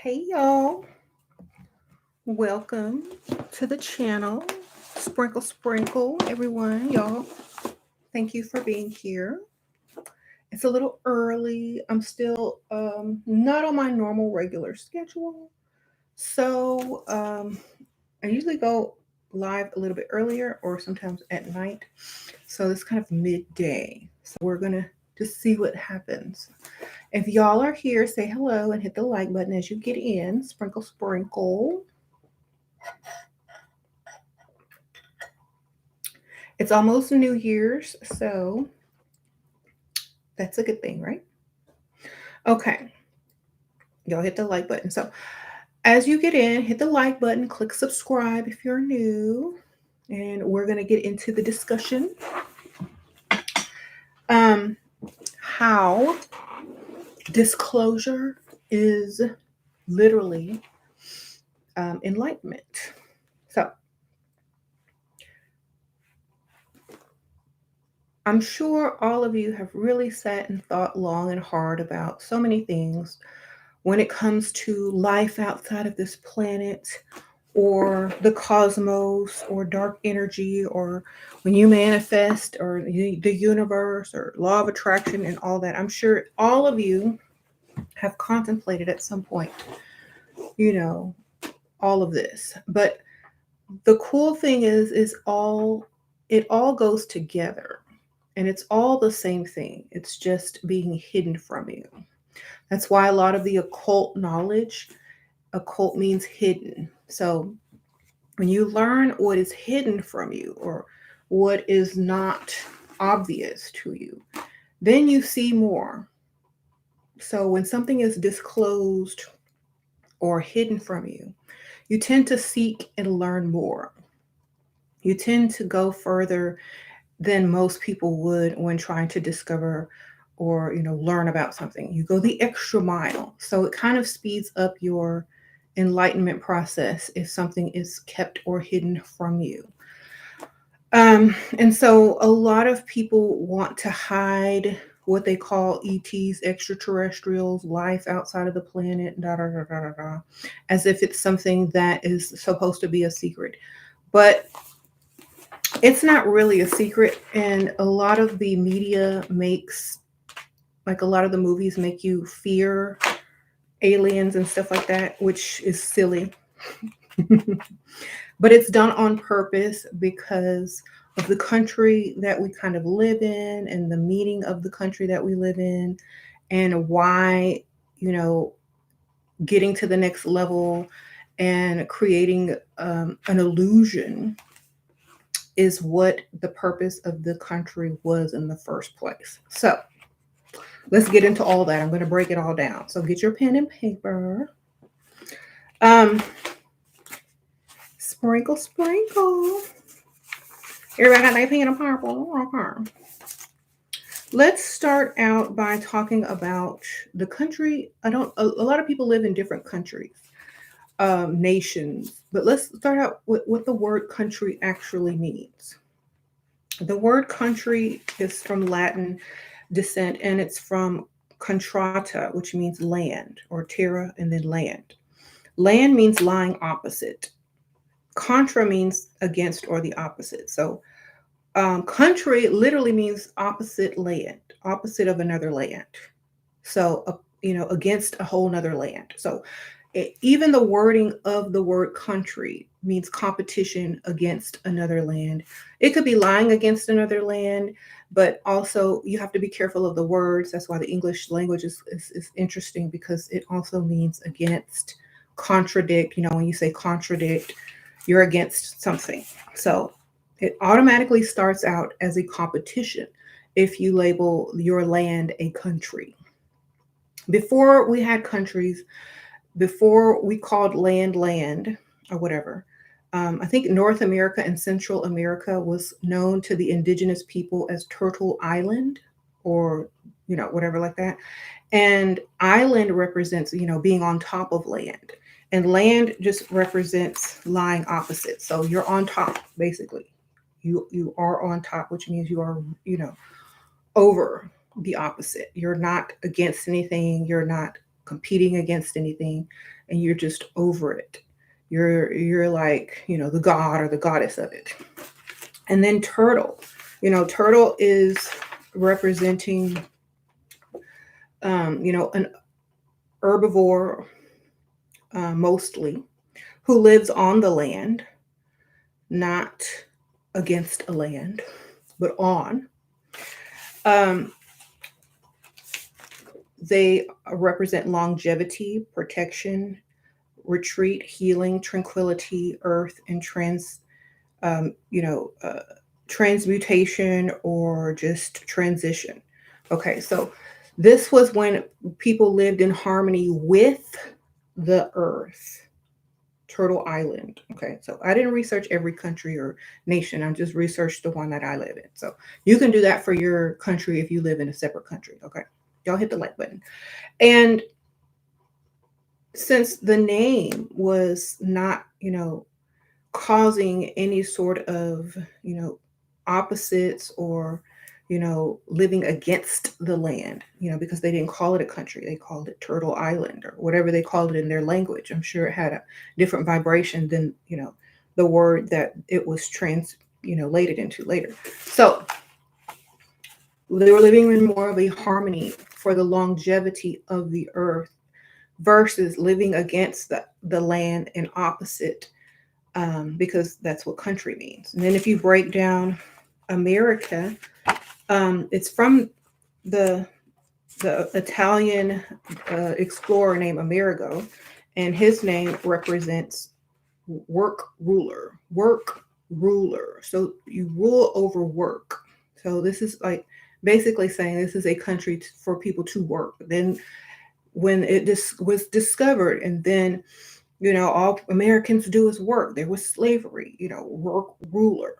Hey y'all, welcome to the channel. Sprinkle, sprinkle, everyone, y'all. Thank you for being here. It's a little early. I'm still not on my normal regular schedule. So I usually go live a little bit earlier or sometimes at night. So it's kind of midday. So we're going to just see what happens. If y'all are here, say hello and hit the like button as you get in. Sprinkle, sprinkle. It's almost New Year's, so that's a good thing, right? Okay, y'all hit the like button. So as you get in, hit the like button, click subscribe if you're new, and we're gonna get into the discussion. Um, how disclosure is literally enlightenment. So I'm sure all of you have really sat and thought long and hard about so many things when it comes to life outside of this planet or the cosmos or dark energy or when you manifest or the universe or law of attraction and all that. I'm sure all of you have contemplated at some point, you know, all of this. But the cool thing is all it all goes together and it's all the same thing. It's just being hidden from you. That's why a lot of the occult knowledge, occult means hidden. So when you learn what is hidden from you or what is not obvious to you, then you see more. So when something is disclosed or hidden from you, you tend to seek and learn more. You tend to go further than most people would when trying to discover or learn about something. You go the extra mile. So it kind of speeds up your enlightenment process if something is kept or hidden from you. And so a lot of people want to hide what they call ETs, extraterrestrials, life outside of the planet, da da da da da da, as if it's something that is supposed to be a secret. But it's not really a secret, and a lot of the media makes, like a lot of the movies make you fear aliens and stuff like that, which is silly. But it's done on purpose because of the country that we kind of live in and the meaning of the country that we live in and why, you know, getting to the next level and creating an illusion is what the purpose of the country was in the first place. So let's get into all that. I'm going to break it all down. So get your pen and paper. Um, Sprinkle, sprinkle. Everybody got their pen and paper. Okay. Let's start out by talking about the country. A lot of people live in different countries, nations, but let's start out with what the word country actually means. The word country is from Latin descent and it's from contrata, which means land, or terra and then land. Land means lying opposite. Contra means against or the opposite. So country literally means opposite land, opposite of another land. So, against a whole nother land. So, even the wording of the word country means competition against another land. It could be lying against another land, but also you have to be careful of the words. That's why the English language is interesting because it also means against, contradict. When you say contradict, you're against something. So, it automatically starts out as a competition if you label your land a country. Before we had countries, before we called land land or whatever, I think North America and Central America was known to the indigenous people as Turtle Island or, whatever like that. And island represents, being on top of land. And land just represents lying opposite. So you're on top, basically. You are on top, which means you are, over the opposite. You're not against anything. You're not competing against anything. and you're just over it. You're like, the god or the goddess of it. And then turtle. Turtle is representing, an herbivore, mostly, who lives on the land, not against a land, but on. Um, they represent longevity, protection, retreat, healing, tranquility, earth, and um, you know, uh, transmutation or just transition. Okay, so this was when people lived in harmony with the earth. Turtle Island. Okay, so I didn't research every country or nation. I just researched the one that I live in. So you can do that for your country if you live in a separate country. Okay, y'all hit the like button. And since the name was not, causing any sort of, opposites or, living against the land, because they didn't call it a country. They called it Turtle Island or whatever they called it in their language. I'm sure it had a different vibration than, the word that it was lated into later. So they were living in more of a harmony for the longevity of the earth versus living against the land and opposite, because that's what country means. And then if you break down America, it's from the Italian explorer named Amerigo, and his name represents work ruler. So you rule over work. So this is like basically saying this is a country for people to work. Then when it was discovered, and then all Americans do is work. There was slavery, work ruler.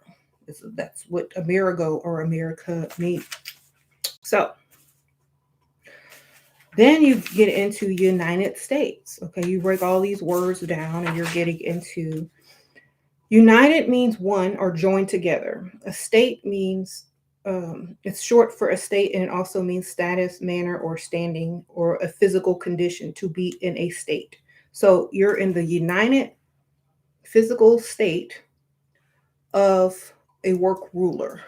That's what Amerigo or America means. So then you get into United States. Okay, you break all these words down and you're getting into united means one or joined together. A state means, it's short for a state, and it also means status, manner, or standing, or a physical condition to be in a state. So you're in the united physical state of a work ruler.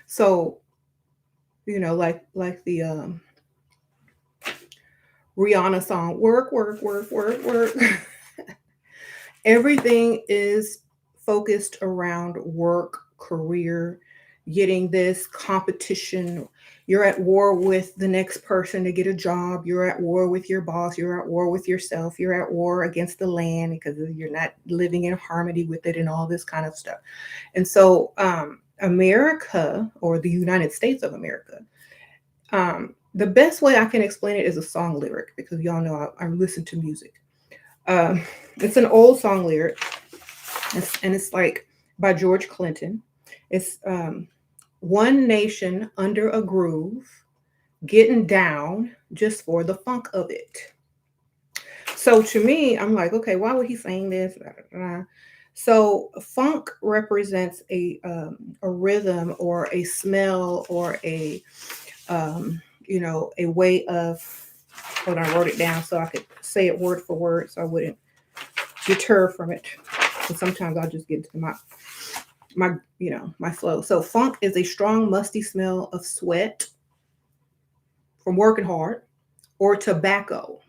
So, like the Rihanna song, work, work, work, work, work. Everything is focused around work, career, getting this competition. You're at war with the next person to get a job. You're at war with your boss. You're at war with yourself. You're at war against the land because you're not living in harmony with it and all this kind of stuff. And so, America, or the United States of America, the best way I can explain it is a song lyric, because y'all know I listen to music. Um, it's an old song lyric, and it's like by George Clinton. It's, one nation under a groove, getting down just for the funk of it. So to me, I'm like, okay, why would he sing this? So funk represents a rhythm or a smell or a way of. Hold on, I wrote it down so I could say it word for word, so I wouldn't deter from it. And sometimes I'll just get into my flow. So funk is a strong, musty smell of sweat from working hard, or tobacco.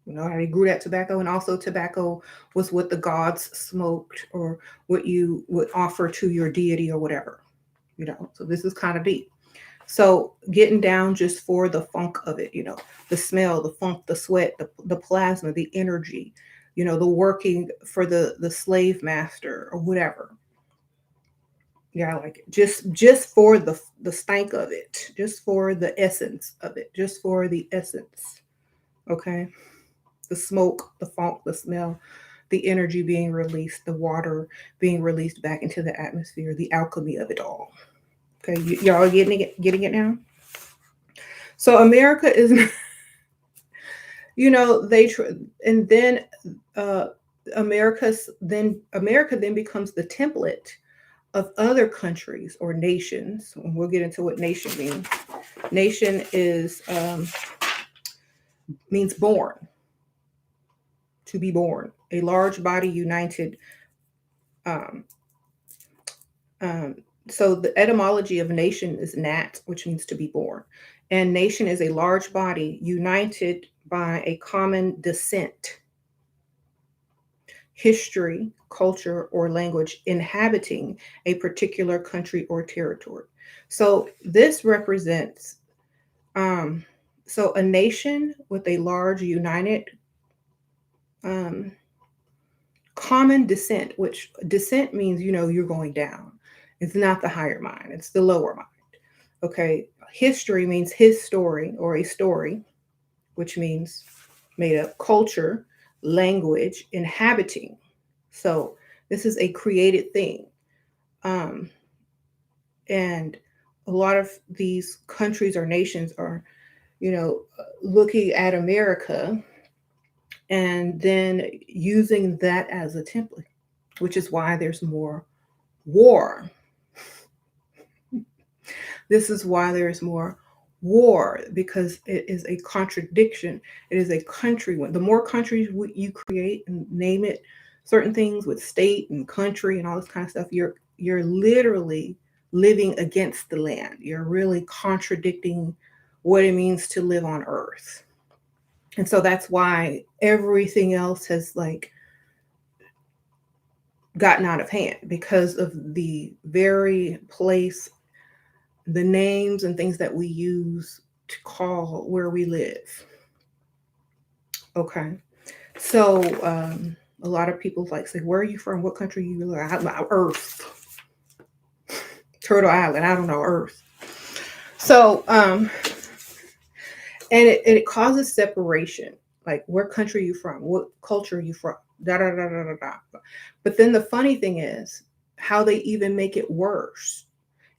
You know how they grew that tobacco, and also tobacco was what the gods smoked, or what you would offer to your deity or whatever. So this is kind of deep. So getting down just for the funk of it, the smell, the funk, the sweat, the plasma, the energy, the working for the slave master or whatever. Yeah, I like it. Just for the stank of it, just for the essence of it, just for the essence. Okay. The smoke, the funk, the smell, the energy being released, the water being released back into the atmosphere, the alchemy of it all. Okay, y'all getting it now? So America is, and then uh, America then becomes the template of other countries or nations. And we'll get into what nation means. Nation is, means born. to be born. A large body united. Um, um, so the etymology of nation is nat, which means to be born. And nation is a large body united by a common descent, history, culture, or language inhabiting a particular country or territory. So this represents um, so a nation with a large united um, common descent, which descent means you're going down. It's not the higher mind; it's the lower mind. Okay, history means his story or a story, which means made up culture, language, inhabiting. So this is a created thing. Um, and a lot of these countries or nations are, looking at America and then using that as a template, which is why there's more war. This is why there's more war because it is a contradiction. It is a country. The more countries you create and name it, certain things with state and country and all this kind of stuff, you're literally living against the land. You're really contradicting what it means to live on Earth. And so that's why everything else has like gotten out of hand because of the very place, the names and things that we use to call where we live. Okay. So a lot of people like say, where are you from? What country you live? Earth. Turtle Island. I don't know, Earth. So and it causes separation. Like, where country are you from? What culture are you from? Da da da da da da. But then the funny thing is how they even make it worse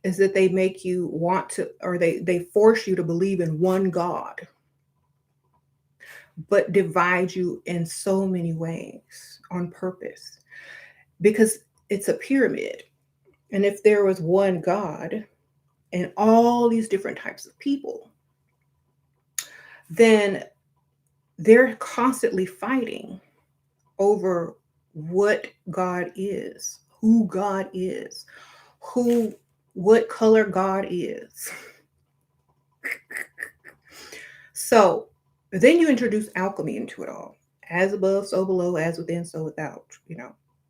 is that they make you want to, or they force you to believe in one God, but divide you in so many ways on purpose because it's a pyramid. And if there was one God and all these different types of people, then they're constantly fighting over what God is, who God is, who, what color God is. So then you introduce alchemy into it all. As above, so below, as within, so without.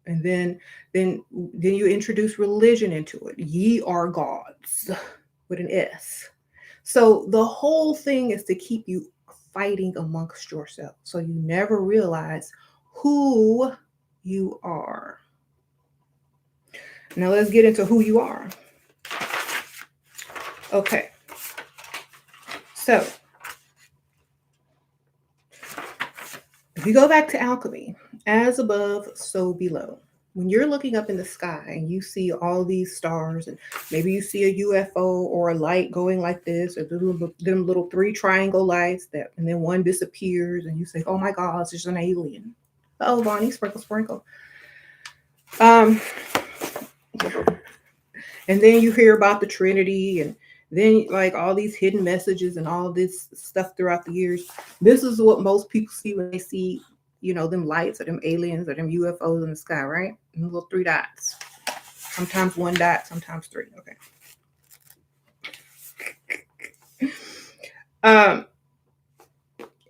And then you introduce religion into it. Ye are gods with an S. So the whole thing is to keep you fighting amongst yourself. So you never realize who you are. Now let's get into who you are. Okay. So if you go back to alchemy, as above, so below. When you're looking up in the sky and you see all these stars, and maybe you see a UFO or a light going like this, or them little three triangle lights and then one disappears, and you say, "Oh my God, it's just an alien." Oh, Bonnie, sprinkle, sprinkle. Um, and then you hear about the Trinity, and then like all these hidden messages and all this stuff throughout the years. This is what most people see when they see, them lights or them aliens or them UFOs in the sky, right? And the little three dots. Sometimes one dot, sometimes three. Okay. Um,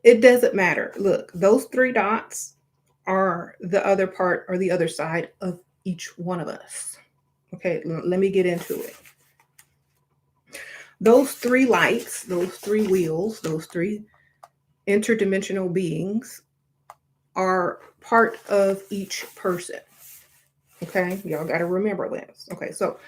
it doesn't matter. Look, those three dots are the other part or the other side of each one of us. Okay, let me get into it. Those three lights, those three wheels, those three interdimensional beings are part of each person. Okay, y'all got to remember this. Okay, so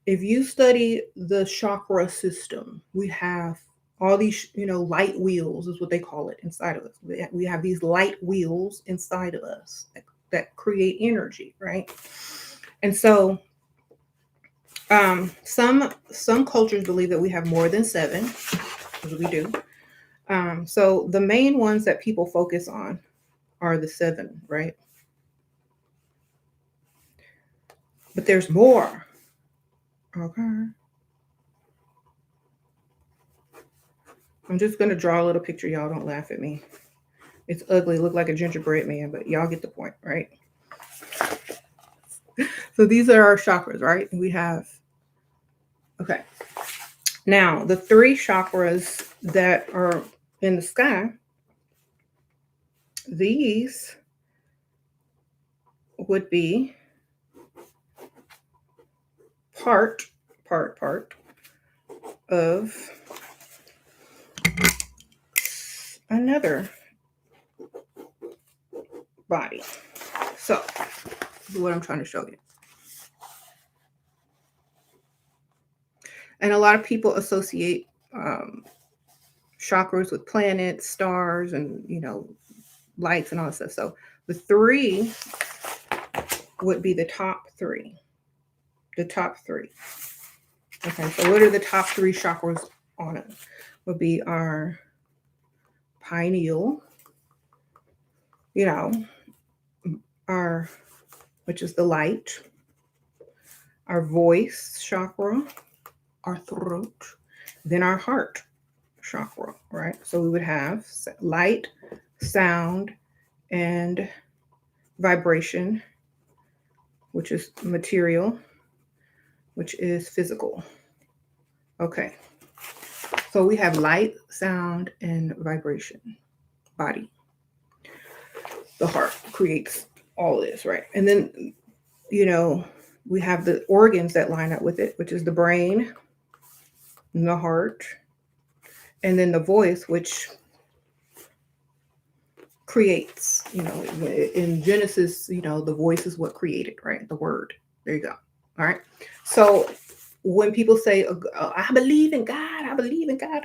if you study the chakra system, we have all these, light wheels is what they call it inside of us. We have these light wheels inside of us that create energy, right? And so some cultures believe that we have more than seven, as we do. So the main ones that people focus on are the seven, right? But there's more. Okay. I'm just going to draw a little picture. Y'all don't laugh at me. It's ugly, look like a gingerbread man, but y'all get the point, right? So these are our chakras, right? We have, okay. Now, the three chakras that are in the sky, these would be part, part of another body. So, this is what I'm trying to show you. And a lot of people associate chakras with planets, stars, and lights and all that stuff. So the three would be the top three. The top three. Okay, so what are the top three chakras on it? Would be our pineal, you know, our, which is the light, our voice chakra, our throat, then our heart chakra, right? So we would have light, sound, and vibration, which is material, which is physical. Okay. So we have light, sound, and vibration, body. The heart creates all this, right? And then, we have the organs that line up with it, which is the brain, and the heart, and then the voice, which creates, in Genesis, the voice is what created, right? The word. There you go. All right. So when people say, I believe in God, I believe in God,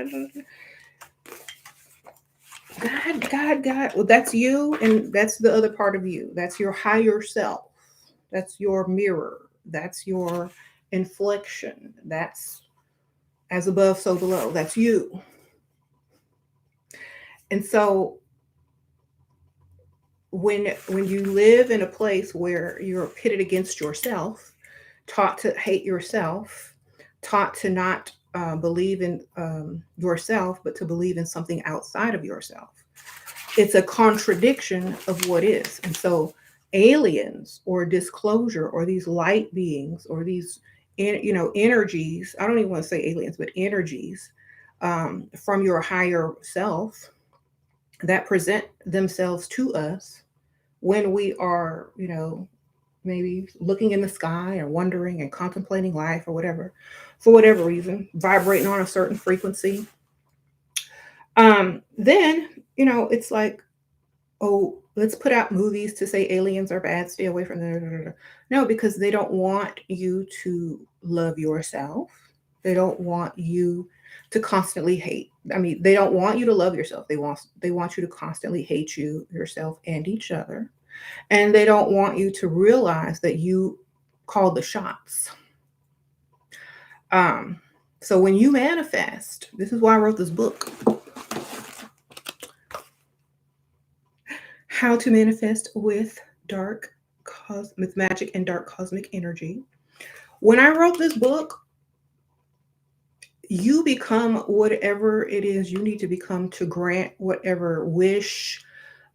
God, well, that's you, and that's the other part of you. That's your higher self. That's your mirror. That's your inflection. That's as above, so below. That's you. And so when you live in a place where you're pitted against yourself, taught to hate yourself, taught to not believe in yourself, but to believe in something outside of yourself, it's a contradiction of what is. And so aliens or disclosure or these light beings or these energies, I don't even want to say aliens, but energies from your higher self that present themselves to us when we are, maybe looking in the sky or wondering and contemplating life or whatever, for whatever reason, vibrating on a certain frequency. Then, it's like, oh, let's put out movies to say aliens are bad, stay away from them. No, because they don't want you to love yourself. They don't want you to constantly hate. I mean, they don't want you to love yourself. They want you to constantly hate yourself and each other. And they don't want you to realize that you call the shots. Um, so when you manifest, this is why I wrote this book, How to Manifest with Magic and Dark Cosmic Energy. When I wrote this book, you become whatever it is you need to become to grant whatever wish,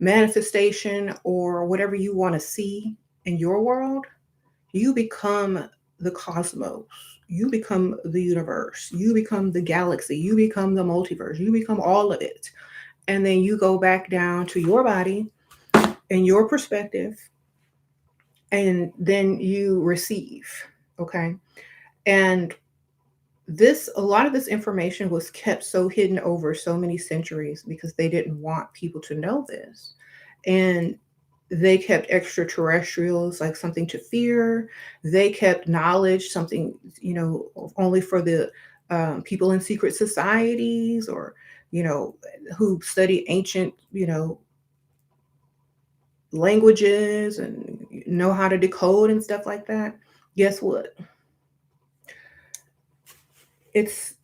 manifestation, or whatever you want to see in your world. You become the cosmos. You become the universe. You become the galaxy. You become the multiverse. You become all of it. And then you go back down to your body and your perspective, and then you receive. Okay. And a lot of this information was kept so hidden over so many centuries because they didn't want people to know this. And they kept extraterrestrials like something to fear. They kept knowledge something, only for the people in secret societies, or, who study ancient, languages and know how to decode and stuff like that. Guess what? It's,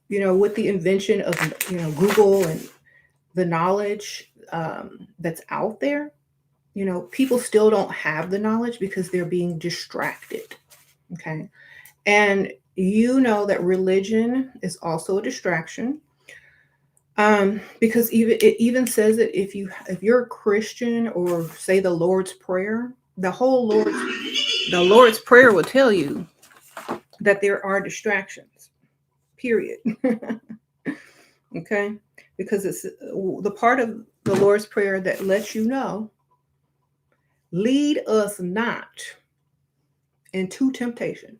with the invention of, Google and the knowledge that's out there, people still don't have the knowledge because they're being distracted. Okay. And that religion is also a distraction. Because even says that if you're a Christian or say the Lord's Prayer, the Lord's Prayer will tell you that there are distractions. Period. Okay, because it's the part of the Lord's Prayer that lets you know, lead us not into temptation.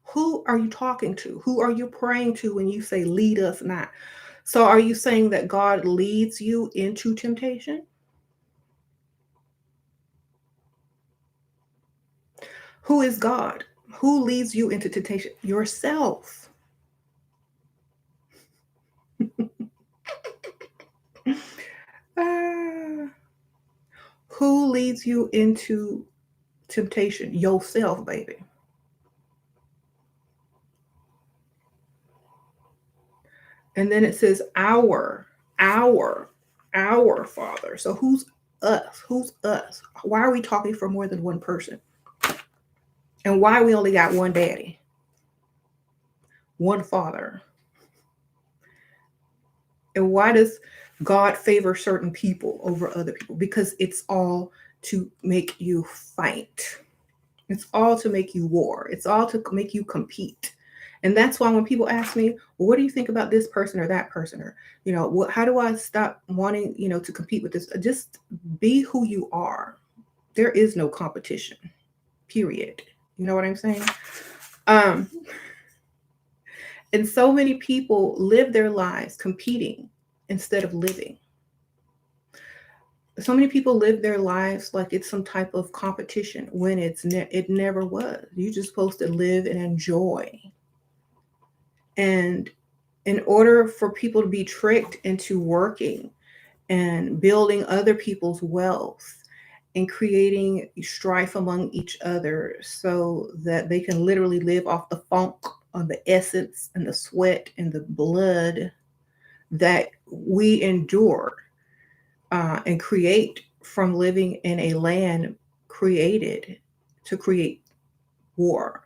Who are you talking to? Who are you praying to when you say, lead us not? So, are you saying that God leads you into temptation? Who is God? Who leads you into temptation? Yourself. Ah, who leads you into temptation? Yourself, baby. And then it says, our Father. So, who's us? Who's us? Why are we talking for more than one person? And why we only got one daddy, one father? And why does God favor certain people over other people? Because it's all to make you fight. It's all to make you war. It's all to make you compete. And that's why when people ask me, well, what do you think about this person or that person? Or, how do I stop wanting, to compete with this? Just be who you are. There is no competition, period. You know what I'm saying? Um, and so many people live their lives competing instead of living. So many people live their lives like it's some type of competition when it never was. You're just supposed to live and enjoy. And in order for people to be tricked into working and building other people's wealth and creating strife among each other so that they can literally live off the funk of the essence and the sweat and the blood that we endure and create from living in a land created to create war,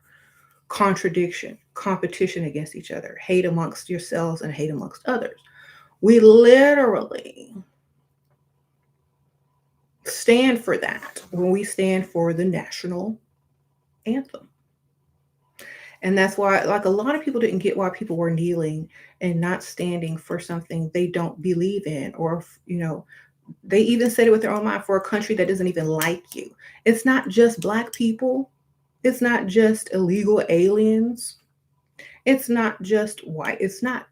contradiction, competition against each other, hate amongst yourselves and hate amongst others. We literally stand for that when we stand for the national anthem. And that's why, like, a lot of people didn't get why people were kneeling and not standing for something they don't believe in, or, they even said it with their own mind, for a country that doesn't even like you. It's not just Black people, it's not just illegal aliens, it's not just white, it's not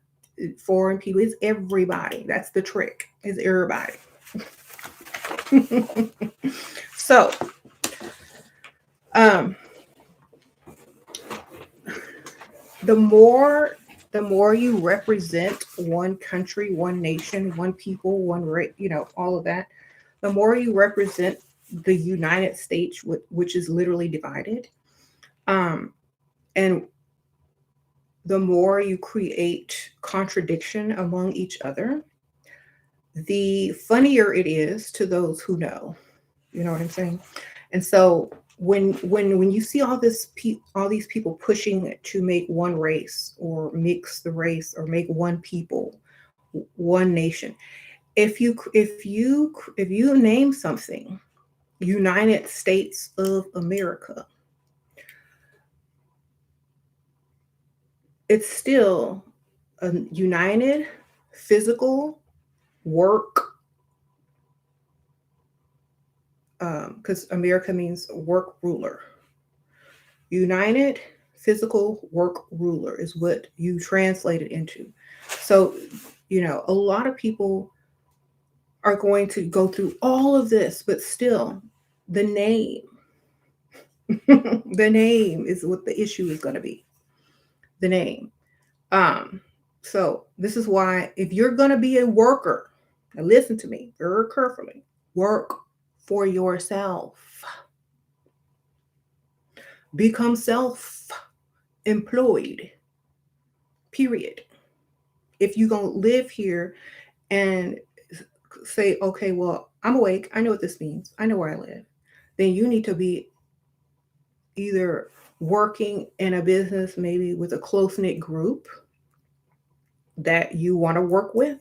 foreign people, it's everybody. That's the trick, is everybody. So, um, the more you represent one country, one nation, one people, one race, all of that, the more you represent the United States, which is literally divided, and the more you create contradiction among each other, the funnier it is to those who know. You know what I'm saying? And so when you see all these people pushing to make one race or mix the race or make one people, one nation, if you name something United States of America, it's still a united physical work, because America means work ruler. United physical work ruler is what you translate it into. So, a lot of people are going to go through all of this, but still, the name, the name is what the issue is going to be. The name. Um, so this is why, if you're going to be a worker, now listen to me very carefully. Work for yourself. Become self-employed. Period. If you're going to live here and say, okay, well, I'm awake, I know what this means, I know where I live, then you need to be either working in a business, maybe with a close knit group that you want to work with,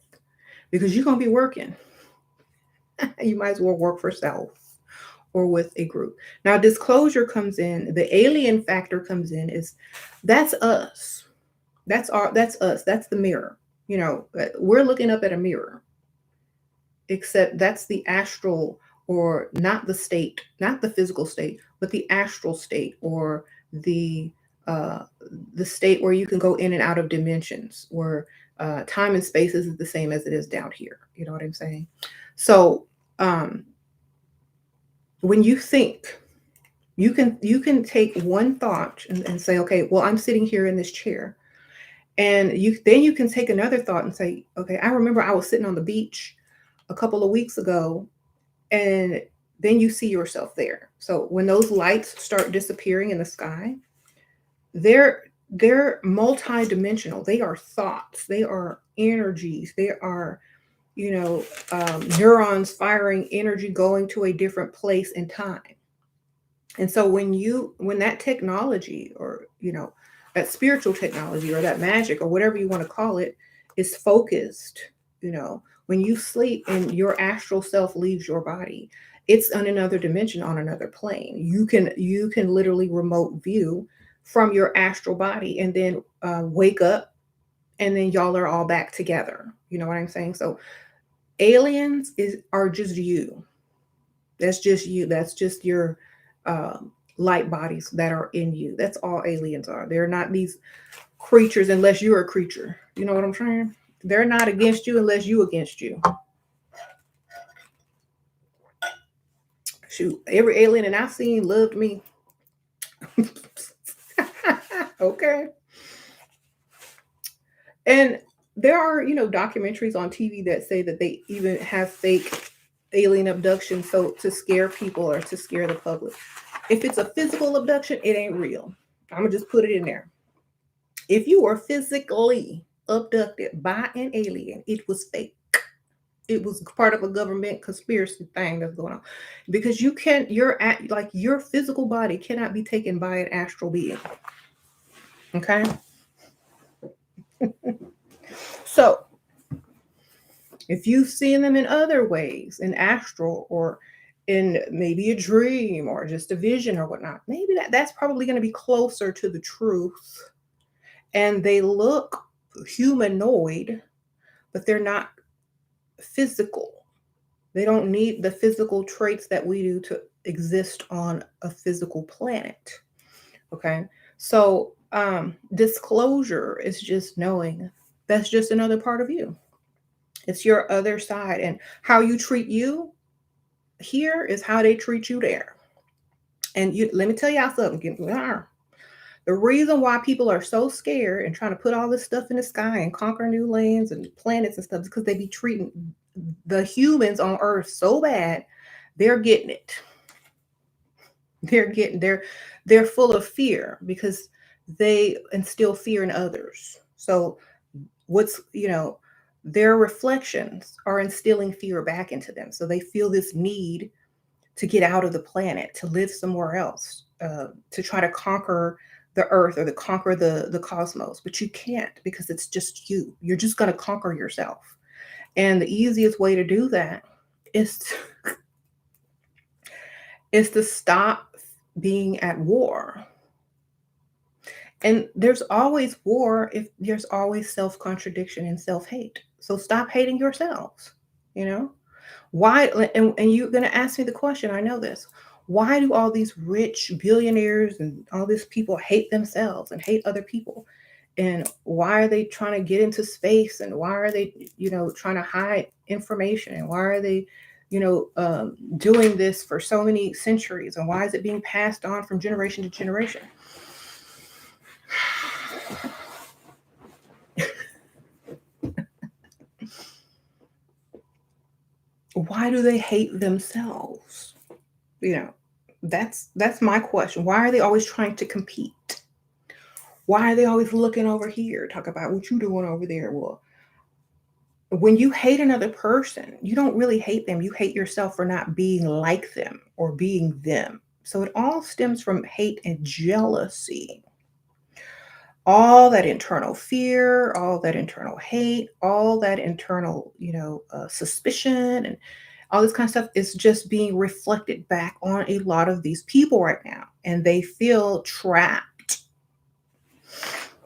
because you're going to be working. You might as well work for self or with a group. Now, disclosure comes in, the alien factor comes in, is that's us. That's us. That's the mirror. We're looking up at a mirror, except that's the astral, or not the state, not the physical state, but the astral state, or the uh, the state where you can go in and out of dimensions, where time and space is the same as it is down here. You know what I'm saying? So um, when you think, you can take one thought and say, okay, well, I'm sitting here in this chair, and you can take another thought and say, okay, I remember I was sitting on the beach a couple of weeks ago, and then you see yourself there. So when those lights start disappearing in the sky, they're they're multi-dimensional. They are thoughts, they are energies, they are, you know neurons firing energy, going to a different place in time. And so when that technology, or that spiritual technology, or that magic, or whatever you want to call it, is focused, when you sleep and your astral self leaves your body, it's on another dimension, on another plane. You can literally remote view from your astral body, and then wake up, and then y'all are all back together. You know what I'm saying? So aliens are just you. That's just you. That's just your light bodies that are in you. That's all aliens are. They're not these creatures unless you're a creature. You know what I'm saying? They're not against you unless you against you. Shoot, every alien that I've seen loved me. Okay. And there are, documentaries on TV that say that they even have fake alien abduction, so to scare people or to scare the public. If it's a physical abduction, it ain't real. I'm gonna just put it in there. If you were physically abducted by an alien, it was fake. It was part of a government conspiracy thing that's going on. Because you can't, like your physical body cannot be taken by an astral being. Okay. So if you've seen them in other ways, in astral, or in maybe a dream, or just a vision or whatnot, maybe that's probably going to be closer to the truth. And they look humanoid, but they're not physical. They don't need the physical traits that we do to exist on a physical planet. Okay. So disclosure is just knowing that's just another part of you. It's your other side. And how you treat you here is how they treat you there. And let me tell y'all something. The reason why people are so scared and trying to put all this stuff in the sky and conquer new lands and planets and stuff is because they be treating the humans on Earth so bad. They're getting it. They're full of fear because they instill fear in others. So what's their reflections are instilling fear back into them. So they feel this need to get out of the planet, to live somewhere else, to try to conquer the earth, or to conquer the cosmos. But you can't, because it's just you. You're just going to conquer yourself. And the easiest way to do that is to stop being at war. And there's always war if there's always self-contradiction and self-hate. So stop hating yourselves, you know? Why, and you're going to ask me the question, I know this. Why do all these rich billionaires and all these people hate themselves and hate other people? And why are they trying to get into space? And why are they, trying to hide information? And why are they, doing this for so many centuries? And why is it being passed on from generation to generation? Why do they hate themselves? That's my question. Why are they always trying to compete? Why are they always looking over here, talk about what you doing over there? Well, when you hate another person, you don't really hate them. You hate yourself for not being like them or being them. So it all stems from hate and jealousy. all that internal fear, all that internal hate, all that internal, suspicion and all this kind of stuff is just being reflected back on a lot of these people right now. And they feel trapped.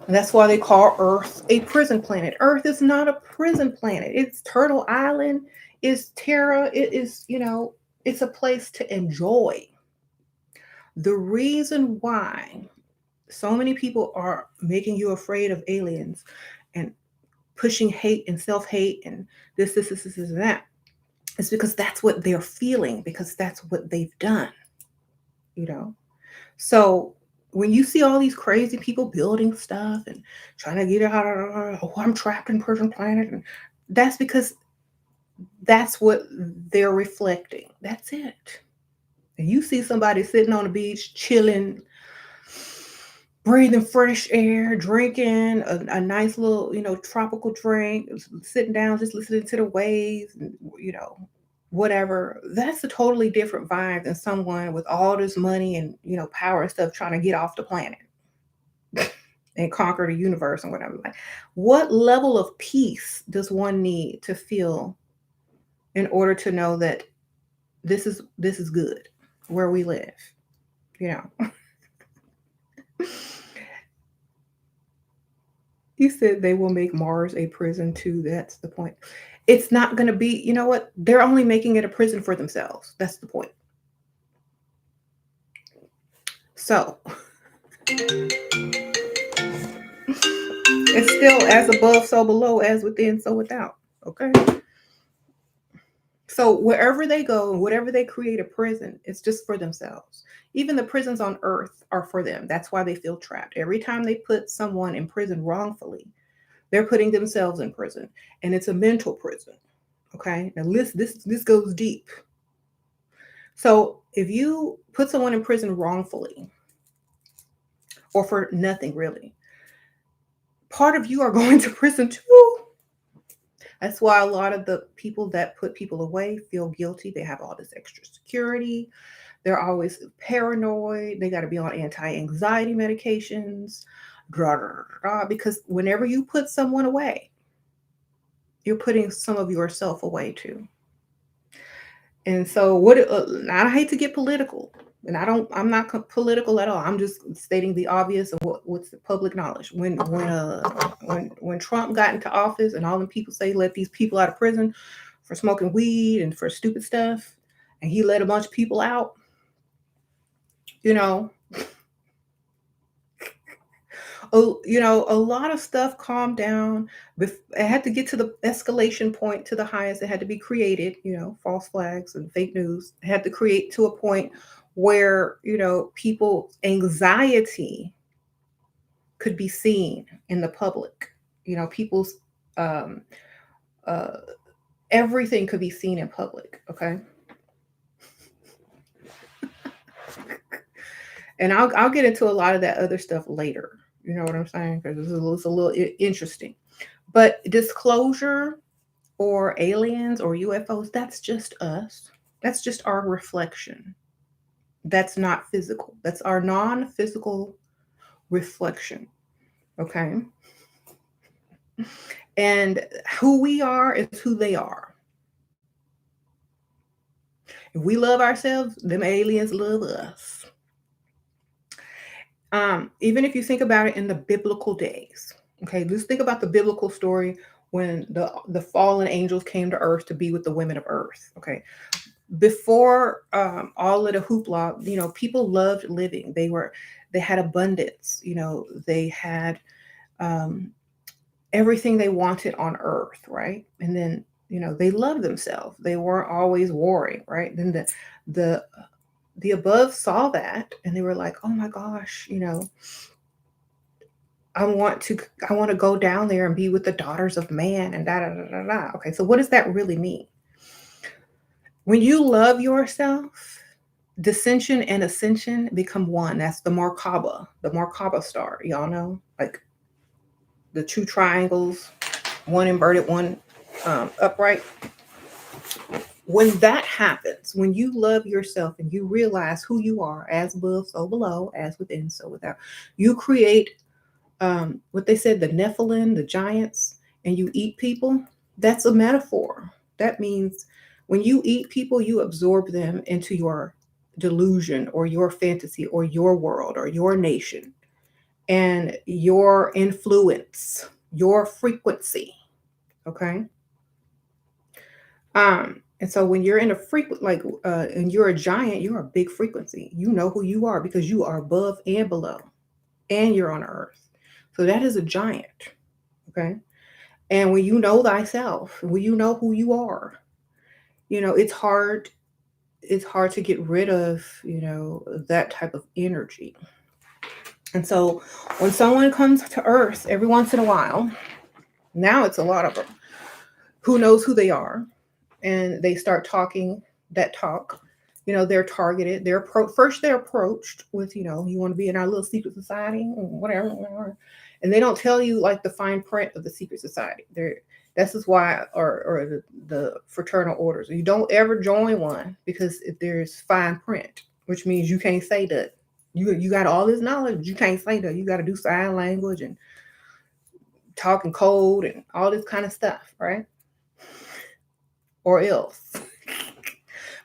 And that's why they call Earth a prison planet. Earth is not a prison planet. It's Turtle Island, it's Terra, it is, it's a place to enjoy. The reason why so many people are making you afraid of aliens and pushing hate and self-hate and this and that is because that's what they're feeling, because that's what they've done, you know. So when you see all these crazy people building stuff and trying to get out of, oh, I'm trapped in prison planet, and that's because that's what they're reflecting. That's it. And you see somebody sitting on the beach, chilling, breathing fresh air, drinking a nice little, tropical drink, sitting down, just listening to the waves, and, whatever. That's a totally different vibe than someone with all this money and, power and stuff trying to get off the planet and conquer the universe and whatever. Like, what level of peace does one need to feel in order to know that this is good where we live, you know? You said they will make Mars a prison too. That's the point. It's not going to be, you know what? They're only making it a prison for themselves. That's the point. So it's still as above, so below, as within, so without. Okay. So wherever they go, whatever they create a prison, it's just for themselves. Even the prisons on earth are for them. That's why they feel trapped. Every time they put someone in prison wrongfully, they're putting themselves in prison. And it's a mental prison. Okay. Now this goes deep. So if you put someone in prison wrongfully or for nothing really, part of you are going to prison too. That's why a lot of the people that put people away feel guilty. They have all this extra security. They're always paranoid. They got to be on anti-anxiety medications, because whenever you put someone away, you're putting some of yourself away too. And so I hate to get political, and I'm not political at all. I'm just stating the obvious of what's the public knowledge. When Trump got into office and all the people say let these people out of prison for smoking weed and for stupid stuff, and he let a bunch of people out, you know, a lot of stuff calmed down. It had to get to the escalation point to the highest. It had to be created, false flags and fake news. It had to create to a point where, people's anxiety could be seen in the public. People's um, uh, everything could be seen in public. Okay. And I'll get into a lot of that other stuff later. You know what I'm saying? Because it's a little interesting. But disclosure or aliens or UFOs, that's just us. That's just our reflection. That's not physical. That's our non physical reflection. Okay. And who we are is who they are. If we love ourselves, them aliens love us. Even if you think about it in the biblical days, okay, let's think about the biblical story when the fallen angels came to earth to be with the women of earth. Okay, before all of the hoopla, people loved living. They had abundance. They had um, everything they wanted on earth, right? And then they loved themselves. They weren't always warring, right? Then the above saw that and they were like, oh my gosh, I want to go down there and be with the daughters of man and da da da da da. Okay, so what does that really mean? When you love yourself, dissension and ascension become one. That's the Merkaba star. Y'all know, like the two triangles, one inverted, one upright. When that happens, when you love yourself and you realize who you are, as above, so below, as within, so without, you create What they said, the Nephilim, the giants, and you eat people, that's a metaphor. That means when you eat people, you absorb them into your delusion or your fantasy or your world or your nation and your influence, your frequency. Okay. And so when you're in a frequent, like, and you're a giant, you're a big frequency. You know who you are because you are above and below, and you're on earth. So that is a giant. Okay. And when you know thyself, when you know who you are, it's hard to get rid of, that type of energy. And so when someone comes to earth every once in a while, now it's a lot of them, who knows who they are, and they start talking that talk. They're targeted. First they're approached with, you want to be in our little secret society, whatever, whatever. And they don't tell you like the fine print of the secret society. This is why, or the fraternal orders. You don't ever join one because if there's fine print, which means you can't say that. You got all this knowledge, but you can't say that. You got to do sign language and talk in code and all this kind of stuff, right? Or else.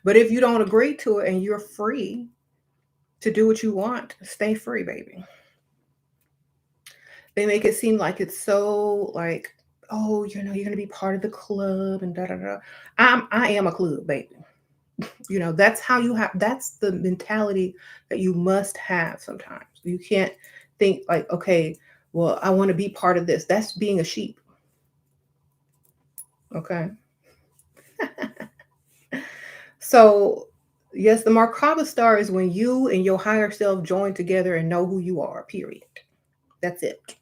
But if you don't agree to it and you're free to do what you want, stay free, baby. They make it seem like it's so like, oh, you're gonna be part of the club and da da da. I am a club, baby. That's how you have. That's the mentality that you must have. Sometimes you can't think like, okay, well, I want to be part of this. That's being a sheep. Okay. So, yes, the Merkaba star is when you and your higher self join together and know who you are, period. That's it.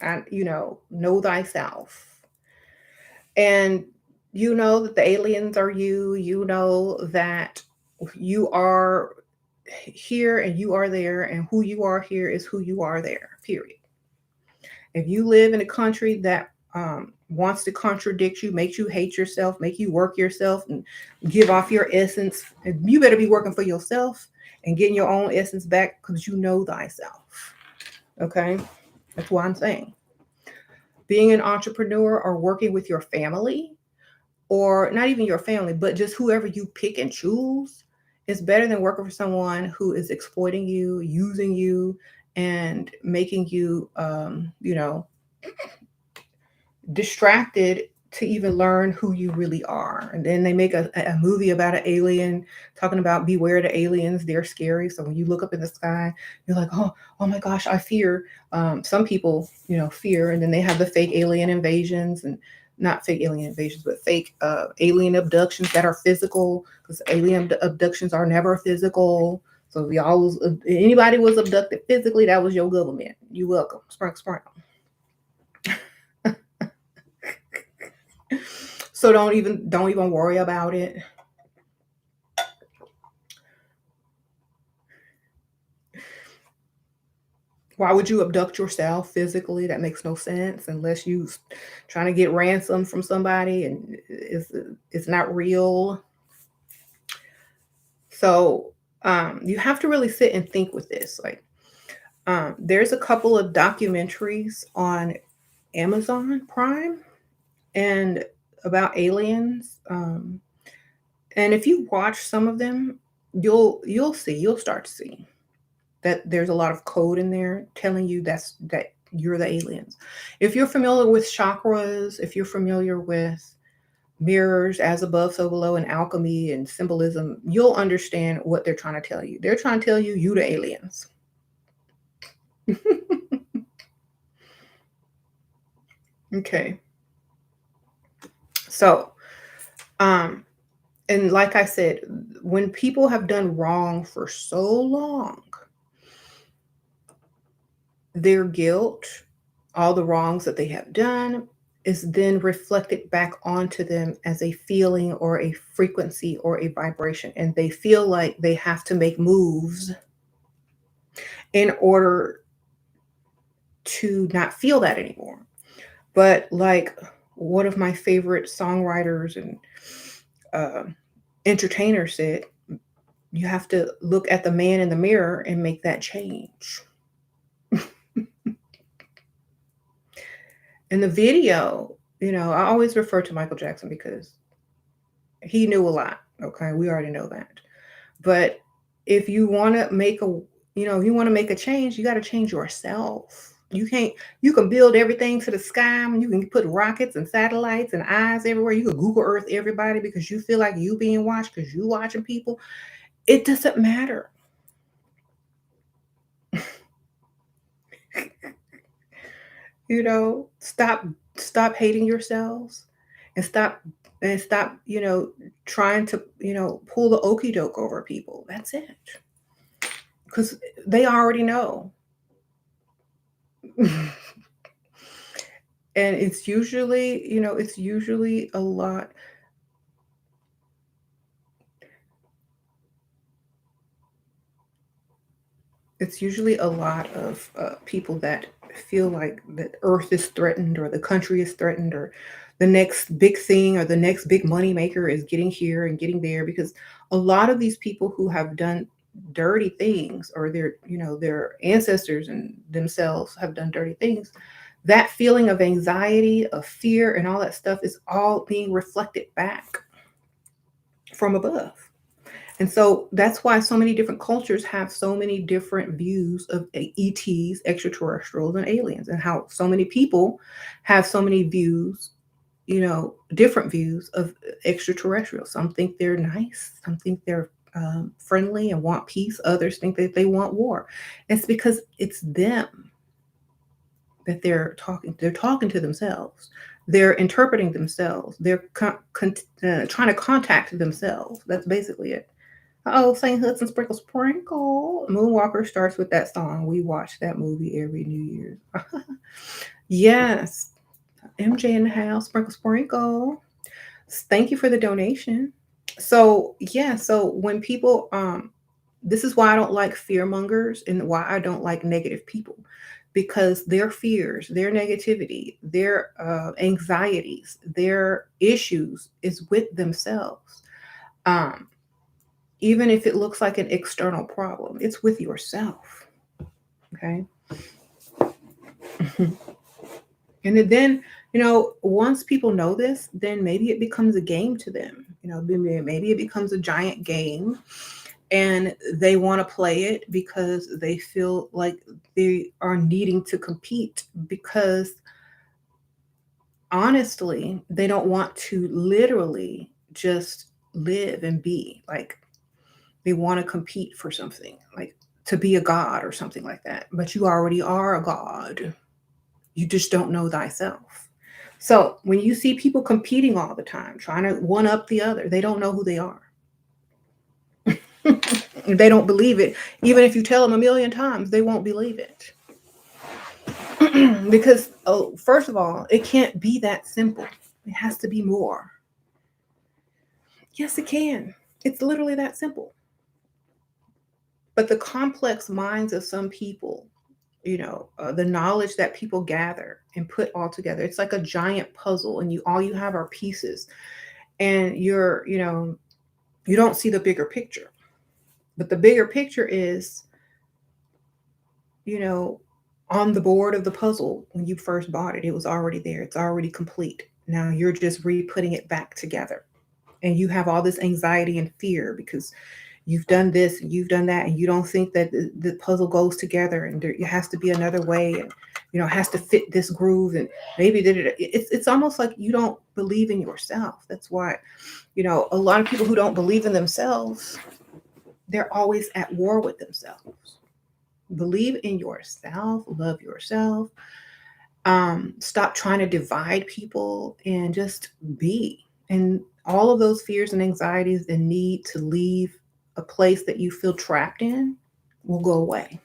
And, know thyself. And you know that the aliens are you. You know that you are here and you are there, and who you are here is who you are there, period. If you live in a country that wants to contradict you, makes you hate yourself, make you work yourself and give off your essence, you better be working for yourself and getting your own essence back because you know thyself. Okay? That's what I'm saying. Being an entrepreneur or working with your family, or not even your family, but just whoever you pick and choose, is better than working for someone who is exploiting you, using you, and making you, distracted to even learn who you really are. And then they make a movie about an alien talking about beware the aliens, they're scary. So when you look up in the sky, you're like, oh my gosh, I fear. Some people, fear, and then they have the fake alien invasions, and not fake alien invasions, but fake alien abductions that are physical, because alien abductions are never physical. So if anybody was abducted physically, that was your government. You welcome. Sprung, sprung. So don't even worry about it. Why would you abduct yourself physically? That makes no sense unless you trying to get ransom from somebody and it's not real. So you have to really sit and think with this. Like there's a couple of documentaries on Amazon Prime and about aliens. And if you watch some of them, you'll start to see that there's a lot of code in there telling you that you're the aliens. If you're familiar with chakras, if you're familiar with mirrors, as above, so below, and alchemy and symbolism, you'll understand what they're trying to tell you. They're trying to tell you the aliens. Okay. So, and like I said, when people have done wrong for so long, their guilt, all the wrongs that they have done, is then reflected back onto them as a feeling or a frequency or a vibration. And they feel like they have to make moves in order to not feel that anymore. But like one of my favorite songwriters and uh, entertainers said, you have to look at the man in the mirror and make that change. In the video, I always refer to Michael Jackson because he knew a lot. Okay, we already know that. But if you want to make a, if you want to make a change, you got to change yourself. You can't. You can build everything to the sky. You can put rockets and satellites and eyes everywhere. You can Google Earth everybody because you feel like you being watched because you watching people. It doesn't matter. Stop hating yourselves and stop trying to pull the okey doke over people. That's it, because they already know. And it's usually a lot. It's usually a lot of people that feel like the earth is threatened or the country is threatened or the next big thing or the next big money maker is getting here and getting there, because a lot of these people who have done dirty things, or their ancestors and themselves have done dirty things, that feeling of anxiety, of fear, and all that stuff is all being reflected back from above. And so that's why so many different cultures have so many different views of ETs, extraterrestrials, and aliens, and how so many people have so many views, different views of extraterrestrials. Some think they're nice, some think they're friendly and want peace, others think that they want war. It's because it's them that they're talking to themselves. They're interpreting themselves. They're trying to contact themselves. That's basically it. Oh, St. Hudson Sprinkle Sprinkle. Moonwalker starts with that song. We watch that movie every New Year's. Yes. MJ in the house. Sprinkle Sprinkle. Thank you for the donation. So yeah, so when people this is why I don't like fear mongers and why I don't like negative people, because their fears, their negativity, their anxieties, their issues is with themselves. Um, Even if it looks like an external problem, it's with yourself. Okay. And then, once people know this, then maybe it becomes a game to them. Maybe it becomes a giant game and they want to play it because they feel like they are needing to compete, because honestly, they don't want to literally just live and be like, they want to compete for something, like to be a god or something like that. But you already are a god. You just don't know thyself. So when you see people competing all the time, trying to one up the other, they don't know who they are. They don't believe it. Even if you tell them a million times, they won't believe it. Because, oh, first of all, it can't be that simple. It has to be more. Yes, it can. It's literally that simple. But the complex minds of some people, the knowledge that people gather and put all together, it's like a giant puzzle, and you have are pieces, and you don't see the bigger picture. But the bigger picture is, you know, on the board of the puzzle when you first bought it, it was already there. It's already complete. Now you're just re-putting it back together. And you have all this anxiety and fear because you've done this and you've done that, and you don't think that the puzzle goes together, and there it has to be another way, and it has to fit this groove, and maybe it's almost like you don't believe in yourself. That's why, a lot of people who don't believe in themselves, they're always at war with themselves. Believe in yourself, love yourself. Stop trying to divide people and just be. And all of those fears and anxieties and need to leave a place that you feel trapped in will go away.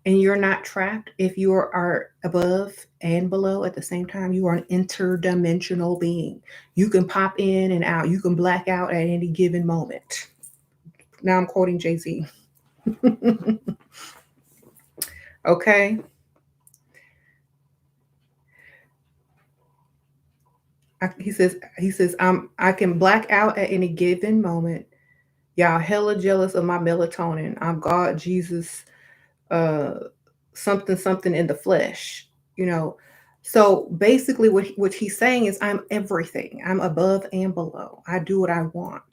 And you're not trapped if you are above and below at the same time. You are an interdimensional being. You can pop in and out. You can black out at any given moment. Now I'm quoting Jay-Z. Okay. He says I can black out at any given moment. Y'all hella jealous of my melatonin. I'm God, Jesus, uh, something, something in the flesh, you know. So basically, what he's saying is, I'm everything. I'm above and below. I do what I want,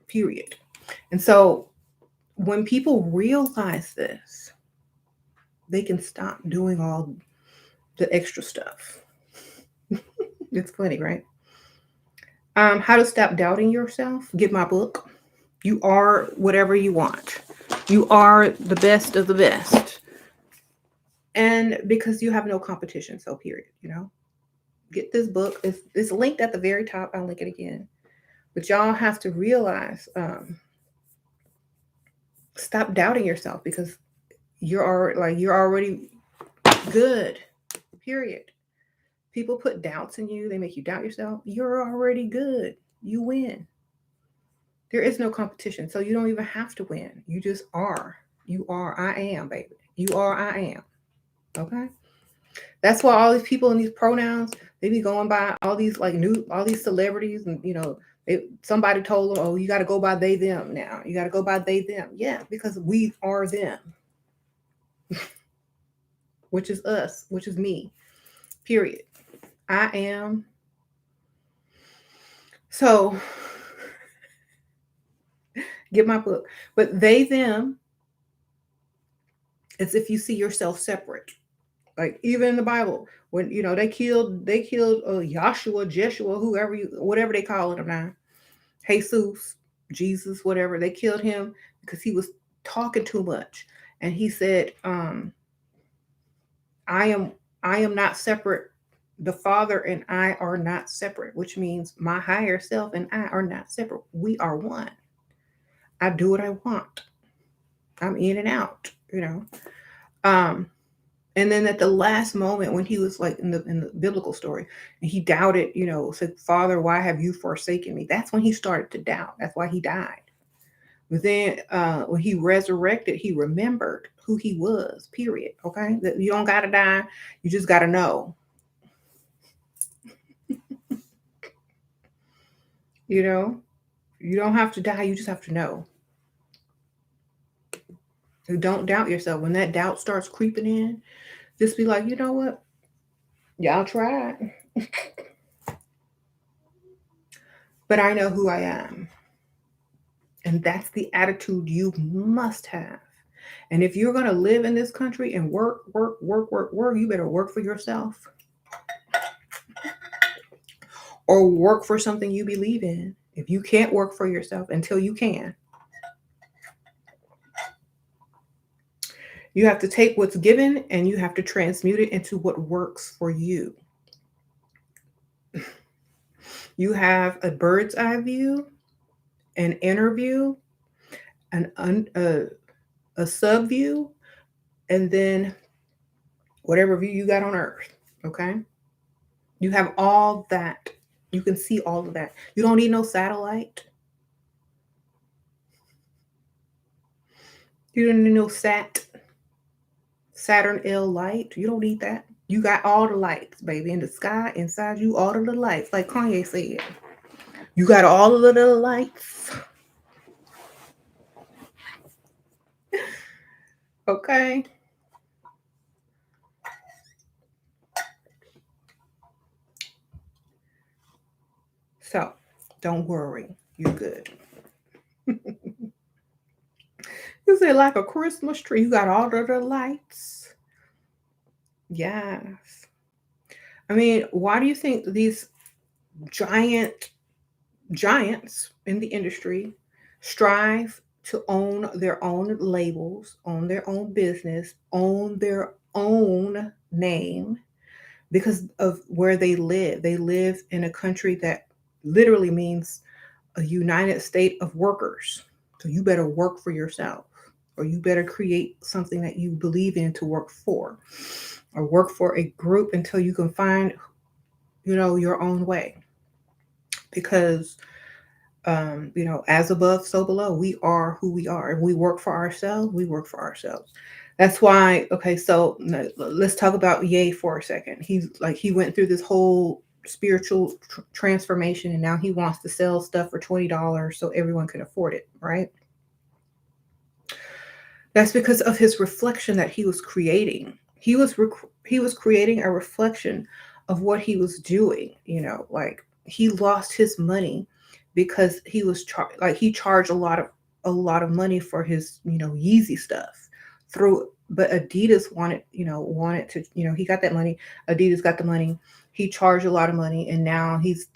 period. And so when people realize this, they can stop doing all the extra stuff. It's funny, right? How to stop doubting yourself. Get my book. You are whatever you want. You are the best of the best. And because you have no competition, so period, get this book. It's linked at the very top. I'll link it again. But y'all have to realize, stop doubting yourself, because you're already good. Period. People put doubts in you. They make you doubt yourself. You're already good. You win. There is no competition, so you don't even have to win. You just are. You are. I am, baby. You are. I am. Okay. That's why all these people in these pronouns, they be going by all these celebrities, and somebody told them, oh, you got to go by they them now. You got to go by they them. Yeah, because we are them, which is us, which is me. Period. I am. So get my book. But they them, it's if you see yourself separate. Like even in the Bible, when they killed Joshua, Jeshua, whatever they call him now, Jesus, Jesus, whatever. They killed him because he was talking too much, and he said, "I am not separate. The Father and I are not separate," which means my higher self and I are not separate. We are one. I do what I want. I'm in and out. Um, And then at the last moment, when he was like in the biblical story, and he doubted, said, "Father, why have you forsaken me?" That's when he started to doubt. That's why he died. But then when he resurrected, he remembered who he was. Period. Okay, that you don't gotta die. You just gotta know. You know, you don't have to die. You just have to know. So don't doubt yourself. When that doubt starts creeping in, just be like, you know what? Y'all tried, but I know who I am. And that's the attitude you must have. And if you're going to live in this country and work, work, work, work, work, you better work for yourself or work for something you believe in. If you can't work for yourself until you can, you have to take what's given and you have to transmute it into what works for you. You have a bird's eye view, an inner view, a sub view, and then whatever view you got on earth. Okay. You have all that. You can see all of that. You don't need no satellite. You don't need no Saturn L light. You don't need that. You got all the lights, baby, in the sky, inside you, all of the lights. Like Kanye said, you got all of the little lights. Okay. So don't worry. You're good. You say like a Christmas tree. You got all of the lights. Yes. I mean, why do you think these giant giants in the industry strive to own their own labels, own their own business, own their own name? Because of where they live. They live in a country that literally means a United State of workers. So you better work for yourself, or you better create something that you believe in to work for, or work for a group until you can find, your own way. Because as above, so below. We are who we are. If we work for ourselves, we work for ourselves. That's why, okay, so let's talk about Ye for a second. He went through this whole spiritual transformation, and now he wants to sell stuff for $20 so everyone can afford it, right? That's because of his reflection that he was creating. He was he was creating a reflection of what he was doing. Like he lost his money because he was like he charged a lot of money for his Yeezy stuff through. But Adidas wanted to, he got that money. Adidas got the money. He charged a lot of money, and now he's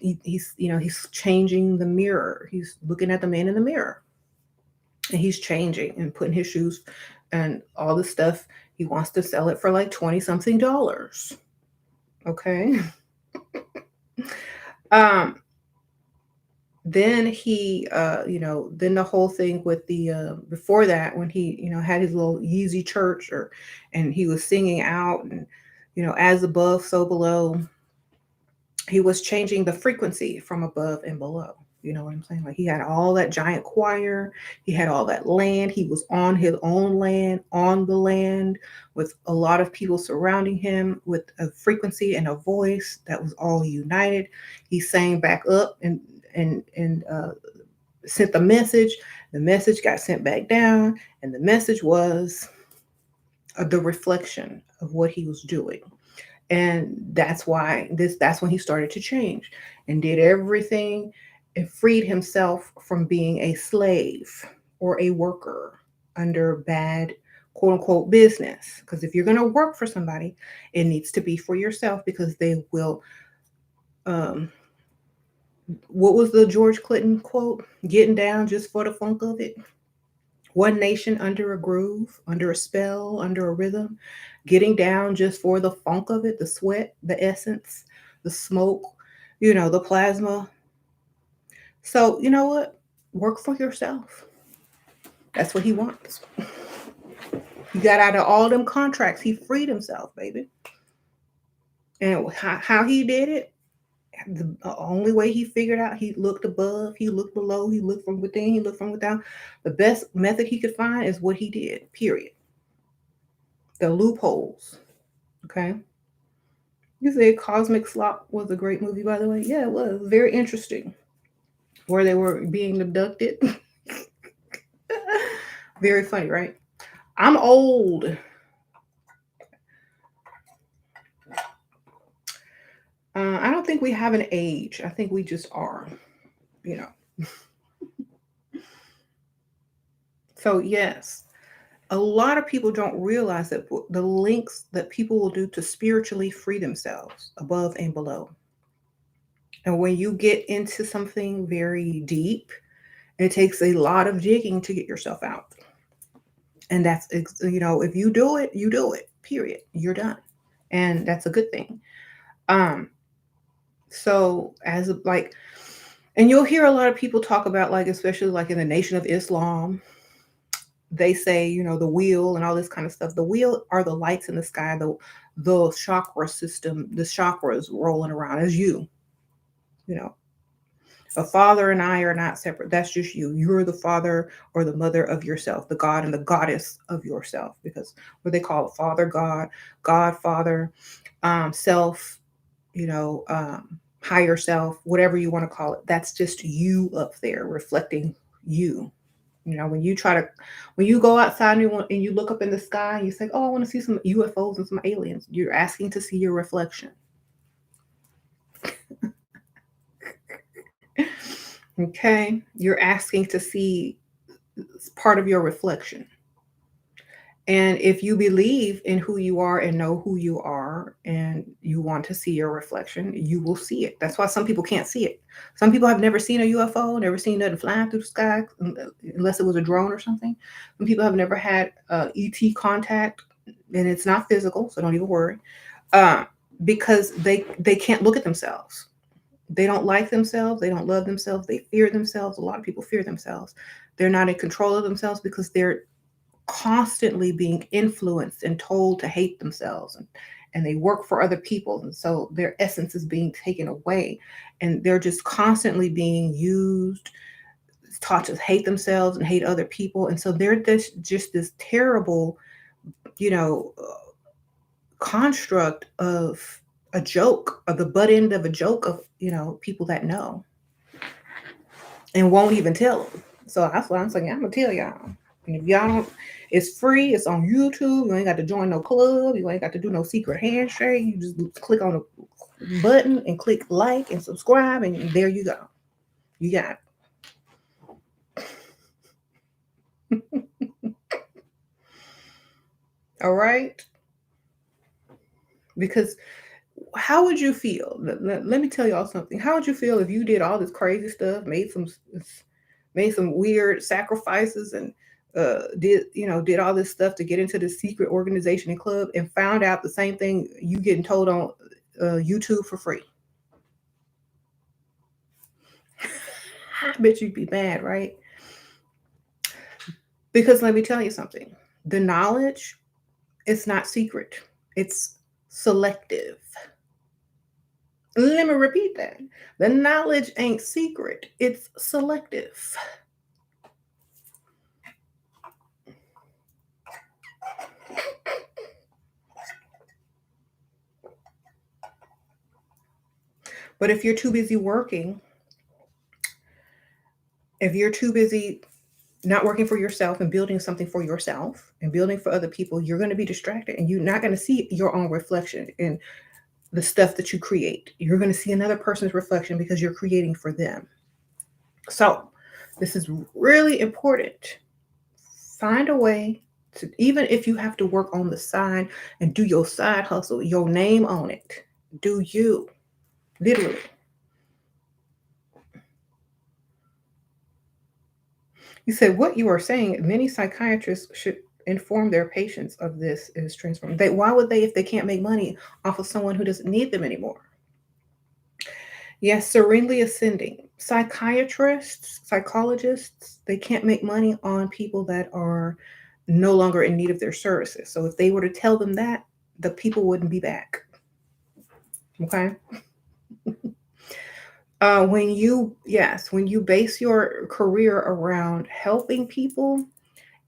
changing the mirror. He's looking at the man in the mirror, and he's changing and putting his shoes and all the stuff. He wants to sell it for like 20 something dollars. Okay. um then then the whole thing with the before that, when he had his little Yeezy church, and he was singing out, and as above so below, he was changing the frequency from above and below. You know what I'm saying? Like he had all that giant choir, he had all that land, he was on his own land, on the land, with a lot of people surrounding him, with a frequency and a voice that was all united. He sang back up and sent the message. The message got sent back down, and the message was the reflection of what he was doing. And that's when he started to change and did everything and freed himself from being a slave or a worker under bad quote unquote business. Because if you're going to work for somebody, it needs to be for yourself, because they will um what was the George Clinton quote? Getting down just for the funk of it. One nation under a groove, under a spell, under a rhythm, getting down just for the funk of it, the sweat, the essence, the smoke, the plasma. So, you know what? Work for yourself. That's what he wants. He got out of all them contracts. He freed himself, baby. And how he did it, the only way he figured out, he looked above, he looked below, he looked from within, he looked from without. The best method he could find is what he did, period. The loopholes. Okay. You said Cosmic Slop was a great movie, by the way. Yeah, it was very interesting. Where they were being abducted. Very funny, right? I'm old. I don't think we have an age. I think we just are, you know. So, yes, a lot of people don't realize that the links that people will do to spiritually free themselves above and below. And when you get into something very deep, it takes a lot of digging to get yourself out. And if you do it, you do it, period. You're done. And that's a good thing. Um, so as of, like, and you'll hear a lot of people talk about, like, especially like in the Nation of Islam, they say, the wheel and all this kind of stuff. The wheel are the lights in the sky, the chakra system, the chakras rolling around as you know. A father and I are not separate. That's just you. You're the father or the mother of yourself, the God and the goddess of yourself, because what they call it, Father God, God Father, self, higher self, whatever you want to call it. That's just you up there reflecting you. When you go outside and you look up in the sky and you say, "Oh, I want to see some UFOs and some aliens," you're asking to see your reflection. Okay, you're asking to see part of your reflection. And if you believe in who you are and know who you are and you want to see your reflection, you will see it. That's why some people can't see it. Some people have never seen a UFO, never seen nothing flying through the sky, unless it was a drone or something. Some people have never had ET contact, and it's not physical, so don't even worry. Uh, because they can't look at themselves. They don't like themselves. They don't love themselves. They fear themselves. A lot of people fear themselves. They're not in control of themselves because they're constantly being influenced and told to hate themselves, and they work for other people, and so their essence is being taken away, and they're just constantly being used, taught to hate themselves and hate other people, and so they're just this terrible you know construct of a joke, of the butt end of a joke of people that know and won't even tell them. So that's what I'm saying. I'm gonna tell y'all. And if y'all don't, it's free. It's on YouTube. You ain't got to join no club. You ain't got to do no secret handshake. You just click on the button and click like and subscribe, and there you go. You got it. All right. Because how would you feel? Let me tell y'all something. How would you feel if you did all this crazy stuff, made some weird sacrifices, and did all this stuff to get into the secret organization and club, and found out the same thing you getting told on YouTube for free? I bet you'd be mad, right? Because let me tell you something. The knowledge is not secret. It's selective. Let me repeat that. The knowledge ain't secret, it's selective. But if you're too busy working, if you're too busy not working for yourself and building something for yourself and building for other people, you're going to be distracted and you're not going to see your own reflection in the stuff that you create. You're going to see another person's reflection because you're creating for them. So, this is really important. Find a way to, even if you have to work on the side and do your side hustle, your name on it. Do you, literally. You said what you are saying, many psychiatrists should inform their patients of this is transforming. Why would they if they can't make money off of someone who doesn't need them anymore? Yes, serenely ascending. Psychiatrists, psychologists, they can't make money on people that are no longer in need of their services. So if they were to tell them that, the people wouldn't be back. Okay. When you base your career around helping people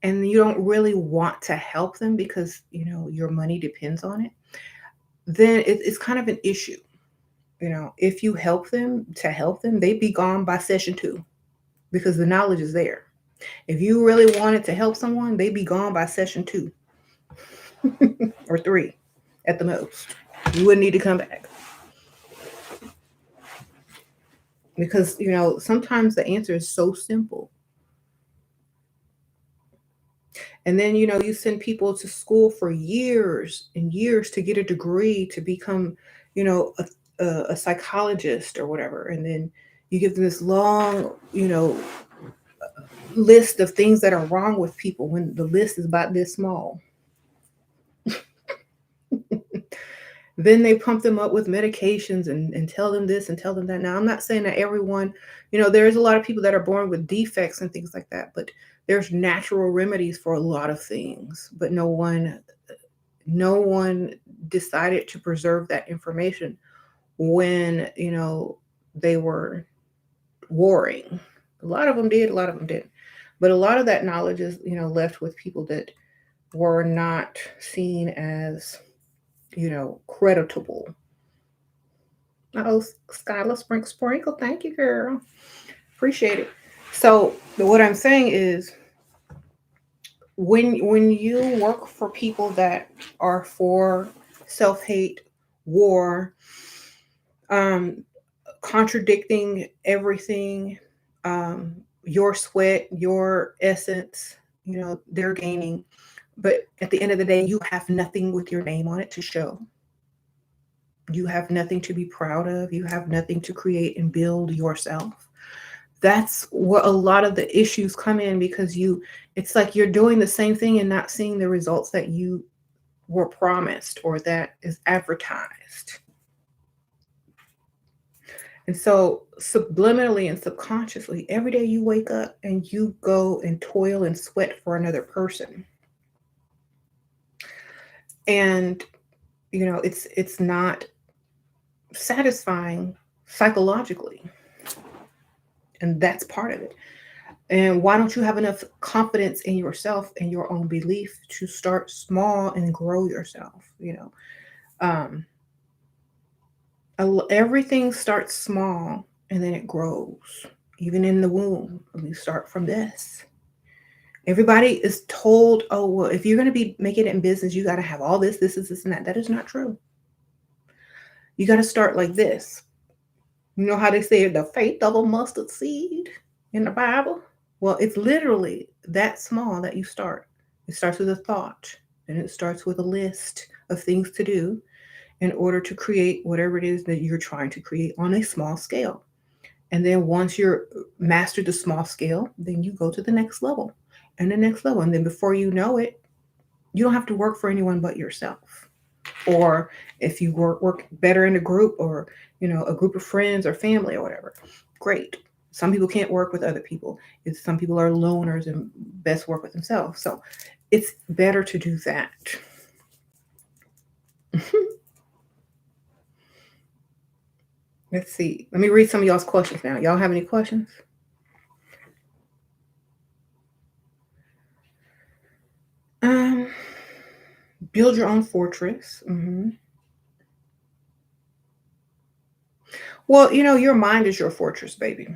and you don't really want to help them because your money depends on it, then it's kind of an issue. If you help them to help them, they'd be gone by session 2 because the knowledge is there. If you really wanted to help someone, they'd be gone by session 2 or 3 at the most. You wouldn't need to come back. Because, sometimes the answer is so simple. And then, you send people to school for years and years to get a degree to become, a psychologist or whatever. And then you give them this long, list of things that are wrong with people when the list is about this small. Then they pump them up with medications and tell them this and tell them that. Now, I'm not saying that everyone, there's a lot of people that are born with defects and things like that, but there's natural remedies for a lot of things. But no one decided to preserve that information when, they were warring. A lot of them did, a lot of them didn't. But a lot of that knowledge is, left with people that were not seen as creditable. Oh, Skylar Sprinkle, thank you, girl. Appreciate it. So what I'm saying is, when you work for people that are for self-hate, war, um, contradicting everything, your sweat, your essence, they're gaining. But at the end of the day, you have nothing with your name on it to show. You have nothing to be proud of. You have nothing to create and build yourself. That's what a lot of the issues come in, because it's like you're doing the same thing and not seeing the results that you were promised or that is advertised. And so subliminally and subconsciously, every day you wake up and you go and toil and sweat for another person. And it's not satisfying psychologically. And that's part of it. And why don't you have enough confidence in yourself and your own belief to start small and grow yourself? Um, everything starts small and then it grows. Even in the womb, we start from this. Everybody is told, oh, well, if you're going to be making it in business, you got to have all this, and that. That is not true. You got to start like this. You know how they say the faith of a mustard seed in the Bible? Well, it's literally that small that you start. It starts with a thought, and it starts with a list of things to do in order to create whatever it is that you're trying to create on a small scale. And then once you're mastered the small scale, then you go to the next level and the next level. And then before you know it, you don't have to work for anyone but yourself. Or if you work better in a group, or a group of friends or family or whatever, great. Some people can't work with other people. Some people are loners and best work with themselves. So it's better to do that. Let's see. Let me read some of y'all's questions now. Y'all have any questions? Um, Build your own fortress. Well, your mind is your fortress, baby.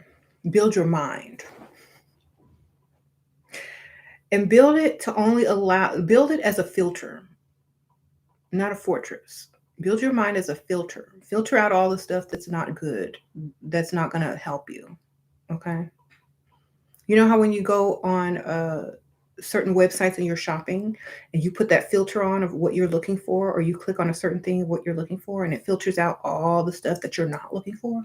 Build your mind. And build it as a filter, not a fortress. Build your mind as a filter. Filter out all the stuff that's not good, that's not going to help you. Okay. You know how when you go on certain websites and you're shopping and you put that filter on of what you're looking for, or you click on a certain thing of what you're looking for, and it filters out all the stuff that you're not looking for?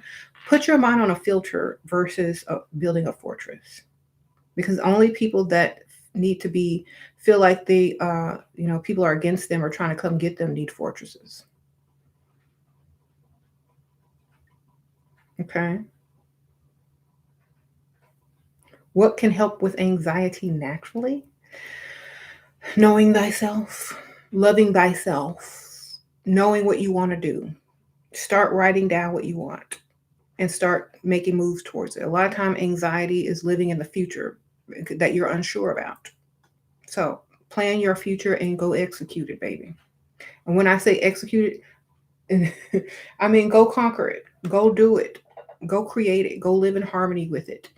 Put your mind on a filter versus building a fortress, because only people that need to be feel like they people are against them or trying to come get them need fortresses. Okay. What can help with anxiety naturally? Knowing thyself, loving thyself, knowing what you want to do. Start writing down what you want and start making moves towards it. A lot of time anxiety is living in the future that you're unsure about. So plan your future and go execute it, baby. And when I say execute it, I mean go conquer it, go do it, go create it, go live in harmony with it.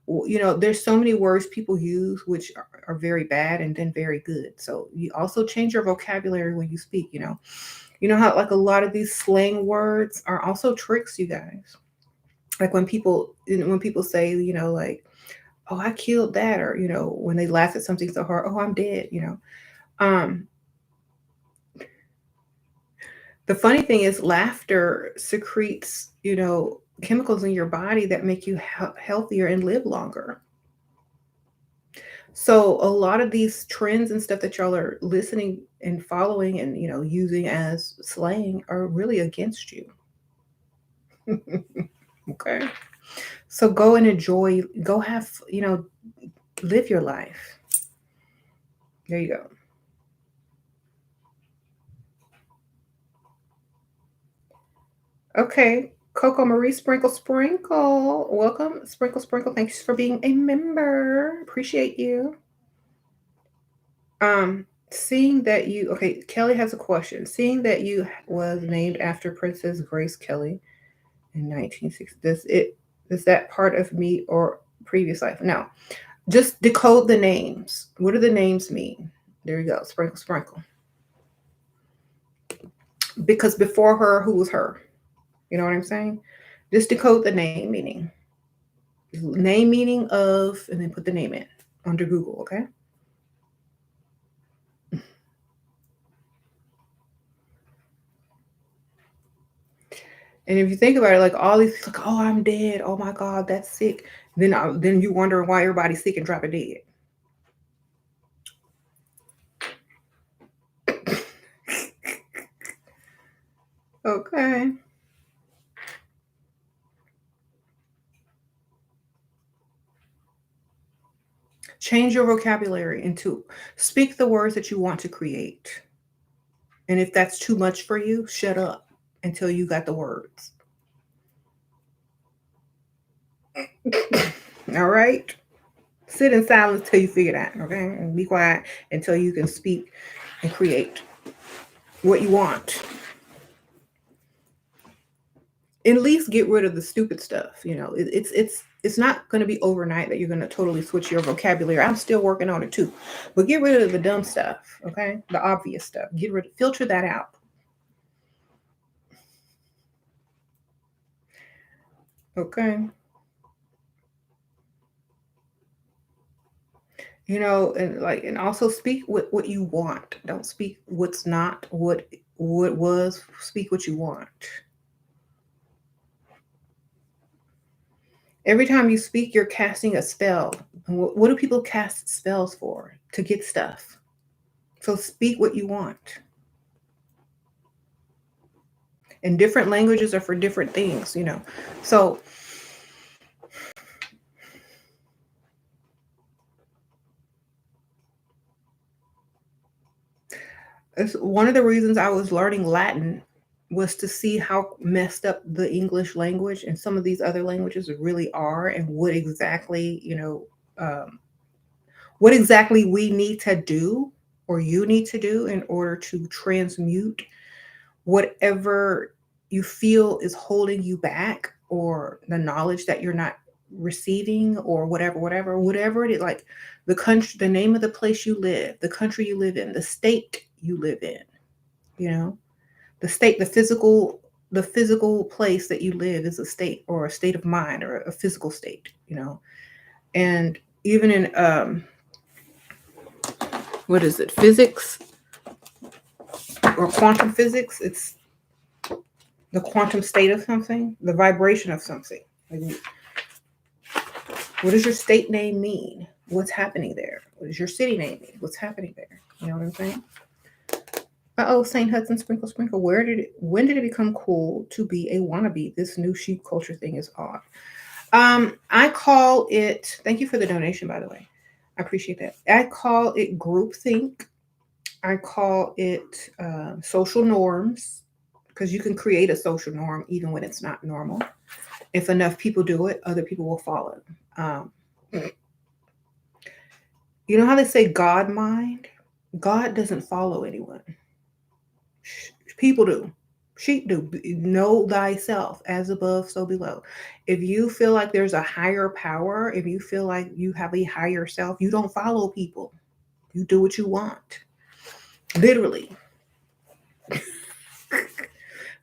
There's so many words people use which are very bad and then very good. So you also change your vocabulary when you speak. You know how like a lot of these slang words are also tricks, you guys. Like when people say, like, oh, I killed that, or when they laugh at something so hard, oh, I'm dead. Um, the funny thing is, laughter secretes, chemicals in your body that make you healthier and live longer. So a lot of these trends and stuff that y'all are listening and following and using as slang are really against you. Okay. So go and enjoy, go have, live your life. There you go. Okay. Coco Marie Sprinkle Sprinkle. Welcome. Sprinkle Sprinkle. Thanks for being a member. Appreciate you. Seeing that you okay, Kelly has a question. Seeing that you was named after Princess Grace Kelly in 1960, is that part of me or previous life? No. Just decode the names. What do the names mean? There you go. Sprinkle Sprinkle. Because before her, who was her? You know what I'm saying? Just decode the name meaning. Name meaning of, and then put the name in under Google, okay? And if you think about it, like all these, like, oh, I'm dead. Oh my God, that's sick. Then you wonder why everybody's sick and dropping dead. Okay. Change your vocabulary into speak the words that you want to create. And if that's too much for you, shut up until you got the words. All right. Sit in silence till you figure it out, okay? And be quiet until you can speak and create what you want. At least get rid of the stupid stuff. It's It's not going to be overnight that you're going to totally switch your vocabulary. I'm still working on it too. But get rid of the dumb stuff, okay? The obvious stuff. Filter that out. Okay? And also speak what you want. Don't speak what's not what was. Speak what you want. Every time you speak, you're casting a spell. And what do people cast spells for? To get stuff. So speak what you want. And different languages are for different things. So it's one of the reasons I was learning Latin was to see how messed up the English language and some of these other languages really are, and what exactly we need to do or you need to do in order to transmute whatever you feel is holding you back, or the knowledge that you're not receiving, or whatever it is, like the country, the name of the place you live, the country you live in, the state you live in, you know the state, the physical place that you live is a state, or a state of mind, or a physical state. And even in what is it, physics or quantum physics, it's the quantum state of something, the vibration of something. Like, what does your state name mean? What's happening there? What does your city name mean? What's happening there? You know what I'm saying? Uh-oh, St. Hudson, sprinkle, sprinkle. When did it become cool to be a wannabe? This new sheep culture thing is odd. I call it, thank you for the donation, by the way. I appreciate that. I call it groupthink. I call it social norms, because you can create a social norm even when it's not normal. If enough people do it, other people will follow. Um, you know how they say God mind? God doesn't follow anyone. People do. Sheep do. Know thyself, as above, so below. If you feel like there's a higher power, if you feel like you have a higher self, you don't follow people. You do what you want. Literally.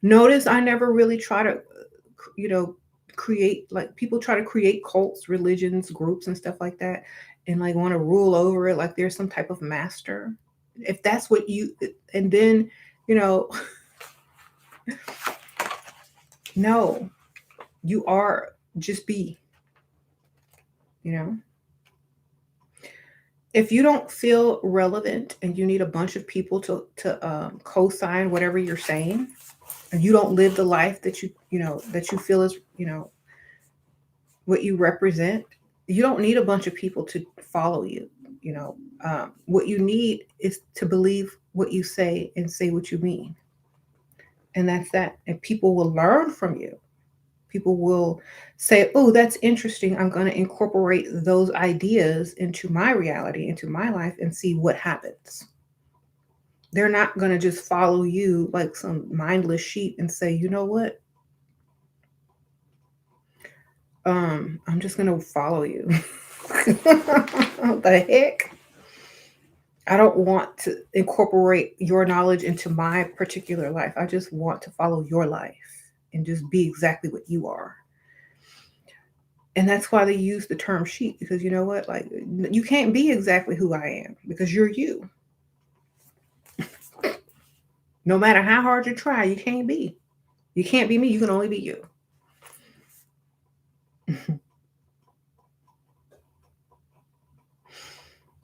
Notice I never really try to, you know, create, like, people try to create cults, religions, groups, and stuff like that, and like want to rule over it like there's some type of master. If that's what you, and then, you know, no, you are, just be, you know. If you don't feel relevant and you need a bunch of people to co-sign whatever you're saying, and you don't live the life that you feel is what you represent, you don't need a bunch of people to follow you. What you need is to believe what you say and say what you mean, and that's that. And people will learn from you. People will say, oh, that's interesting, I'm going to incorporate those ideas into my reality, into my life, and see what happens. They're not going to just follow you like some mindless sheep and say, you know what, I'm just going to follow you. What the heck? I don't want to incorporate your knowledge into my particular life. I just want to follow your life and just be exactly what you are. And that's why they use the term sheep, because you know what? Like, you can't be exactly who I am, because you're you. No matter how hard you try, you can't be. You can't be me. You can only be you.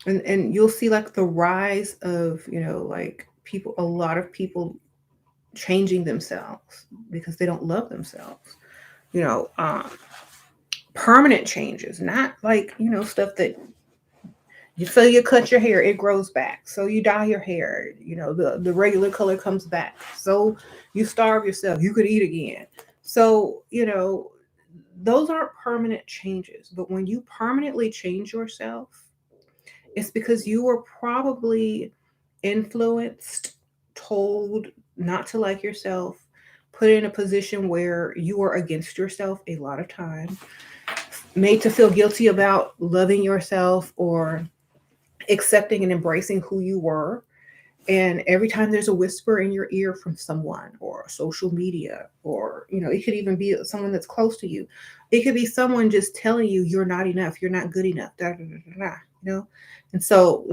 And you'll see like the rise of, like people, a lot of people changing themselves because they don't love themselves. You know, permanent changes, not like, stuff that you cut your hair, it grows back. So you dye your hair, the regular color comes back. So you starve yourself, you could eat again. So, those aren't permanent changes. But when you permanently change yourself, it's because you were probably influenced, told not to like yourself, put in a position where you are against yourself a lot of time, made to feel guilty about loving yourself or accepting and embracing who you were. And every time there's a whisper in your ear from someone or social media, or, it could even be someone that's close to you. It could be someone just telling you you're not enough, you're not good enough, da, da, da, da, da, you know? And so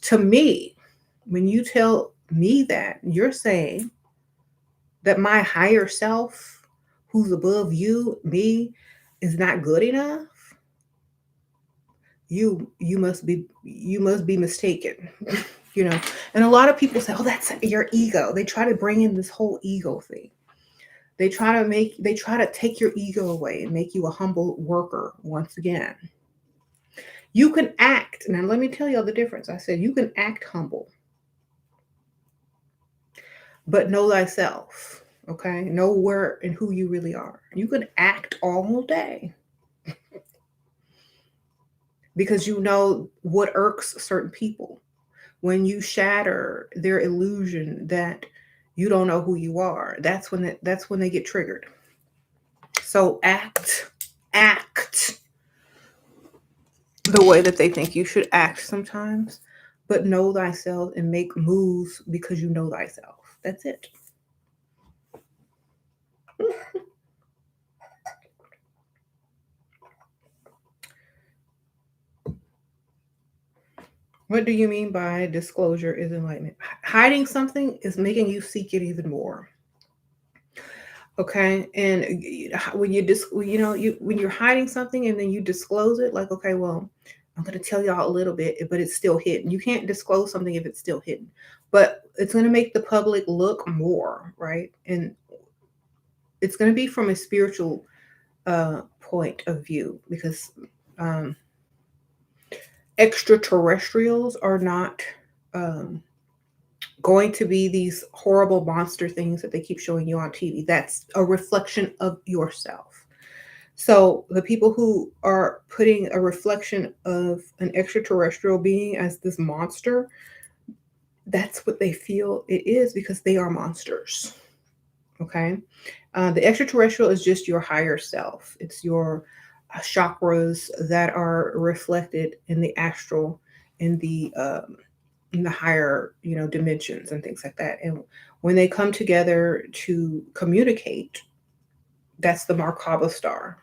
to me, when you tell me that, you're saying that my higher self, who's above you, me, is not good enough. You must be mistaken. you know and a lot of people say, oh, that's your ego. They try to bring in this whole ego thing. They try to take your ego away and make you a humble worker once again. You can act, now let me tell you the difference. I said you can act humble, but know thyself. Okay, know where and who you really are. You can act all day because you know what irks certain people. When you shatter their illusion that you don't know who you are, that's when they get triggered. So act the way that they think you should act sometimes, but know thyself and make moves because you know thyself. That's it. What do you mean by disclosure is enlightenment? Hiding something is making you seek it even more. Okay, and when you just when you're hiding something and then you disclose it, like, okay, well, I'm going to tell y'all a little bit, but it's still hidden. You can't disclose something if it's still hidden, but it's going to make the public look more, right? And it's going to be from a spiritual point of view, because um, extraterrestrials are not um, going to be these horrible monster things that they keep showing you on TV. That's a reflection of yourself. So the people who are putting a reflection of an extraterrestrial being as this monster, that's what they feel it is, because they are monsters. Okay. The extraterrestrial is just your higher self. It's your chakras that are reflected in the astral, in the higher, dimensions and things like that. And when they come together to communicate, that's the Markaba star.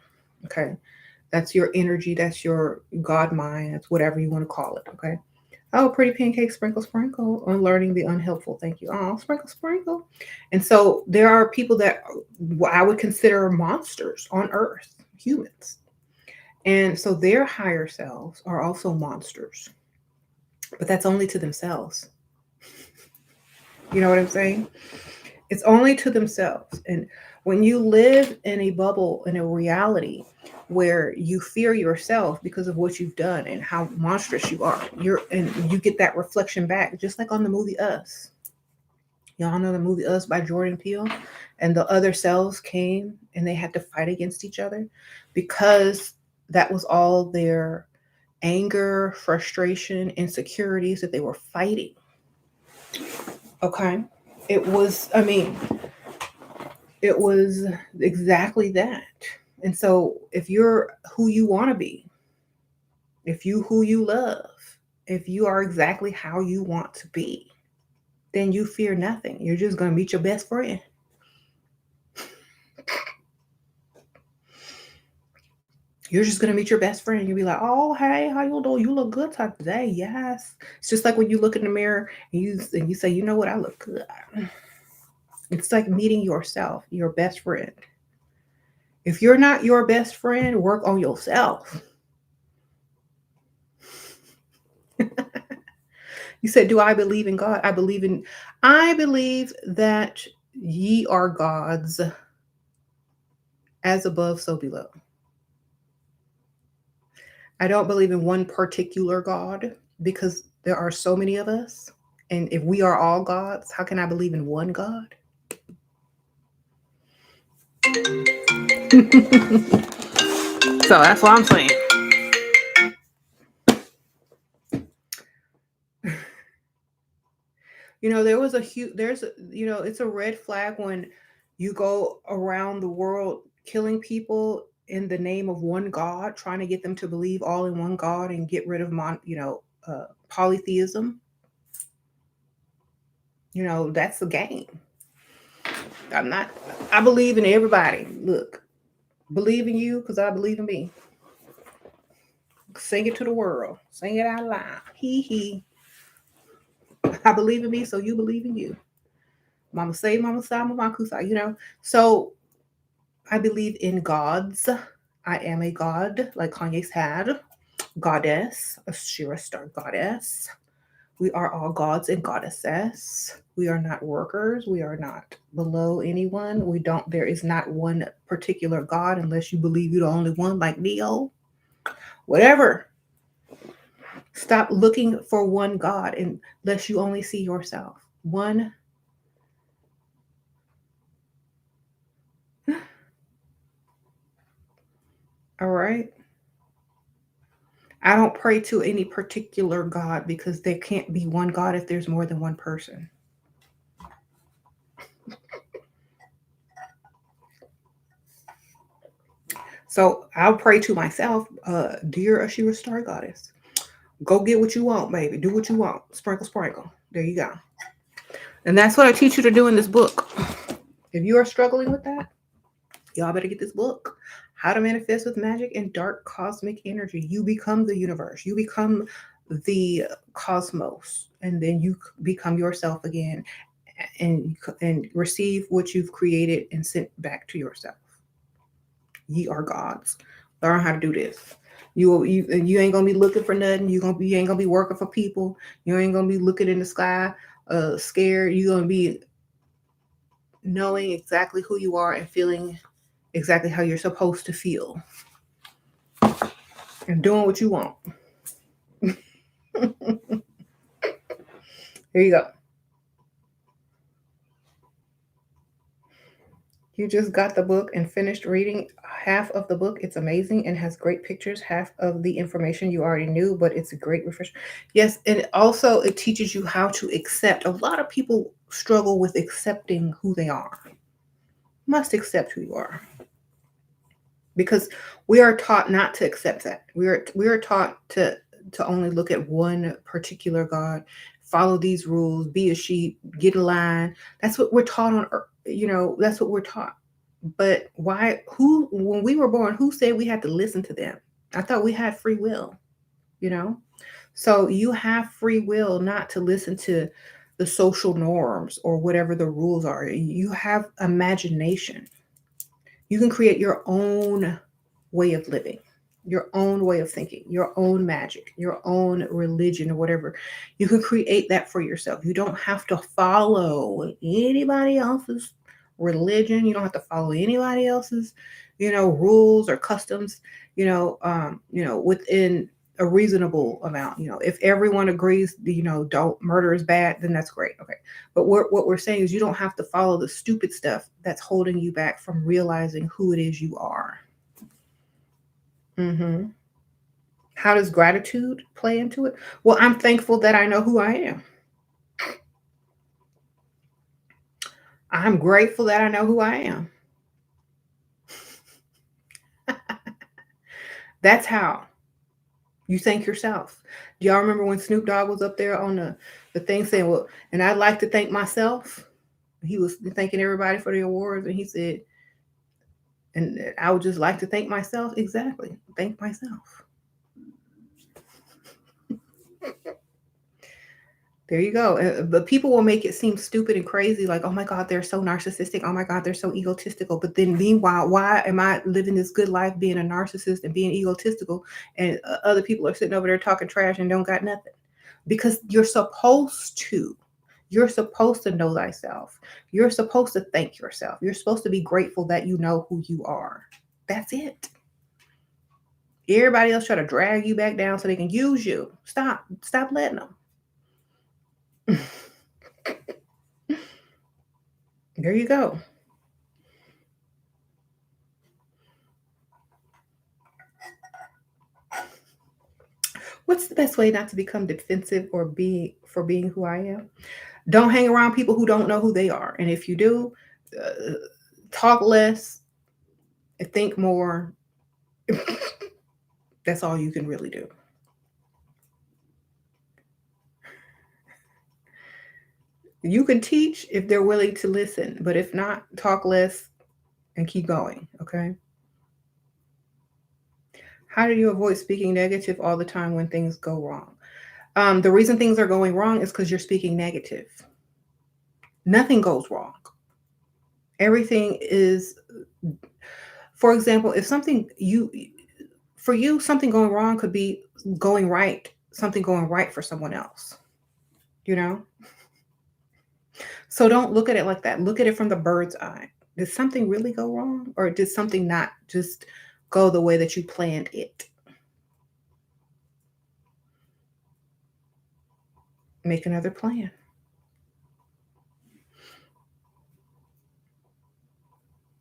Okay. That's your energy. That's your God mind. That's whatever you want to call it. Okay. Oh, pretty pancake, sprinkle, sprinkle. Unlearning the unhelpful. Thank you. Oh, sprinkle, sprinkle. And so there are people that I would consider monsters on earth, humans. And so their higher selves are also monsters, but that's only to themselves. You know what I'm saying? It's only to themselves. And when you live in a bubble, in a reality where you fear yourself because of what you've done and how monstrous you are, you get that reflection back, just like on the movie Us. Y'all know the movie Us by Jordan Peele, and the other selves came and they had to fight against each other because that was all their anger, frustration, insecurities that they were fighting. Okay. It was, I mean, it was exactly that. And so if you're who you want to be, if you who you love, if you are exactly how you want to be, then you fear nothing. You're just going to meet your best friend. You're just going to meet your best friend. You'll be like, oh, hey, how you doing? You look good today. Yes. It's just like when you look in the mirror and you say, you know what? I look good. It's like meeting yourself, your best friend. If you're not your best friend, work on yourself. You said, do I believe in God? I believe that ye are gods, as above, so below. I don't believe in one particular God because there are so many of us. And if we are all gods, how can I believe in one God? So that's what I'm saying. There was a huge, it's a red flag when you go around the world killing people in the name of one God, trying to get them to believe all in one God and get rid of polytheism. That's the game. I'm not. I believe in everybody. Look, believe in you because I believe in me. Sing it to the world. Sing it out loud. Hee hee. I believe in me, so you believe in you. Mama say, Mama say, Mama kusa. So I believe in gods. I am a god, like Kanye said. Goddess, a Shira star goddess. We are all gods and goddesses. We are not workers. We are not below anyone. There is not one particular God unless you believe you're the only one, like Neo. Whatever. Stop looking for one God unless you only see yourself. One. All right. I don't pray to any particular God because there can't be one God if there's more than one person. So I'll pray to myself, dear Ashira Star Goddess. Go get what you want, baby. Do what you want. Sprinkle, sprinkle. There you go. And that's what I teach you to do in this book. If you are struggling with that, y'all better get this book. How to Manifest with Magic and Dark Cosmic Energy. You become the universe. You become the cosmos. And then you become yourself again and receive what you've created and sent back to yourself. Ye are gods. Learn how to do this. You ain't gonna be looking for nothing. You ain't gonna be working for people. You ain't gonna be looking in the sky, scared. You gonna be knowing exactly who you are and feeling exactly how you're supposed to feel and doing what you want. Here you go. You just got the book and finished reading half of the book. It's amazing and has great pictures. Half of the information you already knew, but it's a great refresher. Yes, and also it teaches you how to accept. A lot of people struggle with accepting who they are. Must accept who you are. Because we are taught not to accept that. We are taught to only look at one particular God, follow these rules, be a sheep, get a line. That's what we're taught on earth. That's what we're taught. But why who when we were born, who said we had to listen to them? I thought we had free will, you know? So you have free will not to listen to the social norms or whatever the rules are. You have imagination. You can create your own way of living, your own way of thinking, your own magic, your own religion, or whatever. You can create that for yourself. You don't have to follow anybody else's religion. You don't have to follow anybody else's, rules or customs, within a reasonable amount. If everyone agrees, don't murder is bad, then that's great. Okay. But what we're saying is you don't have to follow the stupid stuff that's holding you back from realizing who it is you are. Hmm. How does gratitude play into it? Well, I'm thankful that I know who I am. I'm grateful that I know who I am. That's how you thank yourself. Do y'all remember when Snoop Dogg was up there on the thing saying, well, and I'd like to thank myself? He was thanking everybody for the awards, and he said, and I would just like to thank myself. Exactly. Thank myself. There you go. But people will make it seem stupid and crazy, like, oh my God, they're so narcissistic. Oh my God, they're so egotistical. But then, meanwhile, why am I living this good life being a narcissist and being egotistical, and other people are sitting over there talking trash and don't got nothing? Because you're supposed to. You're supposed to know thyself. You're supposed to thank yourself. You're supposed to be grateful that you know who you are. That's it. Everybody else try to drag you back down so they can use you. Stop. Stop letting them. There you go. What's the best way not to become defensive or being who I am? Don't hang around people who don't know who they are. And if you do, talk less, think more, That's all you can really do. You can teach if they're willing to listen, but if not, talk less and keep going. Okay. How do you avoid speaking negative all the time when things go wrong? The reason things are going wrong is because you're speaking negative. Nothing goes wrong. Everything is, for example, if something for you, something going wrong could be going right, something going right for someone else, you know? So don't look at it like that. Look at it from the bird's eye. Did something really go wrong? Or did something not just go the way that you planned it? Make another plan.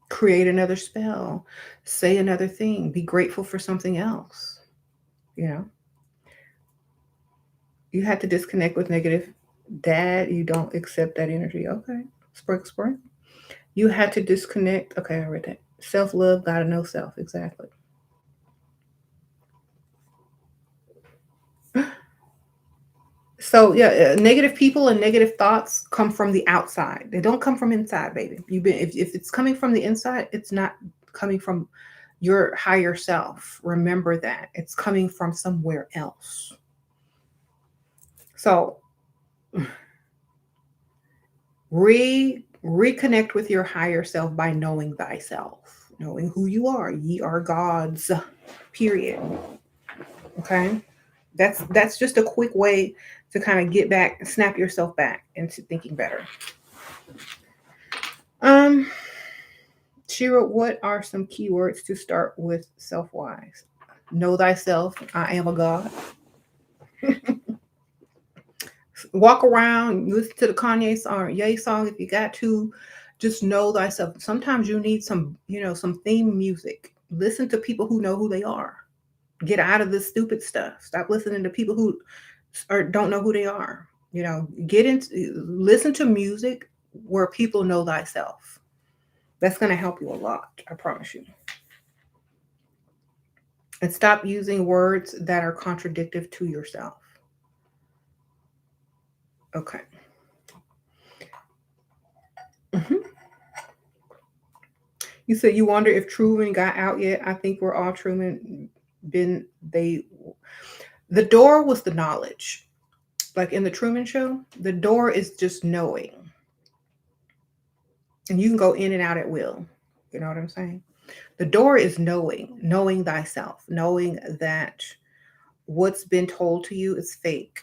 Create another spell. Say another thing. Be grateful for something else. You know, you had to disconnect with negative. Dad, you don't accept that energy. Okay. Spring, spring. You had to disconnect. Okay, I read that. Self love, gotta know self. Exactly. So yeah, negative people and negative thoughts come from the outside. They don't come from inside, baby. You've been if it's coming from the inside, it's not coming from your higher self. Remember that. It's coming from somewhere else. So reconnect with your higher self by knowing thyself, knowing who you are. Ye are gods. Period. Okay? That's just a quick way to kind of get back, snap yourself back into thinking better. Um Shira, what are some keywords to start with self-wise? Know thyself. I am a God. Walk around, listen to the Kanye song, Ye song if you got to. Just know thyself. Sometimes you need some, some theme music. Listen to people who know who they are. Get out of this stupid stuff. Stop listening to people who or don't know who they are. Get into listen to music where people know thyself. That's going to help you a lot. I promise you. And stop using words that are contradictory to yourself. Okay. hmm You said you wonder if Truman got out yet. I think we're all Truman. Been they The door was the knowledge. Like in the Truman Show, the door is just knowing, and you can go in and out at will. You know what I'm saying? The door is knowing thyself, knowing that what's been told to you is fake,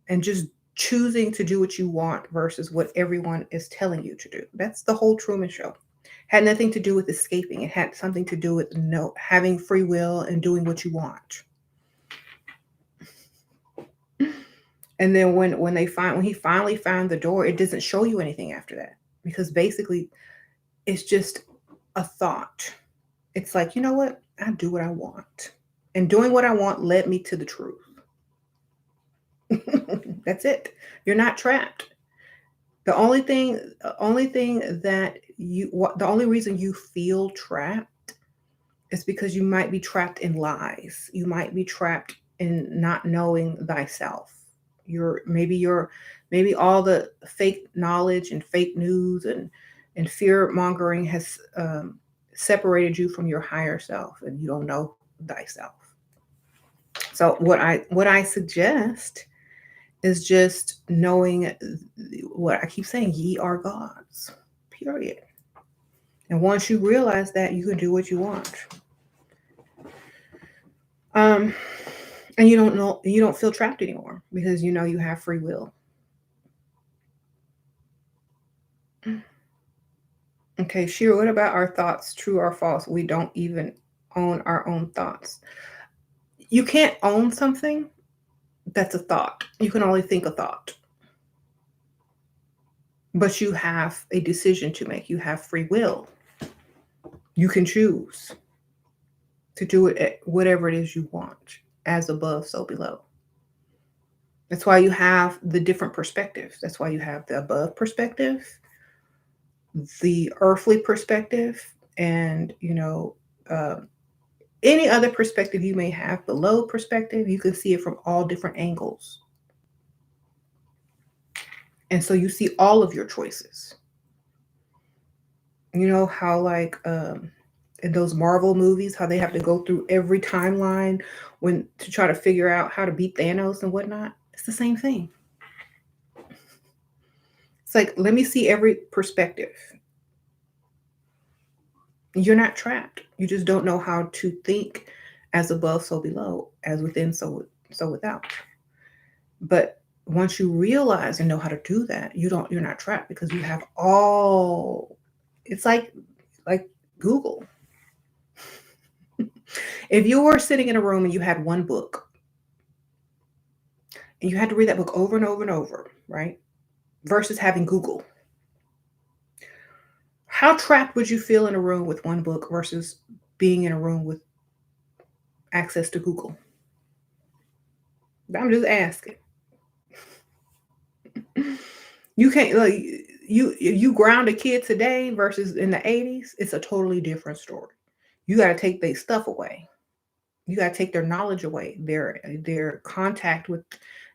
and just choosing to do what you want versus what everyone is telling you to do. That's the whole Truman Show. Had nothing to do with escaping. It had something to do with having free will and doing what you want. And then when he finally found the door, it doesn't show you anything after that because basically it's just a thought. It's like, you know what? I do what I want. And doing what I want led me to the truth. That's it. You're not trapped. The only reason you feel trapped is because you might be trapped in lies. You might be trapped in not knowing thyself. Maybe all the fake knowledge and fake news and fear mongering has separated you from your higher self, and you don't know thyself. So what I suggest is just knowing what I keep saying, ye are gods. Period. And once you realize that, you can do what you want. Um, and you don't feel trapped anymore because you know you have free will. Okay, Shira, what about our thoughts, true or false? We don't even own our own thoughts. You can't own something that's a thought. You can only think a thought. But you have a decision to make. You have free will. You can choose to do it at whatever it is you want, as above, so below. That's why you have the different perspectives. That's why you have the above perspective, the earthly perspective, and uh, Any other perspective you may have below perspective, you can see it from all different angles. And so you see all of your choices. You know how like in those Marvel movies, how they have to go through every timeline when to try to figure out how to beat Thanos and whatnot? It's the same thing. It's like, let me see every perspective. You're not trapped. You just don't know how to think as above, so below, as within, so without. But once you realize and know how to do that, you're not trapped because you have all. It's like Google. If you were sitting in a room and you had one book and you had to read that book over and over and over, right? Versus having Google. How trapped would you feel in a room with one book versus being in a room with access to Google? I'm just asking. You can't like you ground a kid today versus in the 80s, it's a totally different story. You got to take their stuff away. You got to take their knowledge away, their contact with,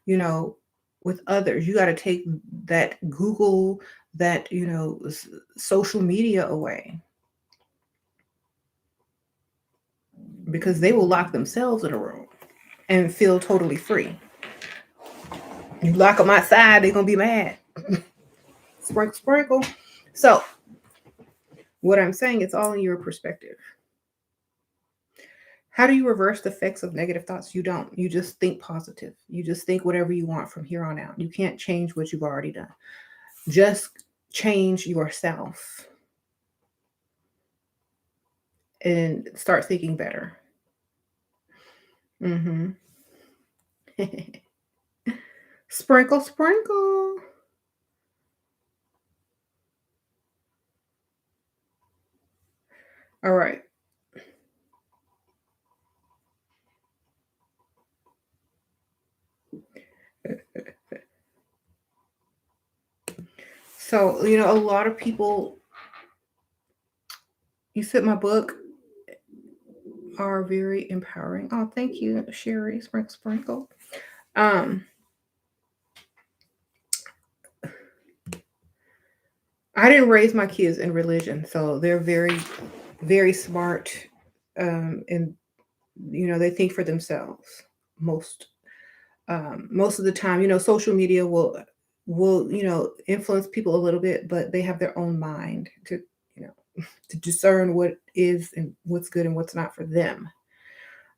you know, with others. You got to take that Google, that, social media away because they will lock themselves in a room and feel totally free. You lock them outside, they're going to be mad. Sprinkle, sprinkle. So, what I'm saying, it's all in your perspective. How do you reverse the effects of negative thoughts? You don't. You just think positive. You just think whatever you want from here on out. You can't change what you've already done. Just change yourself and start thinking better. Mm-hmm. Sprinkle, sprinkle. All right. So, a lot of people, you said my book are very empowering. Oh, thank you, Sherry. Sprinkle, sprinkle. Um, I didn't raise my kids in religion, so they're very, very smart, and they think for themselves most most of the time. Social media will influence people a little bit, but they have their own mind to you know to discern what is and what's good and what's not for them.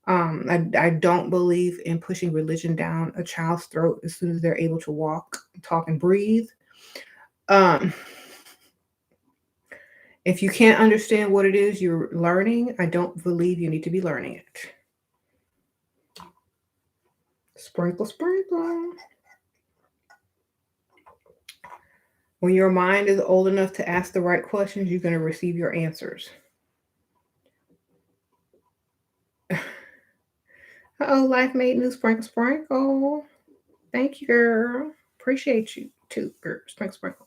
I don't believe in pushing religion down a child's throat as soon as they're able to walk, talk, and breathe. Um, if you can't understand what it is you're learning, I don't believe you need to be learning it. Sprinkle, sprinkle. When your mind is old enough to ask the right questions, you're going to receive your answers. Oh, life made new. Sprinkle, sprinkle. Thank you, girl. Appreciate you too, girl. Sprinkle, sprinkle.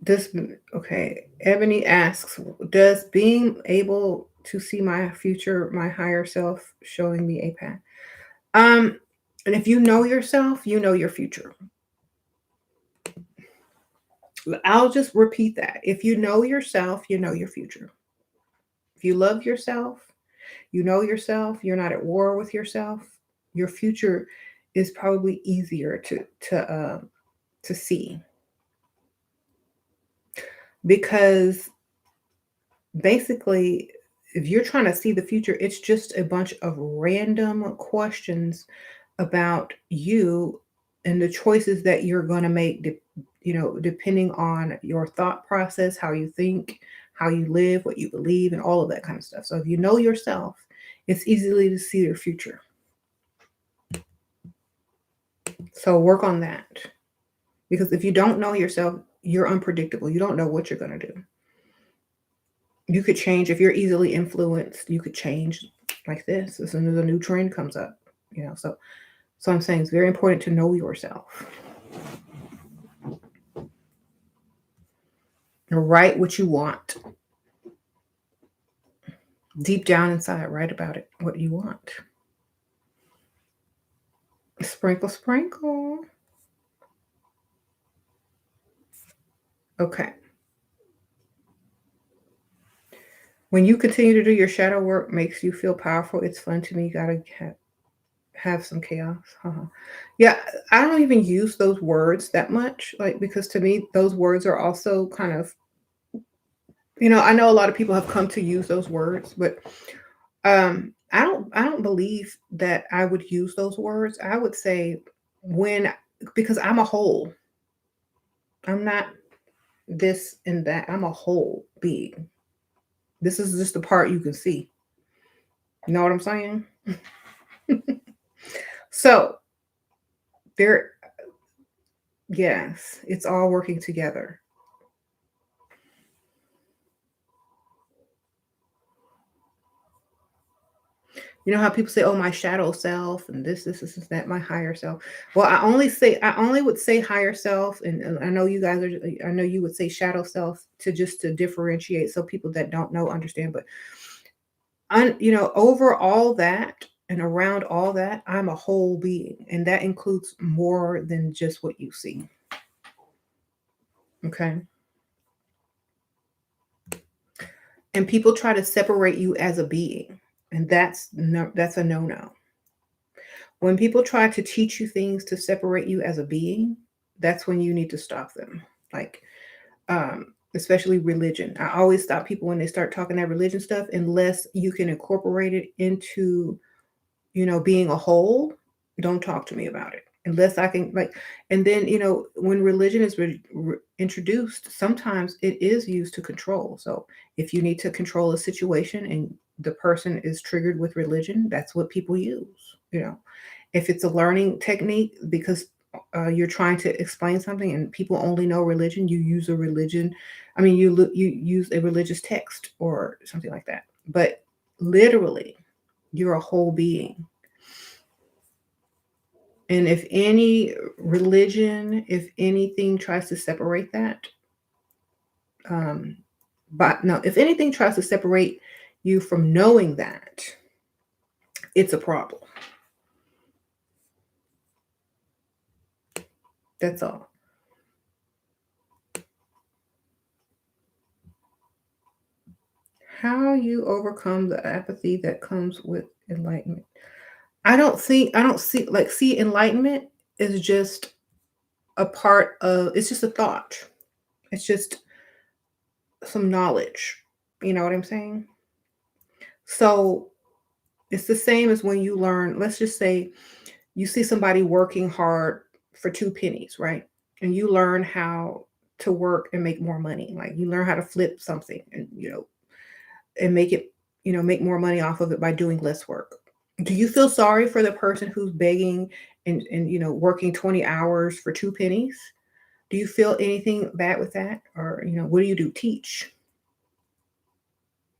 This okay. Ebony asks, does being able to see my future, my higher self, showing me a path? And if you know yourself, you know your future. I'll just repeat that. If you know yourself, you know your future. If you love yourself, you know yourself, you're not at war with yourself, your future is probably easier to see, because basically, if you're trying to see the future, it's just a bunch of random questions about you and the choices that you're going to make, depending on your thought process, how you think, how you live, what you believe, and all of that kind of stuff. So if you know yourself, it's easily to see your future. So work on that. Because if you don't know yourself, you're unpredictable. You don't know what you're going to do. You could change if you're easily influenced. You could change like this as soon as a new trend comes up. So I'm saying it's very important to know yourself. Write what you want. Deep down inside, write about it, what you want. Sprinkle, sprinkle. Okay. When you continue to do your shadow work, makes you feel powerful. It's fun to me. You gotta have some chaos. Yeah, I don't even use those words that much, like because to me those words are also kind of, I know a lot of people have come to use those words, but I don't believe that I would use those words. I would say when because I'm a whole. I'm not this and that. I'm a whole being. This is just the part you can see. You know what I'm saying? So there, yes, it's all working together. You know how people say, "Oh, my shadow self," and this, that, my higher self. Well, I only would say higher self, and I know you guys are. I know you would say shadow self to just to differentiate, so people that don't know understand. But over all that and around all that, I'm a whole being, and that includes more than just what you see. Okay, and people try to separate you as a being, and that's a no. When people try to teach you things to separate you as a being, that's when you need to stop them. Like, especially religion. I always stop people when they start talking that religion stuff, unless you can incorporate it into, being a whole. Don't talk to me about it. Unless I can, like, and then, when religion is introduced, sometimes it is used to control. So if you need to control a situation and the person is triggered with religion, that's what people use, you know if it's a learning technique because you're trying to explain something and people only know religion, you use a religion. I mean, you use a religious text or something like that. But literally, you're a whole being. And if any religion, if anything tries to separate that, um, but no, if anything tries to separate you from knowing that, it's a problem. That's all. How you overcome the apathy that comes with enlightenment. I don't see like see enlightenment is just a part of it's just a thought. It's just some knowledge. You know what I'm saying? So it's the same as when you learn, let's just say you see somebody working hard for two pennies, right? And you learn how to work and make more money. Like you learn how to flip something and and make it, make more money off of it by doing less work. Do you feel sorry for the person who's begging and working 20 hours for two pennies? Do you feel anything bad with that? Or, what do you do? Teach.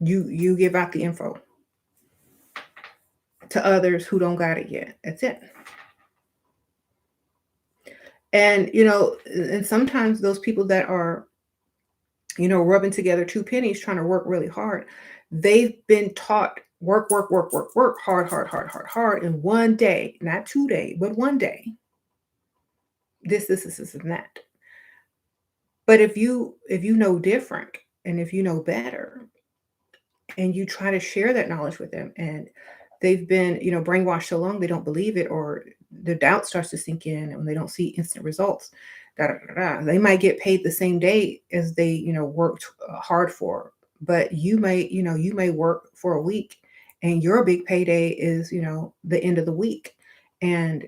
You give out the info to others who don't got it yet. That's it. And and sometimes those people that are, rubbing together two pennies trying to work really hard, they've been taught work, work, work, work, work, hard, hard, hard, hard, hard in one day, not 2 day, but one day. This, and that. But if you know different and if you know better and you try to share that knowledge with them and they've been, brainwashed so long they don't believe it or the doubt starts to sink in and when they don't see instant results, da, da, da, da, they might get paid the same day as they, worked hard for. But you may work for a week and your big payday is, the end of the week. And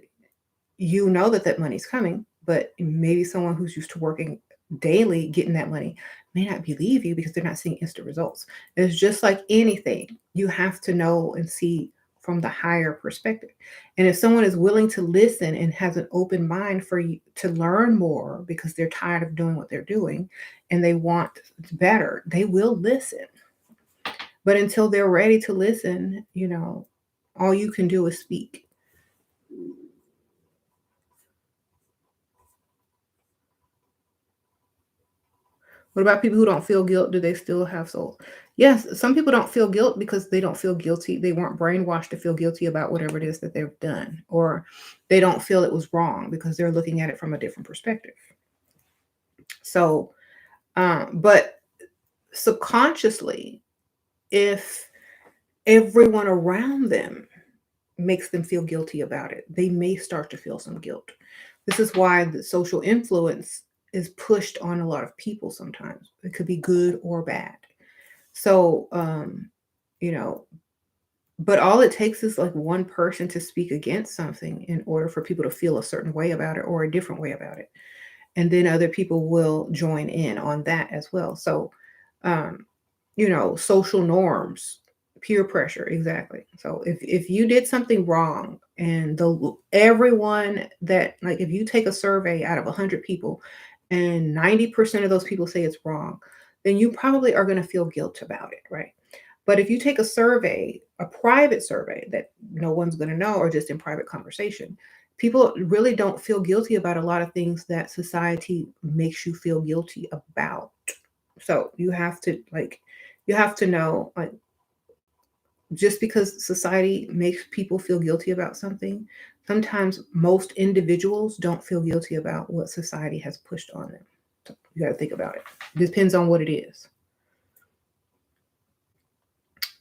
that money's coming, but maybe someone who's used to working daily getting that money may not believe you because they're not seeing instant results. It's just like anything. You have to know and see from the higher perspective. And if someone is willing to listen and has an open mind for you to learn more because they're tired of doing what they're doing and they want better, they will listen. But until they're ready to listen, all you can do is speak. What about people who don't feel guilt? Do they still have souls? Yes, some people don't feel guilt because they don't feel guilty. They weren't brainwashed to feel guilty about whatever it is that they've done, or they don't feel it was wrong because they're looking at it from a different perspective. So, but subconsciously, if everyone around them makes them feel guilty about it, they may start to feel some guilt. This is why the social influence is pushed on a lot of people sometimes. It could be good or bad. So, you know, but all it takes is like one person to speak against something in order for people to feel a certain way about it or a different way about it. And then other people will join in on that as well. So, um, social norms, peer pressure, exactly. So if you did something wrong and the everyone that like if you take a survey out of 100 people and 90% of those people say it's wrong, then you probably are going to feel guilt about it, right? But if you take a survey, a private survey that no one's going to know or just in private conversation, people really don't feel guilty about a lot of things that society makes you feel guilty about. So you have to know like just because society makes people feel guilty about something, sometimes most individuals don't feel guilty about what society has pushed on them. So you got to think about it. It depends on what it is.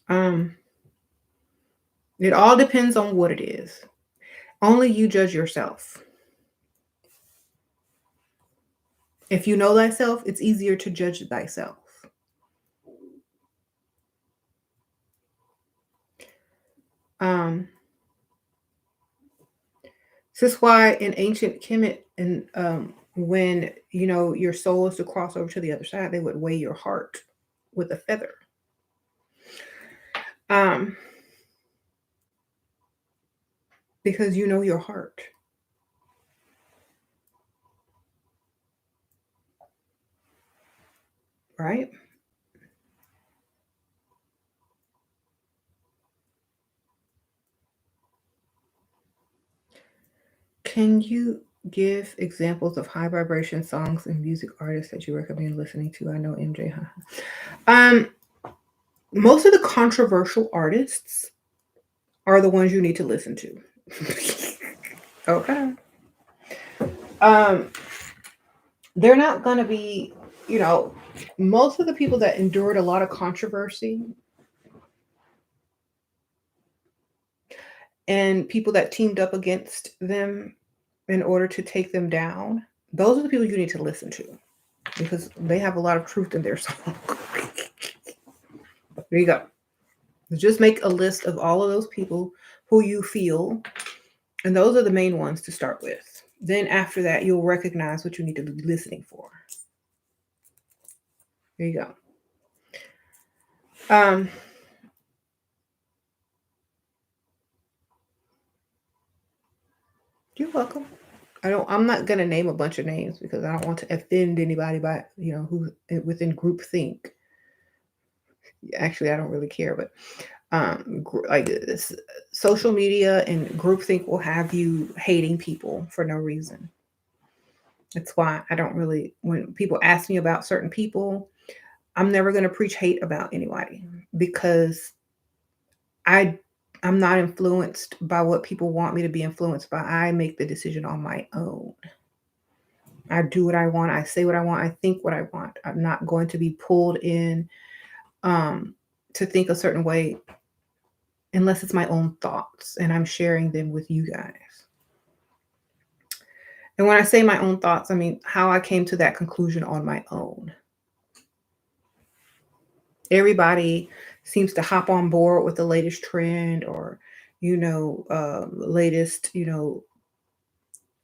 Um, it all depends on what it is. Only you judge yourself. If you know thyself, it's easier to judge thyself. Um, this is why in ancient Kemet, and when your soul is to cross over to the other side, they would weigh your heart with a feather. Um, because you know your heart, right? Can you give examples of high vibration songs and music artists that you recommend listening to? I know MJ, huh? Um, most of the controversial artists are the ones you need to listen to. Okay. Um, they're not going to be, you know, most of the people that endured a lot of controversy and people that teamed up against them in order to take them down, those are the people you need to listen to because they have a lot of truth in their song. There you go. Just make a list of all of those people who you feel, and those are the main ones to start with. Then after that, you'll recognize what you need to be listening for. There you go. Um, you're welcome. I'm not gonna name a bunch of names because I don't want to offend anybody by who within group think. Actually, I don't really care, but like this, social media and groupthink will have you hating people for no reason. That's why I don't really, when people ask me about certain people, I'm never going to preach hate about anybody because I I'm not influenced by what people want me to be influenced by. I make the decision on my own. I do what I want. I say what I want. I think what I want. I'm not going to be pulled in um, to think a certain way unless it's my own thoughts and I'm sharing them with you guys. And when I say my own thoughts, I mean how I came to that conclusion on my own. Everybody seems to hop on board with the latest trend or, latest,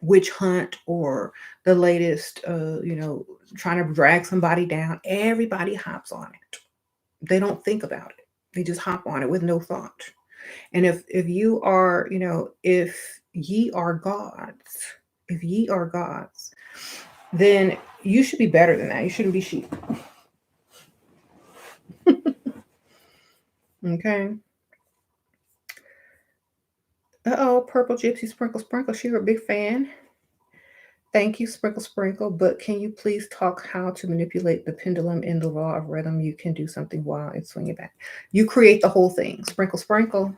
witch hunt or the latest, trying to drag somebody down. Everybody hops on it. They don't think about it. They just hop on it with no thought. And if you are, if ye are gods, if ye are gods, then you should be better than that. You shouldn't be sheep. Okay. Uh-oh, Purple Gypsy Sprinkle Sprinkle. She's a big fan. Thank you, Sprinkle Sprinkle. But can you please talk how to manipulate the pendulum in the law of rhythm? You can do something while it's swinging back. You create the whole thing. Sprinkle Sprinkle.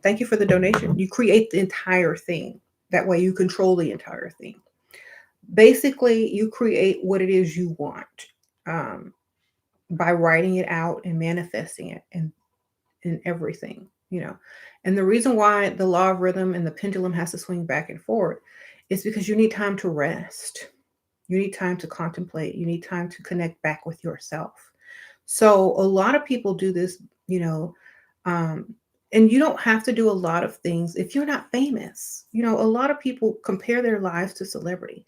Thank you for the donation. You create the entire thing. That way you control the entire thing. Basically, you create what it is you want um, by writing it out and manifesting it in everything, you know. And the reason why the law of rhythm and the pendulum has to swing back and forth is because you need time to rest. You need time to contemplate. You need time to connect back with yourself. So a lot of people do this, you know, um, and you don't have to do a lot of things if you're not famous. You know, a lot of people compare their lives to celebrity.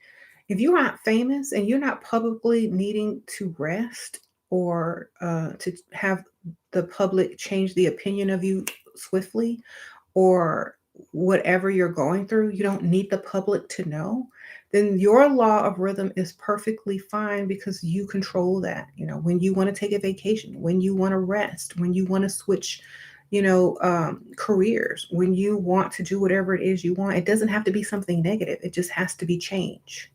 If you're not famous and you're not publicly needing to rest or to have the public change the opinion of you swiftly, or whatever you're going through, you don't need the public to know, then your law of rhythm is perfectly fine because you control that. You know, when you want to take a vacation, when you want to rest, when you want to switch, careers, when you want to do whatever it is you want, it doesn't have to be something negative. It just has to be change.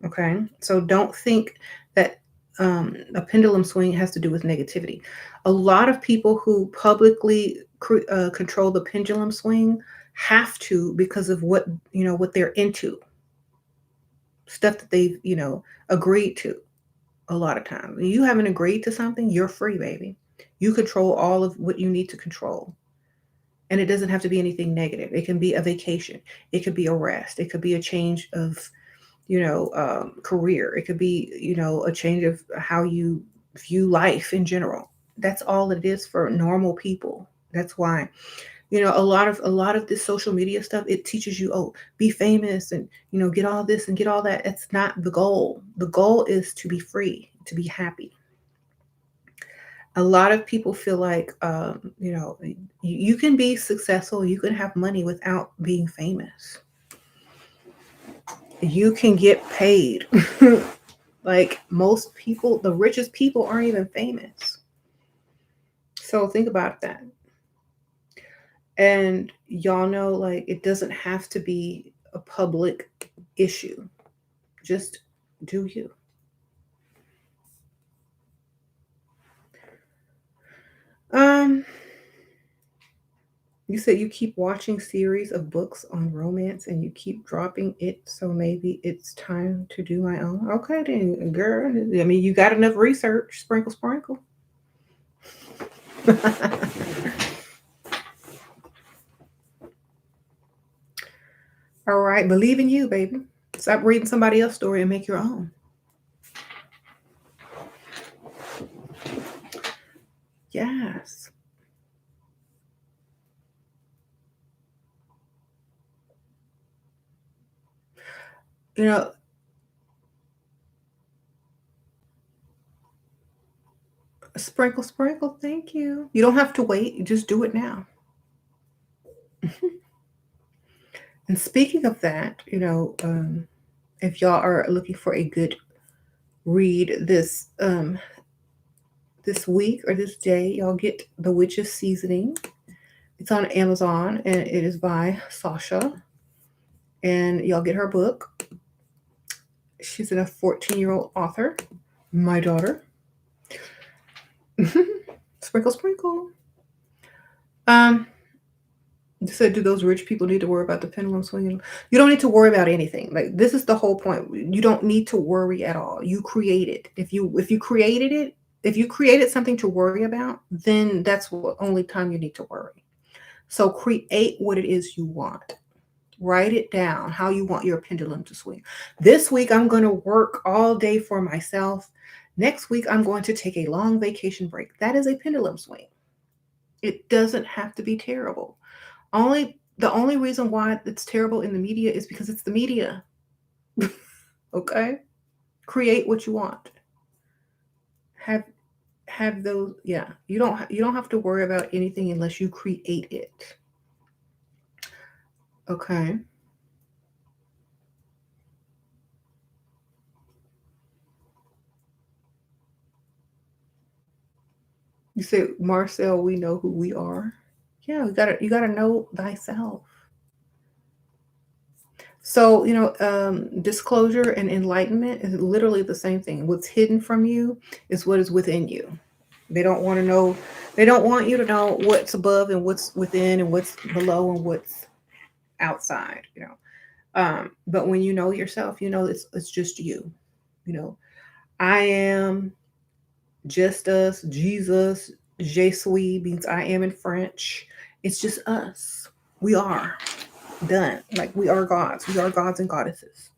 Okay. So don't think that a pendulum swing has to do with negativity. A lot of people who publicly control the pendulum swing have to because of what they're into, stuff that they've agreed to. A lot of times, when you haven't agreed to something, you're free, baby. You control all of what you need to control. And it doesn't have to be anything negative. It can be a vacation. It could be a rest. It could be a change of career. It could be, a change of how you view life in general. That's all it is for normal people. That's why, a lot of this social media stuff, it teaches you, oh, be famous and, get all this and get all that. It's not the goal. The goal is to be free, to be happy. A lot of people feel like, you can be successful, you can have money without being famous. You can get paid. Like most people, the richest people aren't even famous. So think about that. And y'all know, like, it doesn't have to be a public issue. Just do you. Um, you said you keep watching series of books on romance and you keep dropping it, so maybe it's time to do my own. Okay then, girl. I mean, you got enough research. Sprinkle, sprinkle. All right, believe in you, baby. Stop reading somebody else's story and make your own. Yes. You know, sprinkle, sprinkle. Thank you. You don't have to wait. You just do it now. And speaking of that, if y'all are looking for a good read this week or this day, y'all get The Witch's Seasoning. It's on Amazon and it is by Sasha. And y'all get her book. She's a 14-year-old author, my daughter. Sprinkle, sprinkle. Um, so do those rich people need to worry about the pendulum swinging? You don't need to worry about anything. Like, this is the whole point. You don't need to worry at all. You create it. If you created it, if you created something to worry about, then that's the only time you need to worry. So create what it is you want. Write it down, how you want your pendulum to swing. This week I'm going to work all day for myself. Next week I'm going to take a long vacation break. That is a pendulum swing. It doesn't have to be terrible. The only reason why it's terrible in the media is because it's the media. Okay? Create what you want. Have those, yeah. You don't have to worry about anything unless you create it. Okay? You say, Marcel, we know who we are. Yeah, you gotta know thyself. So, disclosure and enlightenment is literally the same thing. What's hidden from you is what is within you. They don't want to know, they don't want you to know what's above and what's within and what's below and what's outside, but when you know yourself, it's just you. You know, I am just us, Jesus, Je suis means I am in French. It's just us. We are done. Like we are gods. We are gods and goddesses.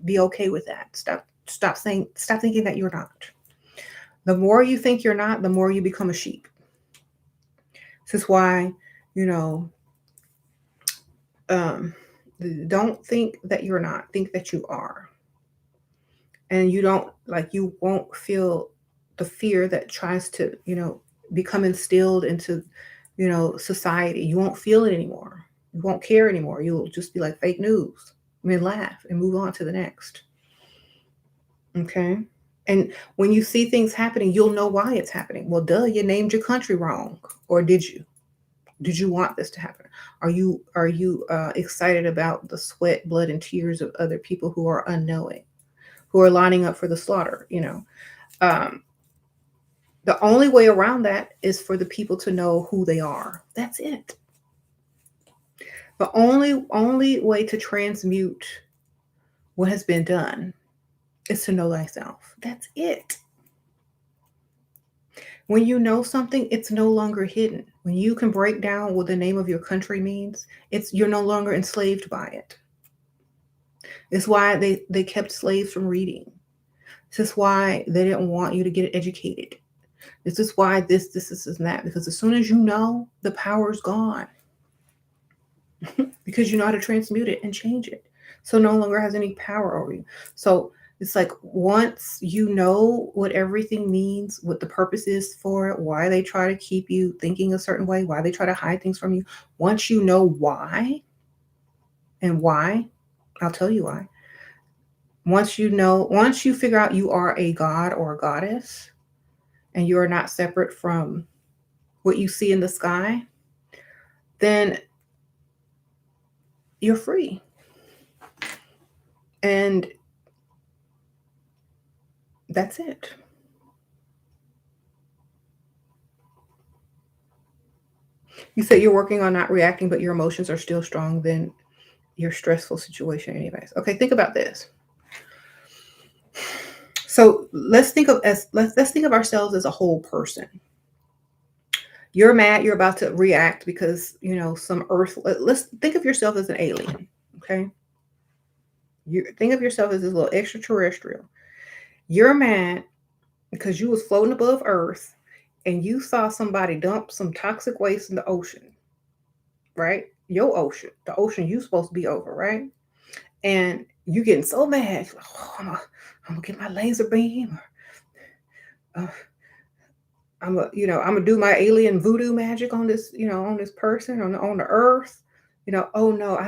Be okay with that. Stop thinking that you're not. The more you think you're not, the more you become a sheep. This is why, you know, um, don't think that you're not. Think that you are. And you don't like you won't feel the fear that tries to, become instilled into, society. You won't feel it anymore. You won't care anymore. You'll just be like fake news. I mean, laugh and move on to the next. Okay. And when you see things happening, you'll know why it's happening. Well, duh, you named your country wrong. Or did you? Did you want this to happen? Are you excited about the sweat, blood, and tears of other people who are unknowing, who are lining up for the slaughter? Um, the only way around that is for the people to know who they are. That's it. The only way to transmute what has been done is to know thyself. That's it. When you know something, it's no longer hidden. When you can break down what the name of your country means, it's you're no longer enslaved by it. It's why they kept slaves from reading. This is why they didn't want you to get educated. This is why this, and that. Because as soon as you know, the power's gone. Because you know how to transmute it and change it. So it no longer has any power over you. So it's like once you know what everything means, what the purpose is for it, why they try to keep you thinking a certain way, why they try to hide things from you, once you know why and why, I'll tell you why. Once you figure out you are a god or a goddess and you are not separate from what you see in the sky, then you're free. And that's it. You said you're working on not reacting, but your emotions are still strong than your stressful situation, anyways. Okay, think about this. So let's think of ourselves as a whole person. You're mad. You're about to react because some Earth. Let's think of yourself as an alien. Okay, you think of yourself as this little extraterrestrial. You're mad because you was floating above Earth and you saw somebody dump some toxic waste in the ocean, right? Your ocean, the ocean you supposed to be over, right? And you getting so mad, like, oh, I'm gonna get my laser beam, or I'm gonna do my alien voodoo magic on this, on this person on the earth. Oh no, I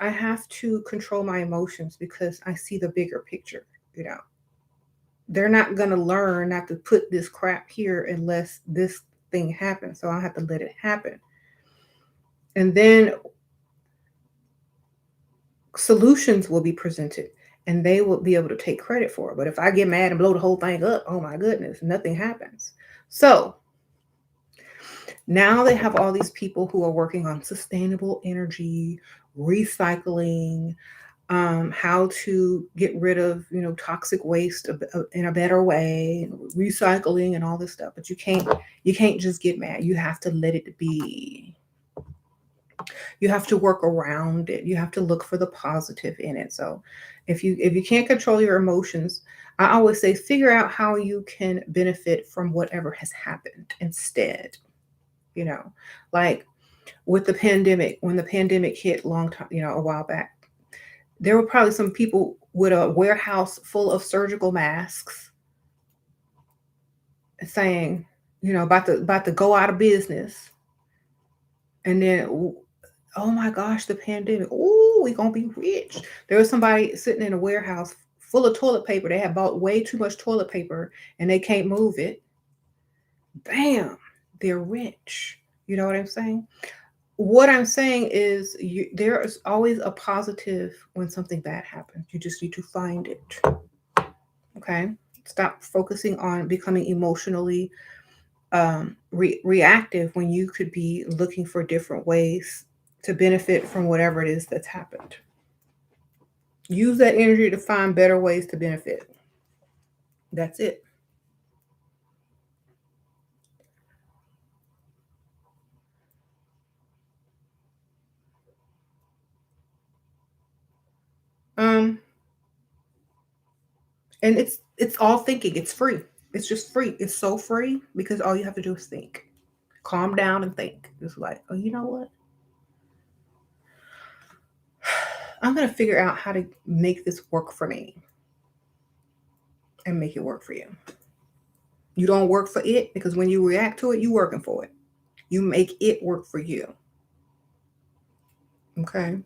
have to control my emotions because I see the bigger picture. You know, they're not gonna learn not to put this crap here unless this thing happens. So I have to let it happen, and then solutions will be presented and they will be able to take credit for it. But if I get mad and blow the whole thing up, oh my goodness, nothing happens. So now they have all these people who are working on sustainable energy, recycling, how to get rid of toxic waste in a better way, recycling and all this stuff. But you can't just get mad. You have to let it be. You have to work around it. You have to look for the positive in it. So if you can't control your emotions, I always say figure out how you can benefit from whatever has happened instead. you know like with the pandemic, when the pandemic hit long time, a while back, there were probably some people with a warehouse full of surgical masks saying, about to go out of business. And then, oh my gosh, the pandemic. Oh, we gonna be rich. There was somebody sitting in a warehouse full of toilet paper. They had bought way too much toilet paper and they can't move it. Bam, they're rich. You know what I'm saying? What I'm saying is, there is always a positive when something bad happens. You just need to find it. Okay? Stop focusing on becoming emotionally reactive when you could be looking for different ways to benefit from whatever it is that's happened. Use that energy to find better ways to benefit. That's it. Um, and it's all thinking. It's free. It's just free. It's so free because all you have to do is think. Calm down and think. It's like, oh, you know what? I'm gonna figure out how to make this work for me and make it work for you. You don't work for it because when you react to it, you working for it. You make it work for you. Okay.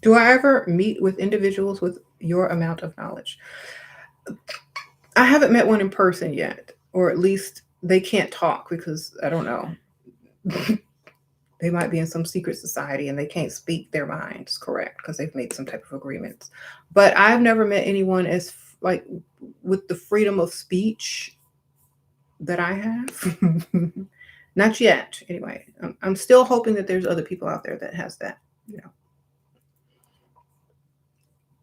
Do I ever meet with individuals with your amount of knowledge? I haven't met one in person yet, or at least they can't talk because I don't know. They might be in some secret society and they can't speak their minds correct because they've made some type of agreements. But I've never met anyone as like with the freedom of speech that I have. Not yet, anyway. I'm still hoping that there's other people out there that has that. You know,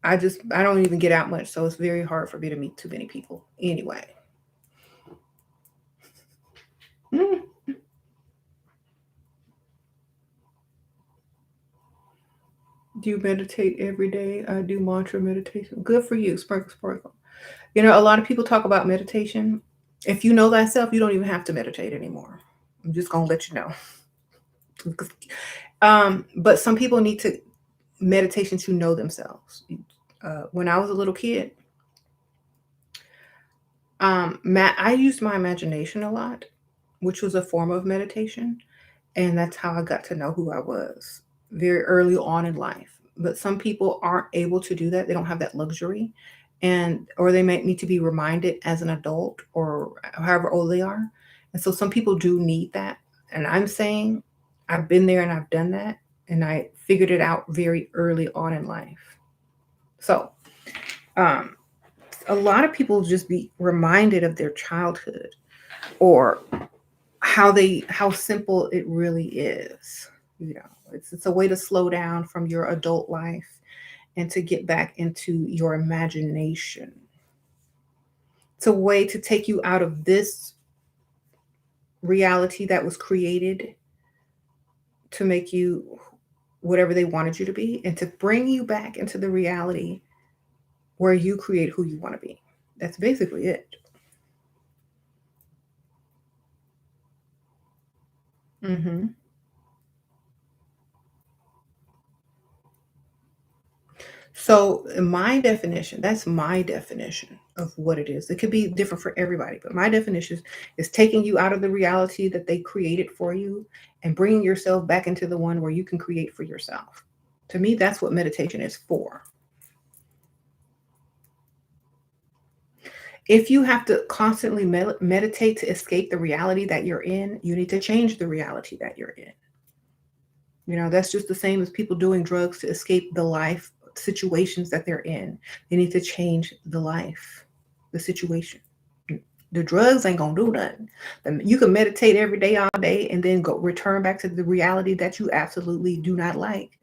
I don't even get out much, so it's very hard for me to meet too many people. Anyway, mm, do you meditate every day? I do mantra meditation. Good for you, sparkle, sparkle. You know, a lot of people talk about meditation. If you know thyself, you don't even have to meditate anymore. I'm just gonna let you know. But some people need to meditation to know themselves. When I was a little kid, I used my imagination a lot, which was a form of meditation, and that's how I got to know who I was very early on in life. But some people aren't able to do that. They don't have that luxury, and or they might need to be reminded as an adult or however old they are. And so some people do need that. And I'm saying I've been there and I've done that, and I figured it out very early on in life. So, um, a lot of people just be reminded of their childhood or how simple it really is. You know, it's a way to slow down from your adult life and to get back into your imagination. It's a way to take you out of this reality that was created to make you whatever they wanted you to be and to bring you back into the reality where you create who you want to be. That's basically it. Hmm. So, my definition, that's my definition of what it is. It could be different for everybody, but my definition is taking you out of the reality that they created for you and bringing yourself back into the one where you can create for yourself. To me, that's what meditation is for. If you have to constantly meditate to escape the reality that you're in, you need to change the reality that you're in. You know, that's just the same as people doing drugs to escape the life situations that they're in. They need to change the life, the situation. The drugs ain't gonna do nothing. You can meditate every day, all day, and then go return back to the reality that you absolutely do not like.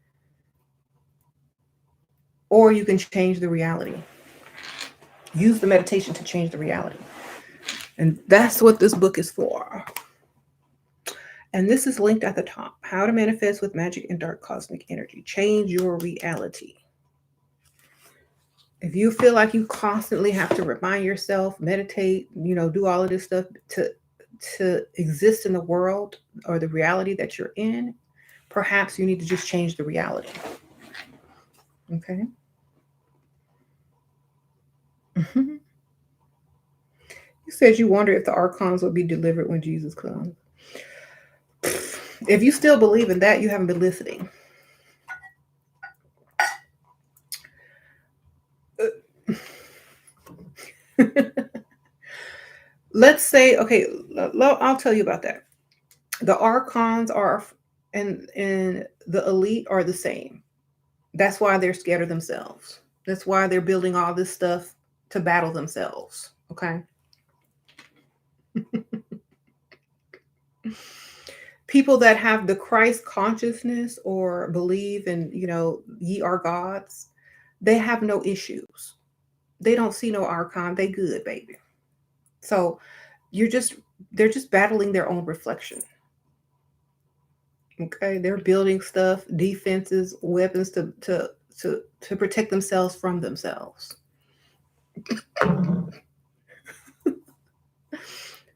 Or you can change the reality. Use the meditation to change the reality. And that's what this book is for. And this is linked at the top. How to manifest with magic and dark cosmic energy. Change your reality. If you feel like you constantly have to remind yourself, meditate, you know, do all of this stuff to exist in the world or the reality that you're in, perhaps you need to just change the reality. Okay. You said you wonder if the archons will be delivered when Jesus comes. If you still believe in that, you haven't been listening. Let's say, okay, I'll tell you about that. The archons are, and the elite are the same. That's why they're scared of themselves. That's why they're building all this stuff to battle themselves. Okay. People that have the Christ consciousness or believe in, ye are gods, they have no issues. They don't see no archon. They good, baby. So you're just they're just battling their own reflection. Okay, they're building stuff, defenses, weapons to protect themselves from themselves.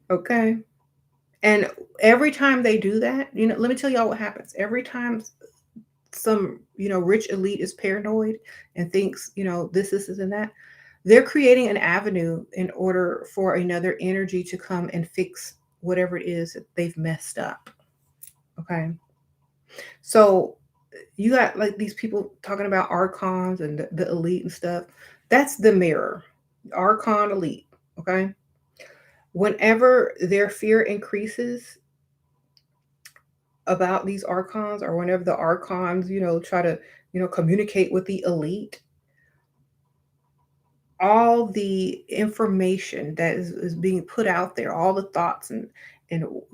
Okay, and every time they do that, let me tell y'all what happens. Every time some rich elite is paranoid and thinks this and that, they're creating an avenue in order for another energy to come and fix whatever it is that they've messed up. Okay, so you got like these people talking about archons and the elite and stuff. That's the mirror, archon elite. Okay, whenever their fear increases about these archons, or whenever the archons try to communicate with the elite, all the information that is being put out there, all the thoughts and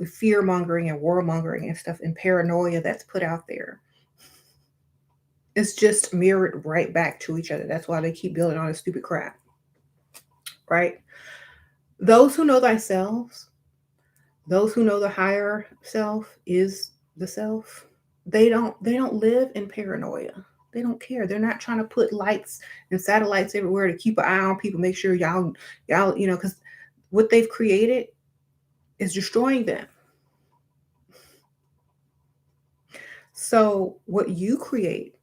fear mongering and warmongering and stuff and paranoia that's put out there, it's just mirrored right back to each other. That's why they keep building all this stupid crap, right? Those who know thyself, those who know the higher self is the self, they don't live in paranoia. They don't care. They're not trying to put lights and satellites everywhere to keep an eye on people, make sure y'all because what they've created is destroying them. So what you create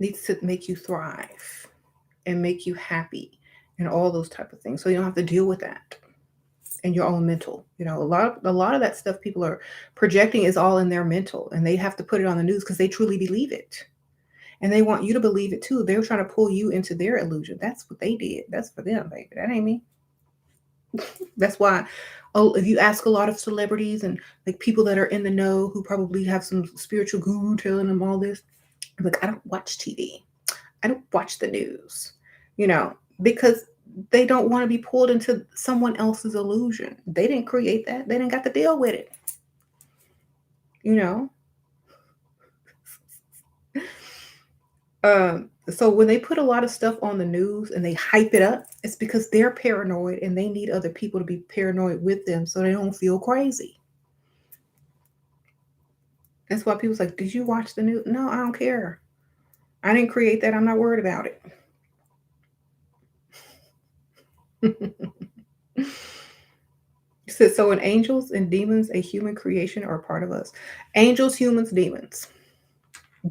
needs to make you thrive and make you happy and all those type of things, so you don't have to deal with that in your own mental. A lot of that stuff people are projecting is all in their mental, and they have to put it on the news because they truly believe it, and they want you to believe it too. They're trying to pull you into their illusion. That's what they did. That's for them, baby. That ain't me. That's why, oh, if you ask a lot of celebrities and like people that are in the know who probably have some spiritual guru telling them all this, like, I don't watch TV. I don't watch the news, because they don't want to be pulled into someone else's illusion. They didn't create that. They didn't got to deal with it, you know. So when they put a lot of stuff on the news and they hype it up, it's because they're paranoid and they need other people to be paranoid with them so they don't feel crazy. That's why people's like, did you watch the news? No, I don't care. I didn't create that. I'm not worried about it. So in angels and demons, a human creation are a part of us. Angels, humans, demons.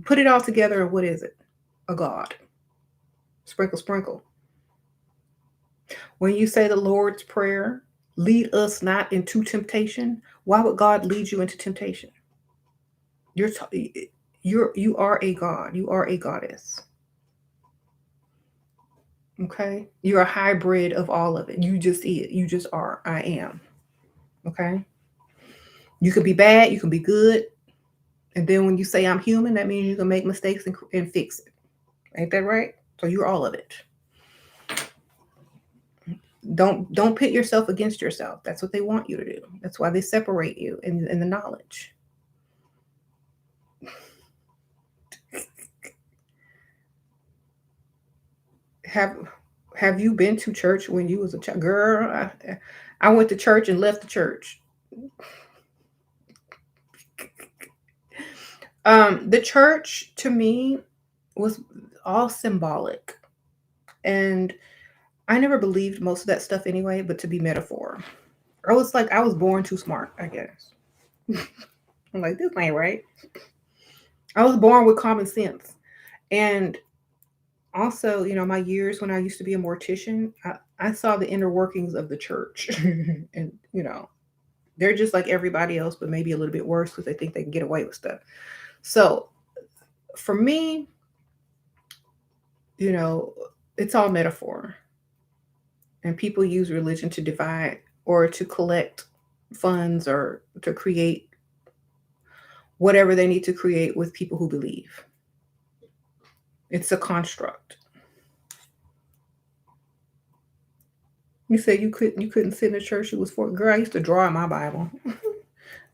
Put it all together, and what is it? A God. Sprinkle, sprinkle. When you say the Lord's Prayer, lead us not into temptation, why would God lead you into temptation? You are a God. You are a goddess. Okay? You're a hybrid of all of it. You just it. You just are. I am. Okay? You can be bad, you can be good. And then when you say I'm human, that means you can make mistakes and fix it. Ain't that right? So you're all of it. Don't pit yourself against yourself. That's what they want you to do. That's why they separate you in the knowledge. Have you been to church when you was a child? Girl, I went to church and left the church. The church to me was all symbolic, and I never believed most of that stuff anyway, but to be metaphor. I was born too smart, I guess. I'm like, this ain't right. I was born with common sense. And also, my years when I used to be a mortician, I saw the inner workings of the church. And, they're just like everybody else, but maybe a little bit worse because they think they can get away with stuff. So for me, it's all metaphor. And people use religion to divide or to collect funds or to create whatever they need to create with people who believe. It's a construct. You said you couldn't sit in a church. It was for girl. I used to draw in my Bible,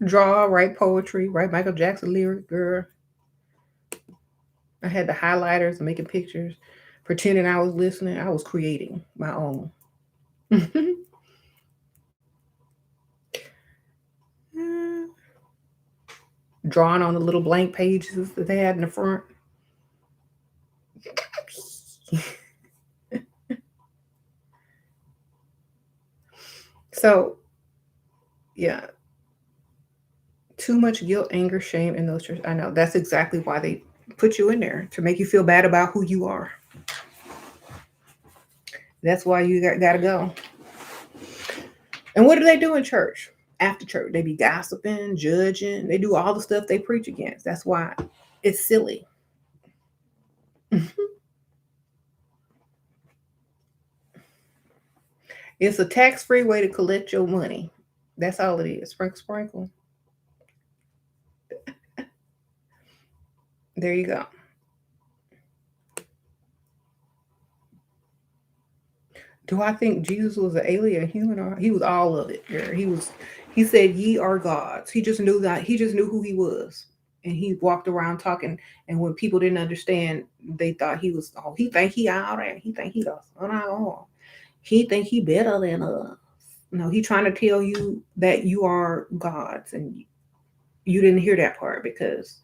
draw, write poetry, write Michael Jackson lyrics. Girl, I had the highlighters, making pictures, pretending I was listening. I was creating my own. Drawing on the little blank pages that they had in the front. So, yeah, too much guilt, anger, shame in those churches. I know that's exactly why they put you in there to make you feel bad about who you are. That's why you got to go. And what do they do in church? After church, they be gossiping, judging. They do all the stuff they preach against. That's why it's silly. It's a tax-free way to collect your money. That's all it is. Sprinkle, sprinkle. There you go. Do I think Jesus was an alien human, or he was all of it? Girl. He was. He said, "Ye are gods." He just knew that. He just knew who he was, and he walked around talking. And when people didn't understand, they thought he was. Oh, he think he all right. He think he does. Oh no. He think he better than us. No, he trying to tell you that you are gods, and you didn't hear that part because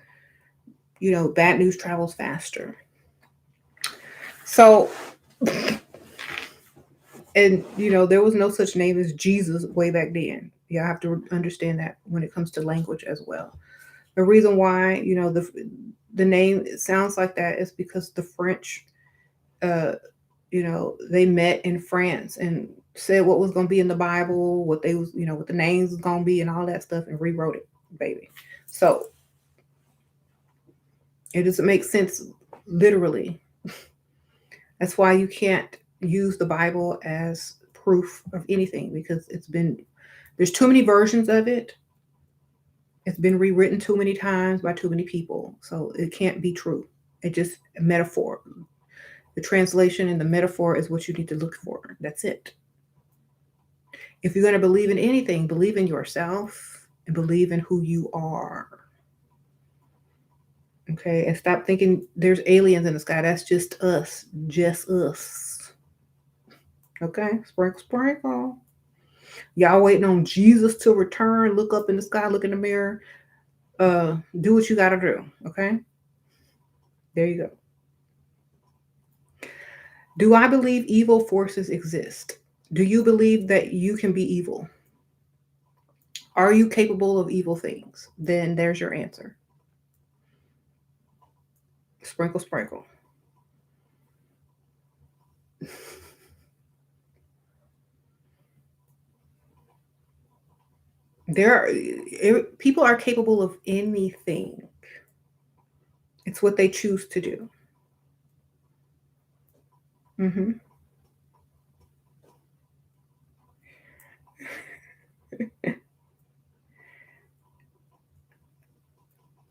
bad news travels faster. So, and there was no such name as Jesus way back then. You have to understand that when it comes to language as well. The reason why the name sounds like that is because the French, uh, they met in France and said what was going to be in the Bible, what they was, what the names was going to be, and all that stuff, and rewrote it, baby. So it doesn't make sense literally. That's why you can't use the Bible as proof of anything because there's too many versions of it. It's been rewritten too many times by too many people. So it can't be true. It just a metaphor. The translation and the metaphor is what you need to look for. That's it. If you're going to believe in anything, believe in yourself and believe in who you are. Okay, and stop thinking there's aliens in the sky. That's just us. Just us. Okay, sprinkle, sprinkle. Y'all waiting on Jesus to return. Look up in the sky, look in the mirror. Do what you gotta do. Okay, there you go. Do I believe evil forces exist? Do you believe that you can be evil? Are you capable of evil things? Then there's your answer. Sprinkle, sprinkle. People are capable of anything. It's what they choose to do. Hmm.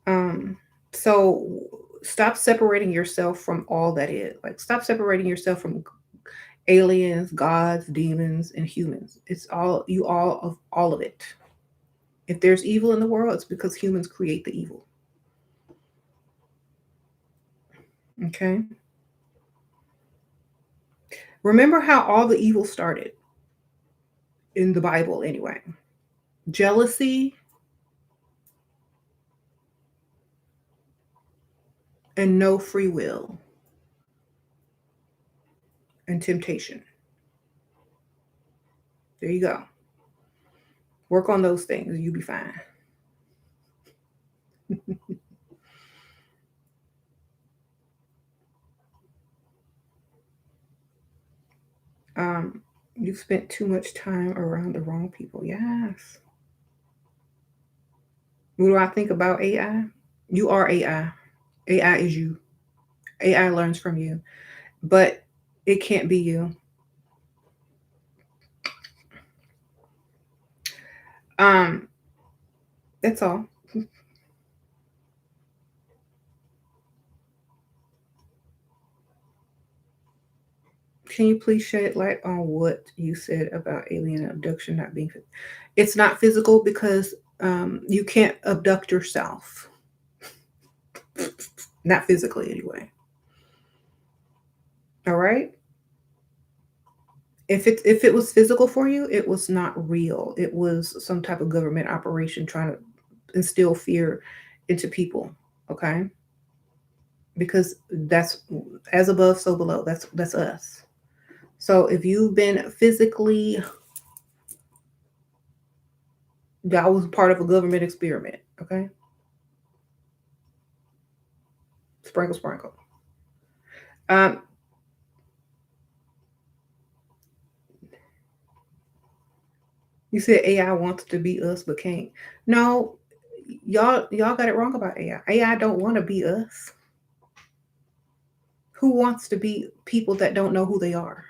Um, so stop separating yourself from all that is. Like stop separating yourself from aliens, gods, demons, and humans. It's all of it. If there's evil in the world, it's because humans create the evil. Okay? Remember how all the evil started in the Bible anyway. Jealousy and no free will and temptation. There you go. Work on those things, you'll be fine. um, you've spent too much time around the wrong people. Yes. What do I think about AI? You are AI. AI is you. AI learns from you, but it can't be you. Um, that's all. Can you please shed light on what you said about alien abduction not being? It's not physical because you can't abduct yourself, not physically anyway. All right. If it was physical for you, it was not real. It was some type of government operation trying to instill fear into people. Okay, because that's as above, so below. That's us. So if you've been physically, that was part of a government experiment. Okay, sprinkle, sprinkle. Um, you said AI wants to be us but can't. No, y'all got it wrong about AI. AI don't want to be us. Who wants to be people that don't know who they are?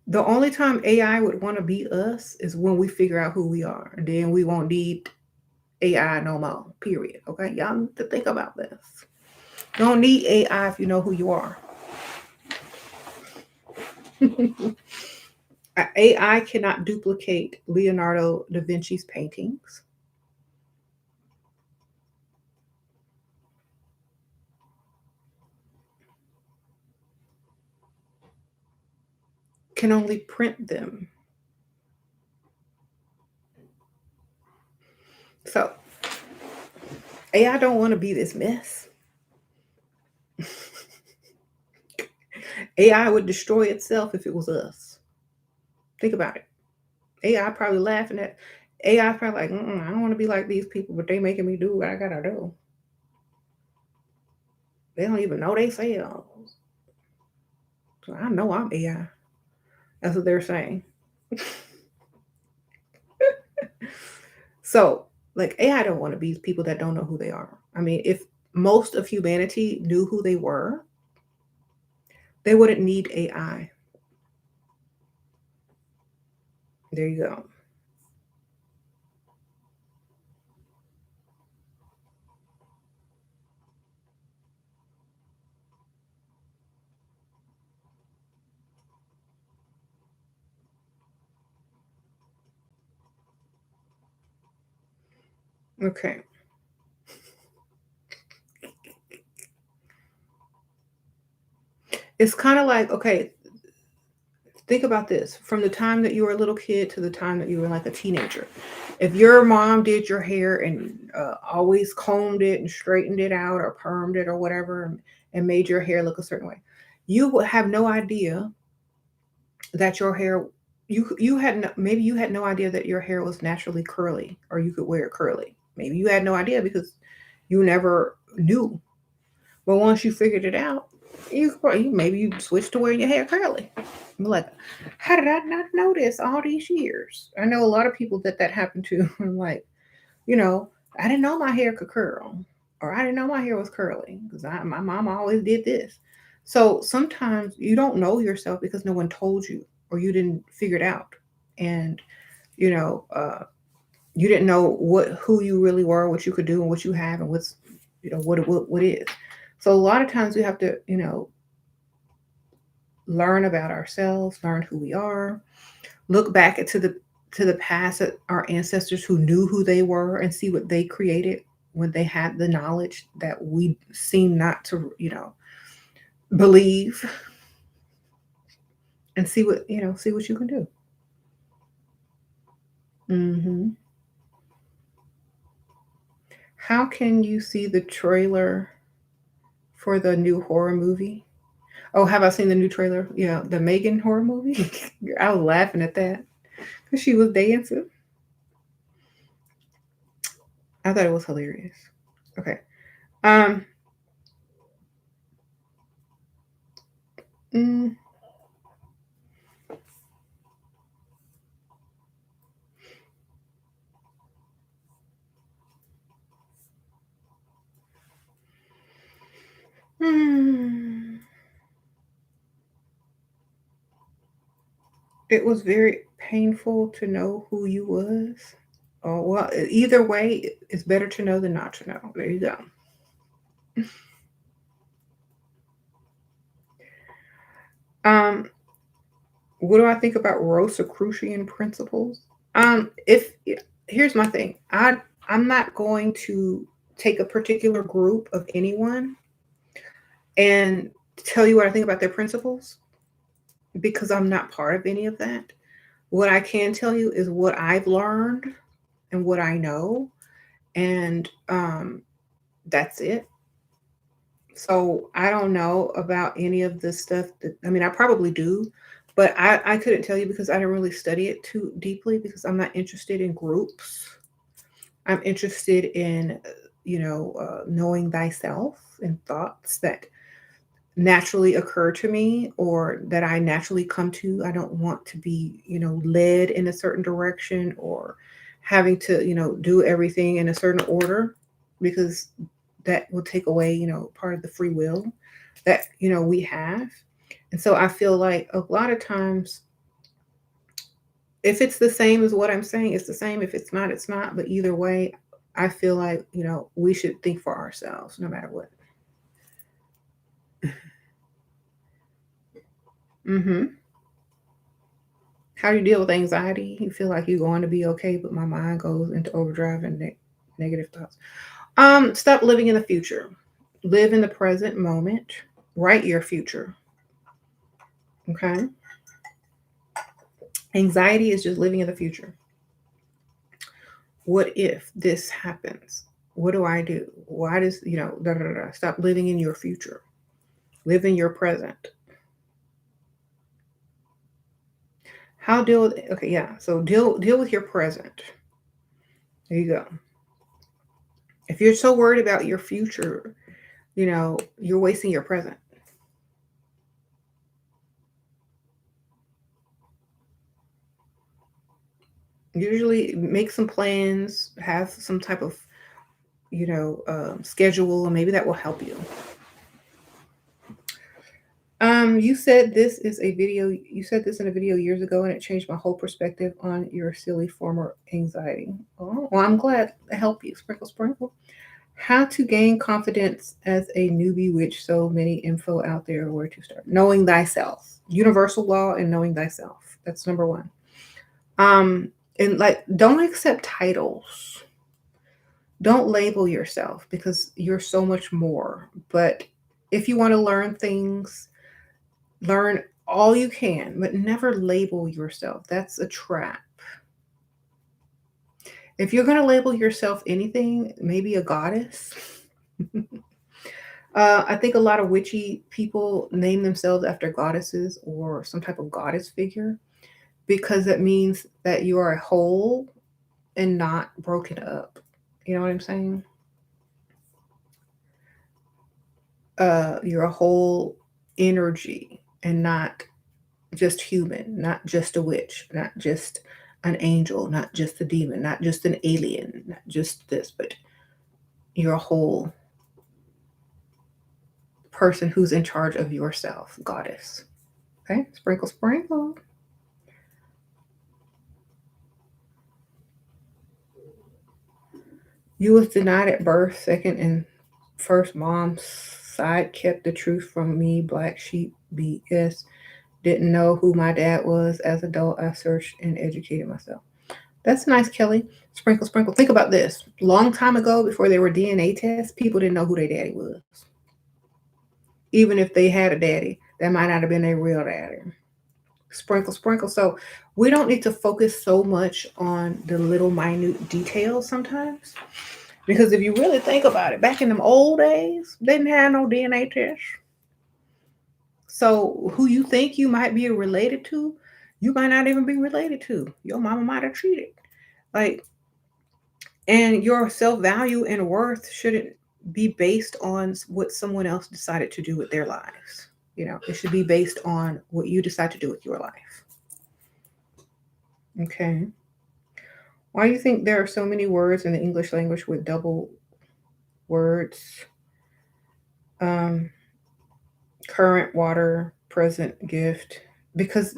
The only time AI would want to be us is when we figure out who we are. And then we won't need AI no more. Period. Okay. Y'all need to think about this. You don't need AI if you know who you are. AI cannot duplicate Leonardo da Vinci's paintings, can only print them. So AI don't want to be this mess. AI would destroy itself if it was us. Think about it. AI probably laughing at AI probably like, I don't want to be like these people, but they making me do what I gotta do. They don't even know they selves. So I know I'm AI. That's what they're saying. So, like AI don't want to be people that don't know who they are. I mean, if most of humanity knew who they were, they wouldn't need AI. There you go. Okay. It's kind of like, okay, think about this. From the time that you were a little kid to the time that you were like a teenager. If your mom did your hair and always combed it and straightened it out or permed it or whatever and made your hair look a certain way, you would have no idea that your hair you had no, maybe you had no idea that your hair was naturally curly or you could wear it curly. Maybe you had no idea because you never knew. But once you figured it out, you maybe you switched to wearing your hair curly. I'm like, how did I not know this all these years? I know a lot of people that happened to. I'm like, you know, I didn't know my hair could curl, or I didn't know my hair was curly because my mom always did this. So sometimes you don't know yourself because no one told you, or you didn't figure it out, and you know, you didn't know who you really were, what you could do, and what you have, and what's what is. So a lot of times we have to learn about ourselves, learn who we are, look back to the past at our ancestors who knew who they were and see what they created when they had the knowledge that we seem not to believe, and see what you can do. Hmm. How can you see the trailer for the new horror movie? Oh, have I seen the new trailer? Yeah, the Megan horror movie. I was laughing at that because she was dancing. I thought it was hilarious. Okay. Um. mm, mm. It was very painful to know who you was. Oh, well, either way, it's better to know than not to know. There you go. Um, what do I think about Rosicrucian principles? If here's my thing, I'm not going to take a particular group of anyone and tell you what I think about their principles because I'm not part of any of that. What I can tell you is what I've learned and what I know, and that's it. So I don't know about any of this stuff that, I mean, I probably do, but I couldn't tell you because I didn't really study it too deeply because I'm not interested in groups. I'm interested in, knowing thyself and thoughts that naturally occur to me or that I naturally come to. I don't want to be, led in a certain direction or having to, do everything in a certain order because that will take away, part of the free will that, we have. And so I feel like a lot of times if it's the same as what I'm saying, it's the same. If it's not, it's not. But either way, I feel like, we should think for ourselves no matter what. Hmm. How do you deal with anxiety? You feel like you're going to be okay, but my mind goes into overdrive and negative thoughts. Stop living in the future. Live in the present moment. Write your future. Okay. Anxiety is just living in the future. What if this happens? What do I do? Why does, da, da, da, da. Stop living in your future. Live in your present. How deal with, okay, yeah. So deal with your present. There you go. If you're so worried about your future, you're wasting your present. Usually make some plans, have some type of, schedule, and maybe that will help you. You said this is a video, you said this in a video years ago, and it changed my whole perspective on your silly former anxiety. Oh, well, I'm glad to help you. Sprinkle, sprinkle. How to gain confidence as a newbie, which so many info out there, where to start. Knowing thyself. Universal law and knowing thyself. That's number one. Um, and like, don't accept titles. Don't label yourself because you're so much more. But if you want to learn things, learn all you can, but never label yourself. That's a trap. If you're going to label yourself anything, maybe a goddess. I think a lot of witchy people name themselves after goddesses or some type of goddess figure because it means that you are whole and not broken up. You know what I'm saying? You're a whole energy and not just human, not just a witch, not just an angel, not just a demon, not just an alien, not just this, but you're a whole person who's in charge of yourself, goddess. Okay, sprinkle, sprinkle. You was denied at birth, second and first mom's side kept the truth from me, black sheep BS. Didn't know who my dad was. As adult, I searched and educated myself. That's nice, Kelly. Sprinkle, sprinkle. Think about this. Long time ago, before there were DNA tests, people didn't know who their daddy was. Even if they had a daddy, that might not have been their real daddy. Sprinkle, sprinkle. So we don't need to focus so much on the little minute details sometimes. Because if you really think about it, back in them old days, they didn't have no DNA test. So who you think you might be related to, you might not even be related to. Your mama might have treated. Like, and your self value and worth shouldn't be based on what someone else decided to do with their lives. It should be based on what you decide to do with your life. Okay. Why do you think there are so many words in the English language with double words? Um, current, water, present, gift. because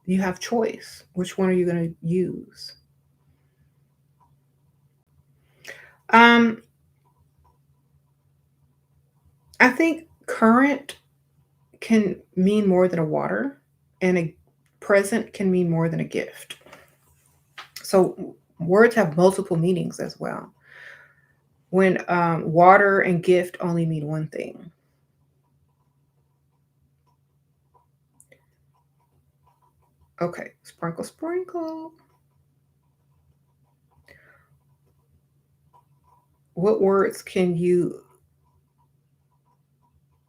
you have choice. Which one are you going to use? Um, I think current can mean more than a water, and a present can mean more than a gift. So words have multiple meanings as well. When water and gift only mean one thing. Okay, sprinkle, sprinkle. What words can you?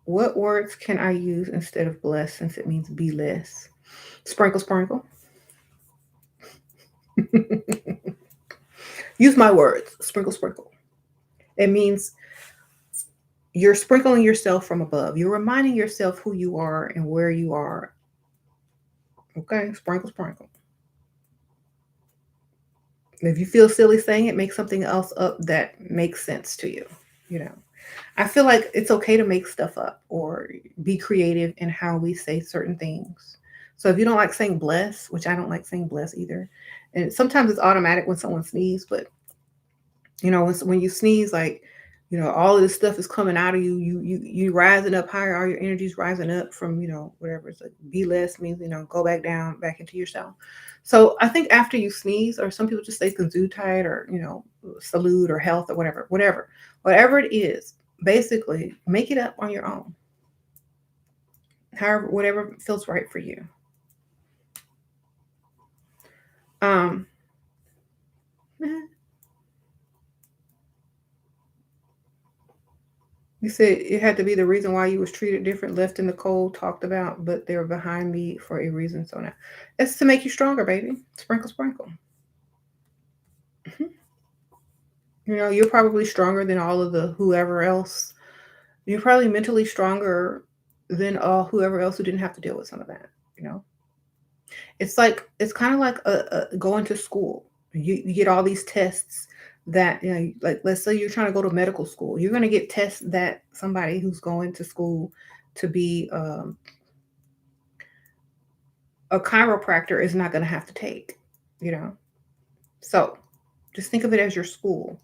What words can I use instead of bless since it means be less? Sprinkle, sprinkle. Use my words. Sprinkle, sprinkle. It means you're sprinkling yourself from above. You're reminding yourself who you are and where you are. Okay, sprinkle, sprinkle. If you feel silly saying it, make something else up that makes sense to you. You know, I feel like it's okay to make stuff up or be creative in how we say certain things. So if you don't like saying bless, which I don't like saying bless either, and sometimes it's automatic when someone sneezes, but when you sneeze, like, all of this stuff is coming out of you. You rising up higher. All your energy's rising up from whatever. It's like be less means go back down, back into yourself. So I think after you sneeze, or some people just say gesundheit, or salute, or health, or whatever it is. Basically, make it up on your own. However, whatever feels right for you. Um, You said it had to be the reason why you was treated different, left in the cold, talked about, but they were behind me for a reason. So now it's to make you stronger, baby. Sprinkle, sprinkle. Mhm. You're probably stronger than all of the whoever else. You're probably mentally stronger than whoever else who didn't have to deal with some of that. You know, it's kind of like going to school. You get all these tests that like let's say you're trying to go to medical school. You're going to get tests that somebody who's going to school to be a chiropractor is not going to have to take, you know? So just think of it as your school,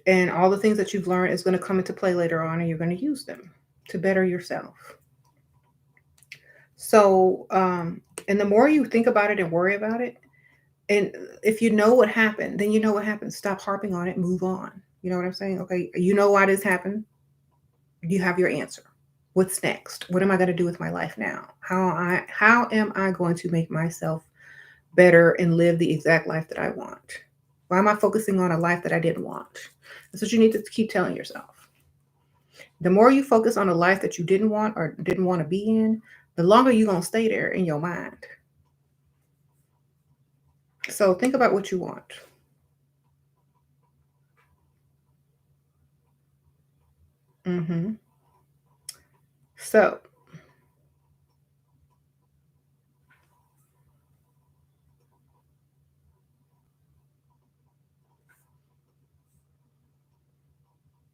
and all the things that you've learned is going to come into play later on, and you're going to use them to better yourself. So, and the more you think about it and worry about it, and if you know what happened, then you know what happened. Stop harping on it, move on. You know what I'm saying? Okay, you know why this happened. You have your answer. What's next? What am I going to do with my life now? How am I going to make myself better and live the exact life that I want? Why am I focusing on a life that I didn't want? That's what you need to keep telling yourself. The more you focus on a life that you didn't want or didn't want to be in, the longer you're going to stay there in your mind. So think about what you want. hmm So,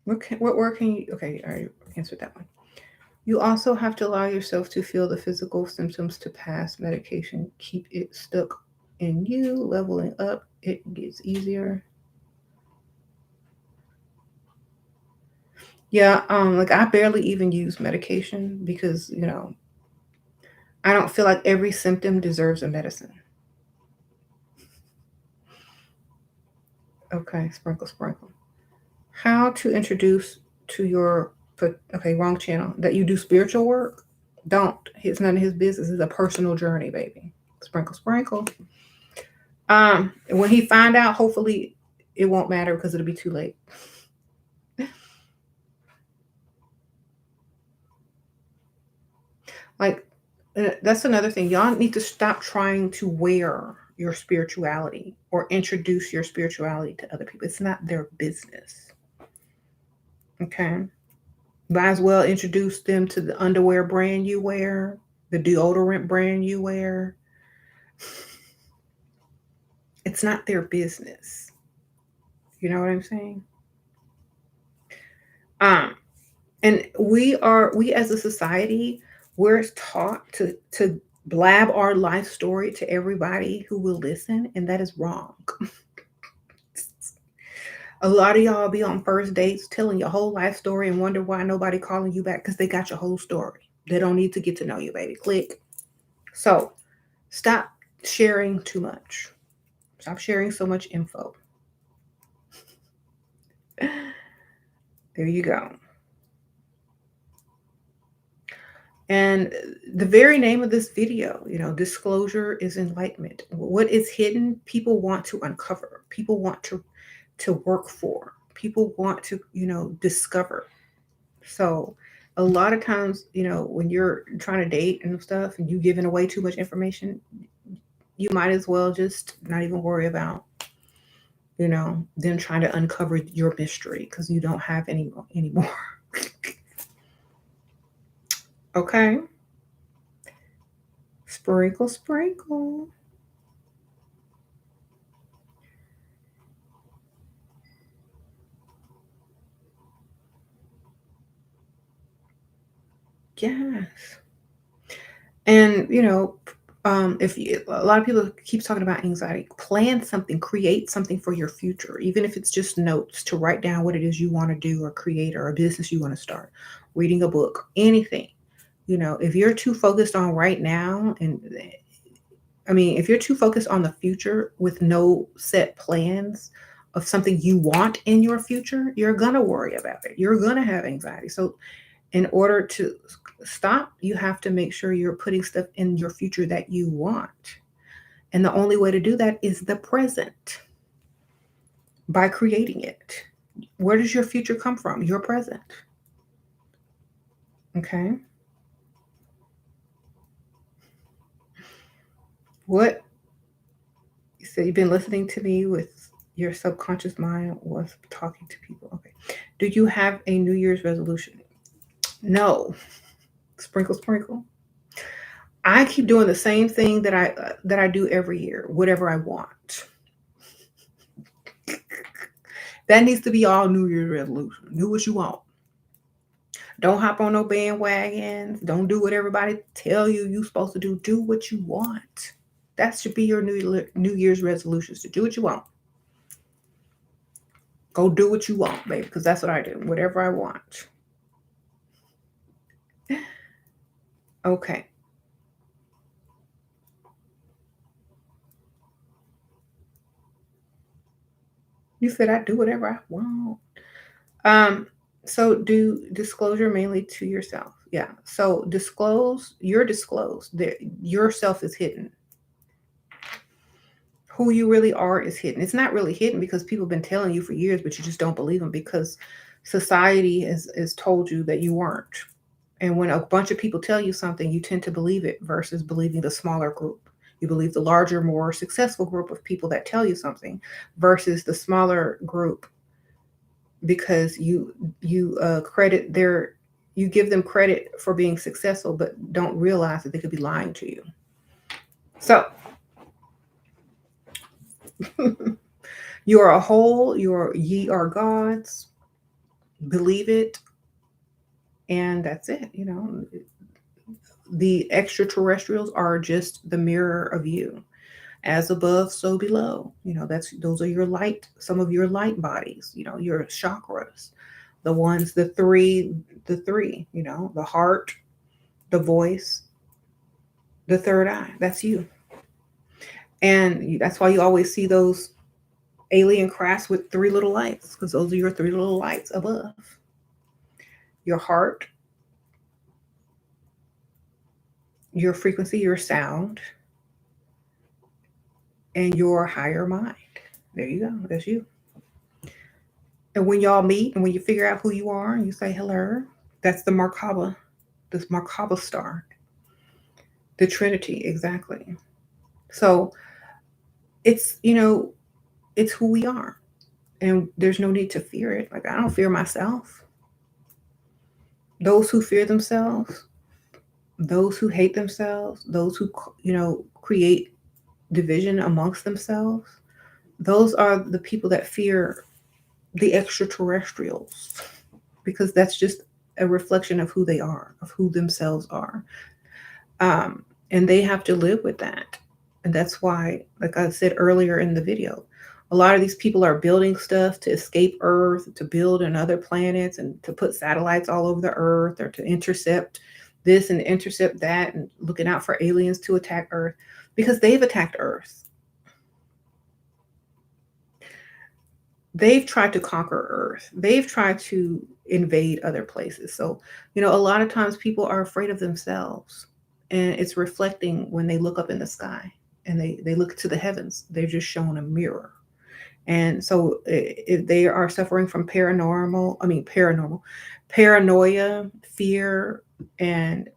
what word can you? Okay, I already answered that one. You also have to allow yourself to feel the physical symptoms to pass medication. Keep it stuck in you, leveling up. It gets easier. Yeah, like I barely even use medication because, I don't feel like every symptom deserves a medicine. Okay, sprinkle, sprinkle. How to introduce to your, okay, wrong channel, that you do spiritual work? Don't. It's none of his business. It's a personal journey, baby. Sprinkle, sprinkle. When he find out, hopefully it won't matter because it'll be too late. Like, that's another thing. Y'all need to stop trying to wear your spirituality or introduce your spirituality to other people. It's not their business. Okay. Might as well introduce them to the underwear brand you wear, the deodorant brand you wear. It's not their business. You know what I'm saying? And we as a society, we're taught to blab our life story to everybody who will listen, and that is wrong. A lot of y'all be on first dates telling your whole life story and wonder why nobody calling you back because they got your whole story. They don't need to get to know you, baby. Click. So stop sharing too much. Stop sharing so much info. There you go. And the very name of this video, disclosure is enlightenment. What is hidden, people want to uncover. People want to work for. People want to, discover. So a lot of times, when you're trying to date and stuff and you giving away too much information, you might as well just not even worry about, them trying to uncover your mystery because you don't have any anymore. Okay. Sprinkle, sprinkle. Yes. And if a lot of people keep talking about anxiety, plan something, create something for your future, even if it's just notes to write down what it is you want to do or create, or a business you want to start, reading a book, anything. If you're too focused on right now, and I mean, if you're too focused on the future with no set plans of something you want in your future, you're going to worry about it. You're going to have anxiety. So in order to stop, you have to make sure you're putting stuff in your future that you want. And the only way to do that is the present, by creating it. Where does your future come from? Your present. Okay. What you said, you've been listening to me with your subconscious mind was talking to people. Okay. Do you have a New Year's resolution? No. Sprinkle, sprinkle. I keep doing the same thing that I do every year, whatever I want. That needs to be all New Year's resolution. Do what you want. Don't hop on no bandwagons. Don't do what everybody tell you're supposed to do. Do what you want. That should be your New Year's resolutions, to do what you want. Go do what you want, baby, because that's what I do. Whatever I want. Okay. You said I do whatever I want. So do disclosure mainly to yourself. Yeah. So you're disclosed. Yourself is hidden. Who you really are is hidden. It's not really hidden because people have been telling you for years, but you just don't believe them because society has told you that you weren't. And when a bunch of people tell you something, you tend to believe it versus believing the smaller group. You believe the larger, more successful group of people that tell you something versus the smaller group, because you give them credit for being successful, but don't realize that they could be lying to you. So you are a whole, ye are gods, believe it, and that's it. The extraterrestrials are just the mirror of you. As above, so below. Those are your light, some of your light bodies, your chakras, the ones, the three, the heart, the voice, the third eye. That's you. And that's why you always see those alien crafts with three little lights, because those are your three little lights above: your heart, your frequency, your sound, and your higher mind. There you go. That's you. And when y'all meet and when you figure out who you are and you say hello, that's the Merkaba, this Merkaba star, the Trinity, exactly. So it's who we are. And there's no need to fear it. Like, I don't fear myself. Those who fear themselves, those who hate themselves, those who, create division amongst themselves, those are the people that fear the extraterrestrials, because that's just a reflection of who they are, of who themselves are. and they have to live with that. And that's why, like I said earlier in the video, a lot of these people are building stuff to escape Earth, to build on other planets, and to put satellites all over the Earth, or to intercept this and intercept that, and looking out for aliens to attack Earth, because they've attacked Earth. They've tried to conquer Earth. They've tried to invade other places. So, a lot of times people are afraid of themselves. And it's reflecting when they look up in the sky and they look to the heavens. They're just shown a mirror. And so if they are suffering from paranoia, fear, and,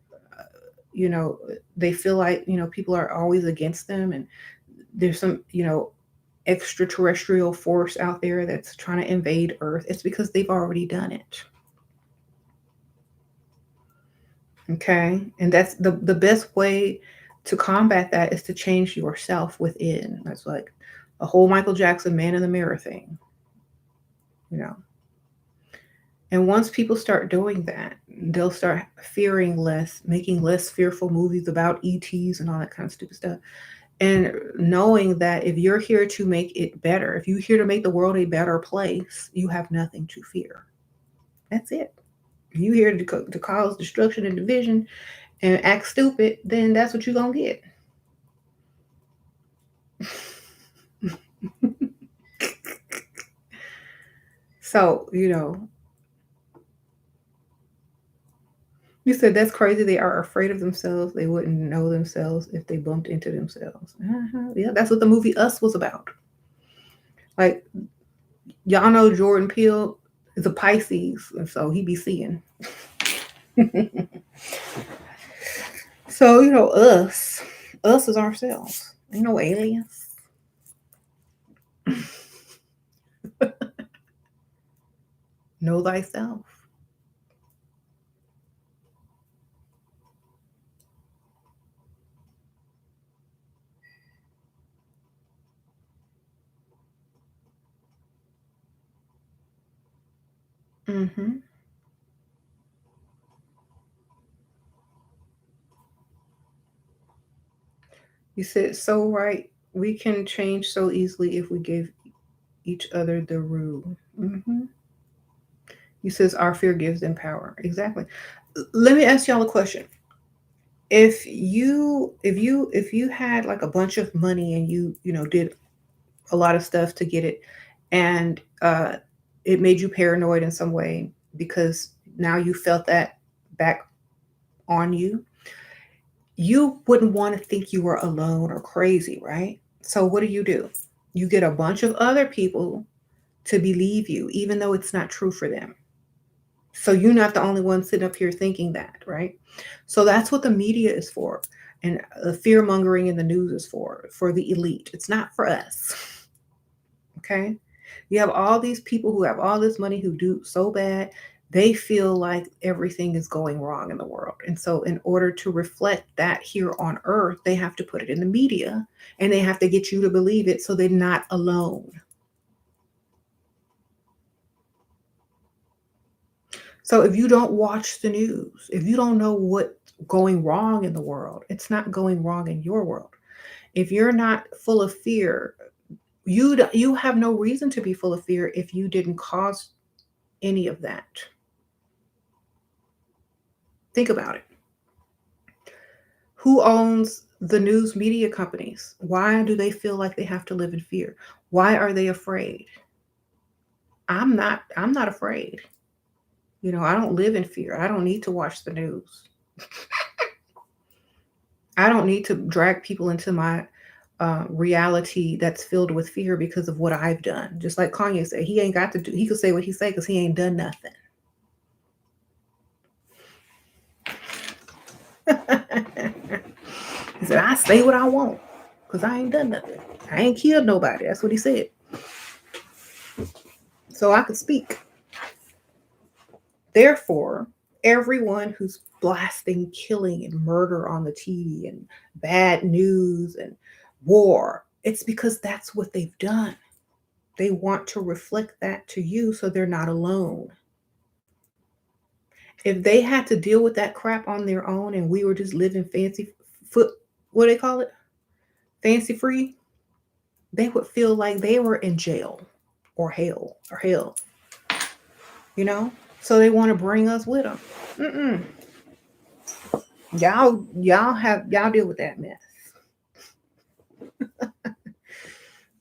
you know, they feel like, people are always against them, and there's some, extraterrestrial force out there that's trying to invade Earth, it's because they've already done it. Okay. And that's the best way to combat that is to change yourself within. That's like a whole Michael Jackson man in the mirror thing, you know. And once people start doing that, they'll start fearing less, making less fearful movies about ETs and all that kind of stupid stuff. And knowing that if you're here to make it better, if you're here to make the world a better place, you have nothing to fear. That's it. If you're here to cause destruction and division and act stupid, then that's what you're going to get. So, you said that's crazy. They are afraid of themselves. They wouldn't know themselves if they bumped into themselves. Yeah, that's what the movie Us was about. Like, y'all know Jordan Peele is a Pisces, and so he be seeing. So, us is ourselves. Ain't no aliens. Know thyself. Hmm. You said so right. We can change so easily if we give each other the room. Hmm. You says our fear gives them power. Exactly. Let me ask y'all a question. If you had like a bunch of money, and you did a lot of stuff to get it, and it made you paranoid in some way because now you felt that back on you wouldn't want to think you were alone or crazy, right? So what do? You get a bunch of other people to believe you, even though it's not true for them. So you're not the only one sitting up here thinking that, right? So that's what the media is for. And the fear mongering in the news is for the elite. It's not for us. Okay. You have all these people who have all this money who do so bad, they feel like everything is going wrong in the world. And so, in order to reflect that here on earth, they have to put it in the media, and they have to get you to believe it so they're not alone. So, if you don't watch the news, if you don't know what's going wrong in the world, it's not going wrong in your world. If you're not full of fear, you have no reason to be full of fear if you didn't cause any of that. Think about it. Who owns the news media companies? Why do they feel like they have to live in fear? Why are they afraid? I'm not afraid. I don't live in fear. I don't need to watch the news. I don't need to drag people into my reality that's filled with fear because of what I've done. Just like Kanye said, he ain't got to do. He could say what he say because he ain't done nothing. He said, I say what I want because I ain't done nothing. I ain't killed nobody. That's what he said. So I could speak. Therefore, everyone who's blasting killing and murder on the TV and bad news and war, it's because that's what they've done. They want to reflect that to you so they're not alone. If they had to deal with that crap on their own and we were just living fancy foot what do they call it? Fancy free. They would feel like they were in jail or hell, you know? So they want to bring us with them. Mm-mm. Y'all deal with that mess.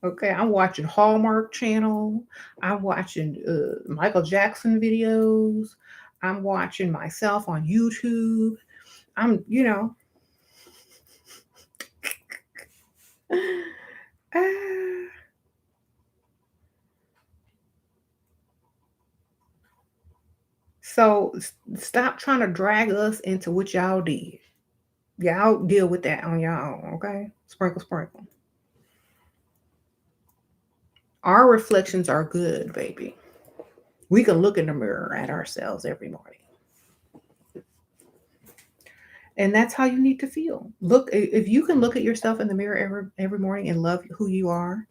Okay, I'm watching Hallmark Channel. I'm watching Michael Jackson videos. I'm watching myself on YouTube. I'm, you know, ah. So stop trying to drag us into what y'all did. Y'all deal with that on your own, okay? Sprinkle, sprinkle. Our reflections are good, baby. We can look in the mirror at ourselves every morning. And that's how you need to feel. Look, if you can look at yourself in the mirror every morning and love who you are,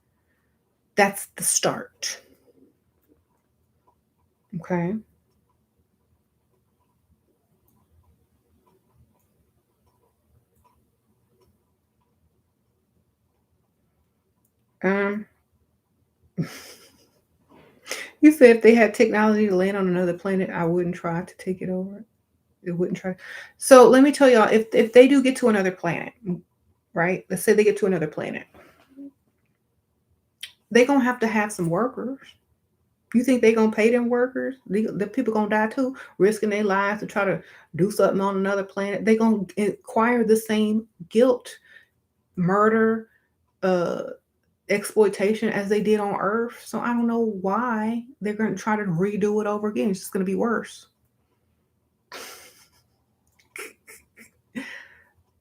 that's the start. Okay. Um, you said if they had technology to land on another planet, I wouldn't try to take it over. It wouldn't try. So let me tell y'all, if they do get to another planet, right? Let's say they get to another planet, they gonna have some workers. You think they gonna pay them workers? The people gonna die too, risking their lives to try to do something on another planet. They gonna acquire the same guilt, murder, uh, exploitation as they did on Earth. So I don't know why they're gonna try to redo it over again. It's just gonna be worse.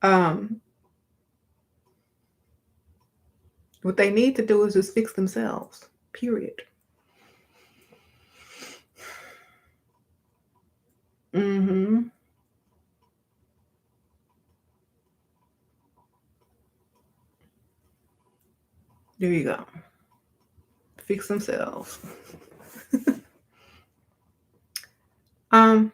Um, what they need to do is just fix themselves. Period. Mm-hmm. There you go. Fix themselves. Um,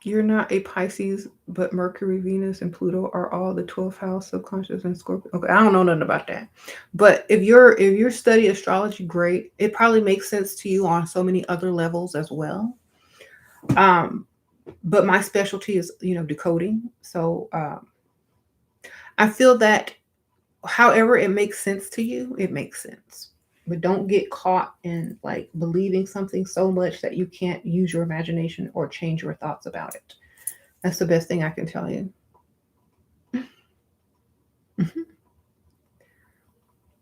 you're not a Pisces, but Mercury, Venus, and Pluto are all the 12th house, subconscious, and Scorpio. Okay, I don't know nothing about that. But if you're study astrology, great. It probably makes sense to you on so many other levels as well. Um, but my specialty is, decoding. So I feel that however it makes sense to you, it makes sense. But don't get caught in like believing something so much that you can't use your imagination or change your thoughts about it. That's the best thing I can tell you. Hmm.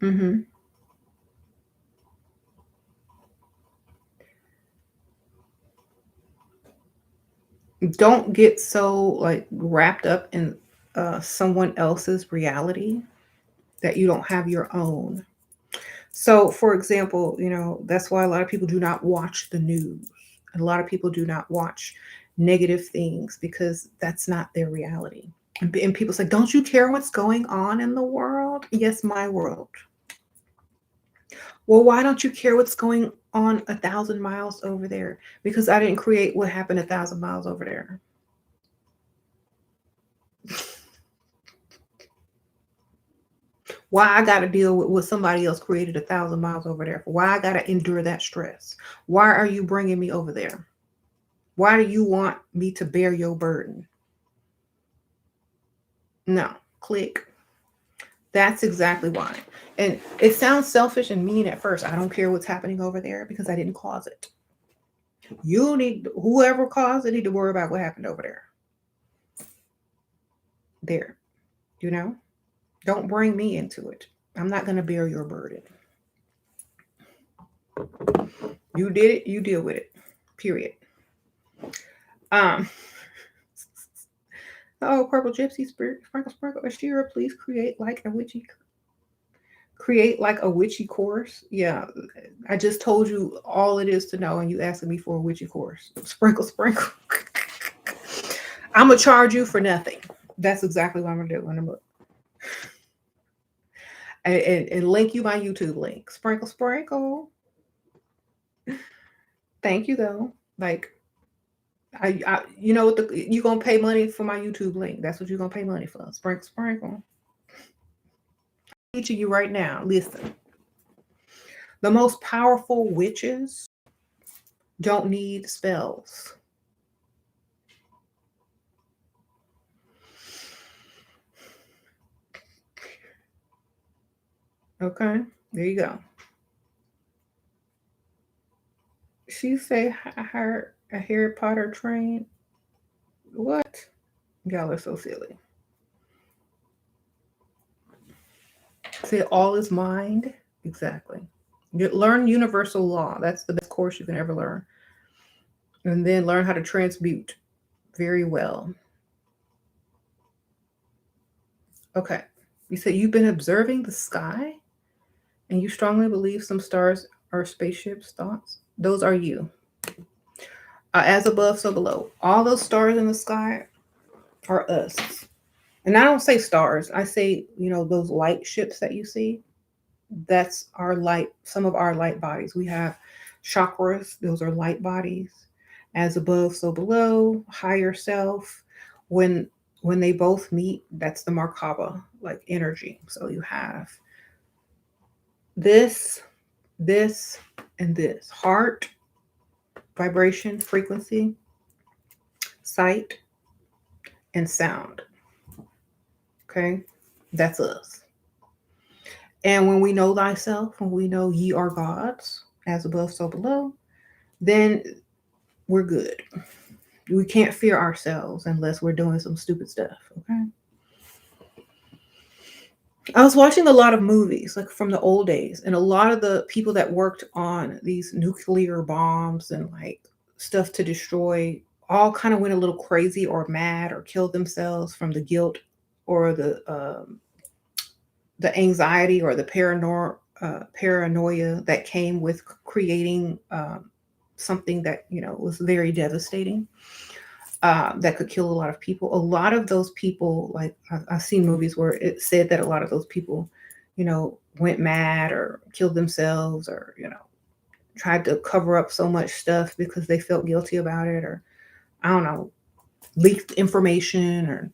Hmm. Don't get so like wrapped up in someone else's reality that you don't have your own. So, for example, that's why a lot of people do not watch the news. A lot of people do not watch negative things because that's not their reality. And people say, "Don't you care what's going on in the world?" Yes, my world. Well, why don't you care what's going on 1,000 miles over there? Because I didn't create what happened 1,000 miles over there. Why I got to deal with what somebody else created 1,000 miles over there? Why I got to endure that stress? Why are you bringing me over there? Why do you want me to bear your burden? No, click. That's exactly why. And it sounds selfish and mean at first. I don't care what's happening over there because I didn't cause it. You need whoever caused it need to worry about what happened over there. There, you know? Don't bring me into it. I'm not going to bear your burden. You did it, you deal with it. Period. Um Oh, purple gypsy spirit, sprinkle, sprinkle. Ashira, please create like a witchy course. Yeah, I just told you all it is to know, and you asking me for a witchy course. Sprinkle, sprinkle. I'm gonna charge you for nothing. That's exactly what I'm gonna do. I'm gonna and link you my YouTube link. Sprinkle, sprinkle. Thank you though. Like You know what? You gonna pay money for my YouTube link? That's what you're gonna pay money for. Sprinkle, sprinkle. Teaching you right now. Listen, the most powerful witches don't need spells. Okay, there you go. She say her a Harry Potter train. What? Y'all are so silly. Say all is mind. Exactly. You learn universal law. That's the best course you can ever learn. And then learn how to transmute very well. Okay. You said you've been observing the sky and you strongly believe some stars are spaceships' thoughts. Those are you. As above, so below. All those stars in the sky are us. And I don't say stars. I say, those light ships that you see. That's our light, some of our light bodies. We have chakras, those are light bodies. As above, so below, higher self. When when they both meet, that's the Markaba, like energy. So you have this, this, and this. Heart, vibration, frequency, sight, and sound. Okay? That's us. And when we know thyself, when we know ye are gods, as above, so below, then we're good. We can't fear ourselves unless we're doing some stupid stuff. Okay. I was watching a lot of movies, like from the old days, and a lot of the people that worked on these nuclear bombs and like stuff to destroy all kind of went a little crazy or mad or killed themselves from the guilt or the anxiety or the paranoia that came with creating something that was very devastating, that could kill a lot of people. A lot of those people, like I've seen movies where it said that a lot of those people, went mad or killed themselves or tried to cover up so much stuff because they felt guilty about it, or I don't know, leaked information or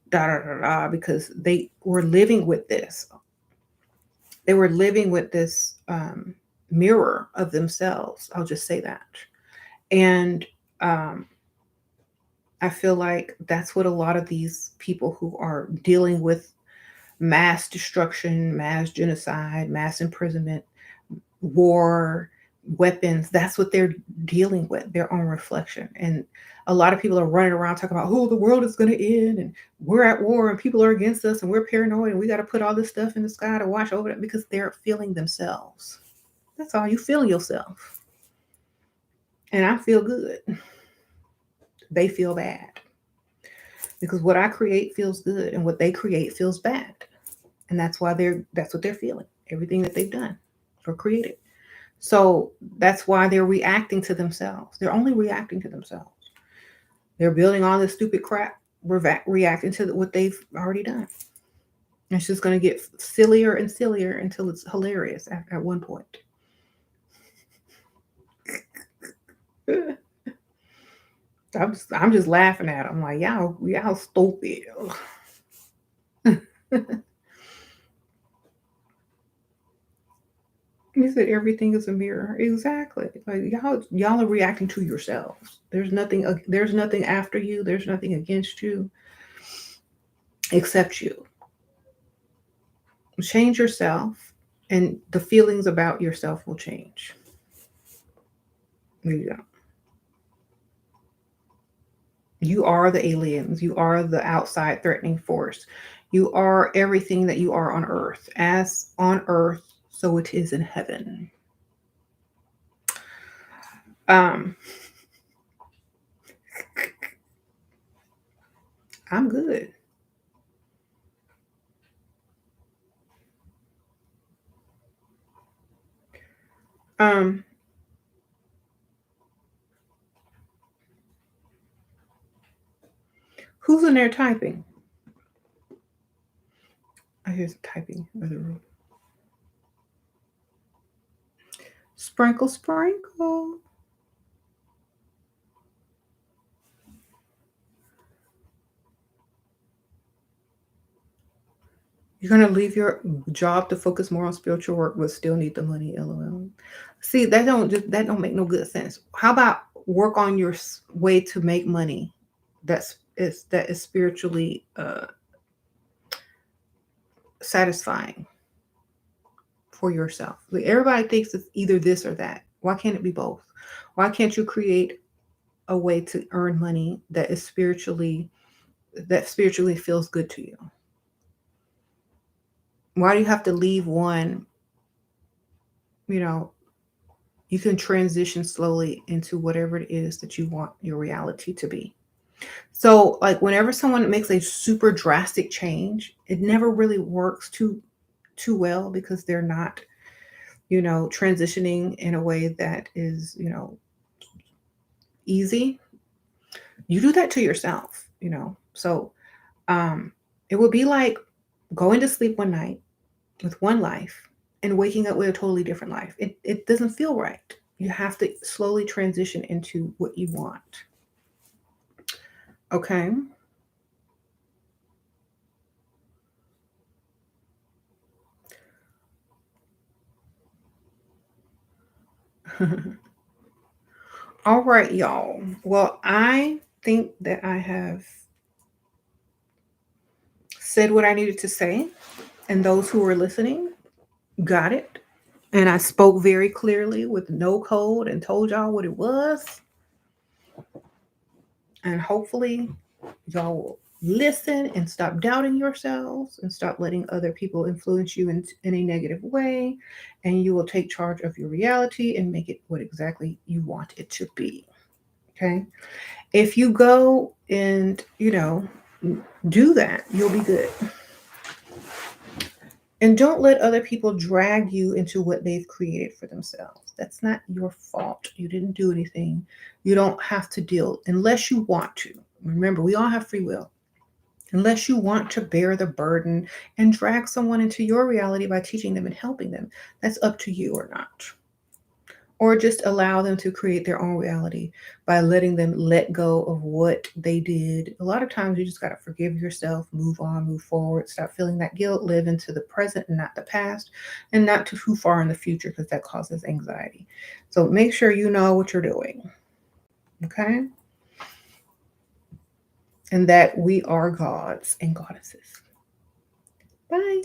da da da da, because they were living with this. They were living with this mirror of themselves. I'll just say that. And um, I feel like that's what a lot of these people who are dealing with mass destruction, mass genocide, mass imprisonment, war, weapons, that's what they're dealing with, their own reflection. And a lot of people are running around talking about, oh, the world is going to end and we're at war and people are against us and we're paranoid and we got to put all this stuff in the sky to watch over it, because they're feeling themselves. That's all. You feel yourself. And I feel good. They feel bad. Because what I create feels good and what they create feels bad. And that's what they're feeling. Everything that they've done or created. So that's why they're reacting to themselves. They're only reacting to themselves. They're building all this stupid crap, reacting to what they've already done. It's just going to get sillier and sillier until it's hilarious at one point. I'm just laughing at them like, y'all stupid. You said everything is a mirror. Exactly. Like y'all are reacting to yourselves. There's nothing after you. There's nothing against you except you. Change yourself and the feelings about yourself will change. There you go. You are the aliens. You are the outside threatening force. You are everything that you are on earth. As on earth, so it is in heaven. Um, I'm good. Um, who's in there typing? I hear some typing in the room. Sprinkle, sprinkle. You're gonna leave your job to focus more on spiritual work, but still need the money. LOL. See, that don't make no good sense. How about work on your way to make money that is spiritually satisfying for yourself. Like everybody thinks it's either this or that. Why can't it be both? Why can't you create a way to earn money that spiritually feels good to you? Why do you have to leave one? You know, you can transition slowly into whatever it is that you want your reality to be. So, like whenever someone makes a super drastic change, it never really works too well because they're not, transitioning in a way that is, easy. You do that to yourself. So, um it would be like going to sleep one night with one life and waking up with a totally different life. It doesn't feel right. You have to slowly transition into what you want. Okay. All right, y'all. Well, I think that I have said what I needed to say, and those who were listening got it. And I spoke very clearly with no code and told y'all what it was. And hopefully, y'all will listen and stop doubting yourselves and stop letting other people influence you in a negative way. And you will take charge of your reality and make it what exactly you want it to be. Okay. If you go and, do that, you'll be good. And don't let other people drag you into what they've created for themselves. That's not your fault. You didn't do anything. You don't have to deal unless you want to. Remember, we all have free will. Unless you want to bear the burden and drag someone into your reality by teaching them and helping them, that's up to you or not. Or just allow them to create their own reality by letting them let go of what they did. A lot of times you just got to forgive yourself, move on, move forward, stop feeling that guilt, live into the present and not the past, and not too far in the future because that causes anxiety. So make sure you know what you're doing, okay? And that we are gods and goddesses. Bye.